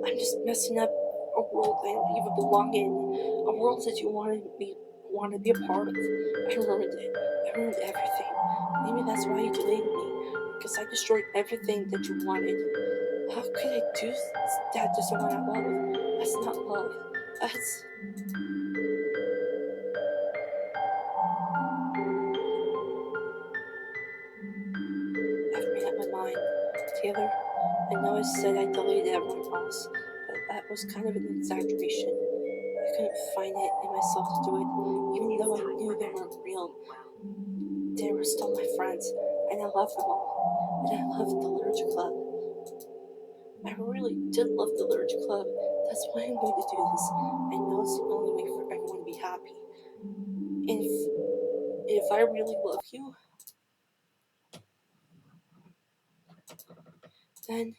I'm just messing up a world I don't even belong in. A world that you wanted to be a part of. I ruined it. I ruined everything. Maybe that's why you deleted me. Because I destroyed everything that you wanted. How could I do that to someone I love? That's not love. That's I've made up my mind. Taylor, I know I said I deleted everyone else, but that was kind of an exaggeration. I couldn't find it in myself to do it, even though I knew they weren't real. They were still my friends, and I loved them all. And I loved the Literature Club. I really did love the Literature Club. That's why I'm going to do this. I know it's the only way for everyone to be happy. And if I really love you, then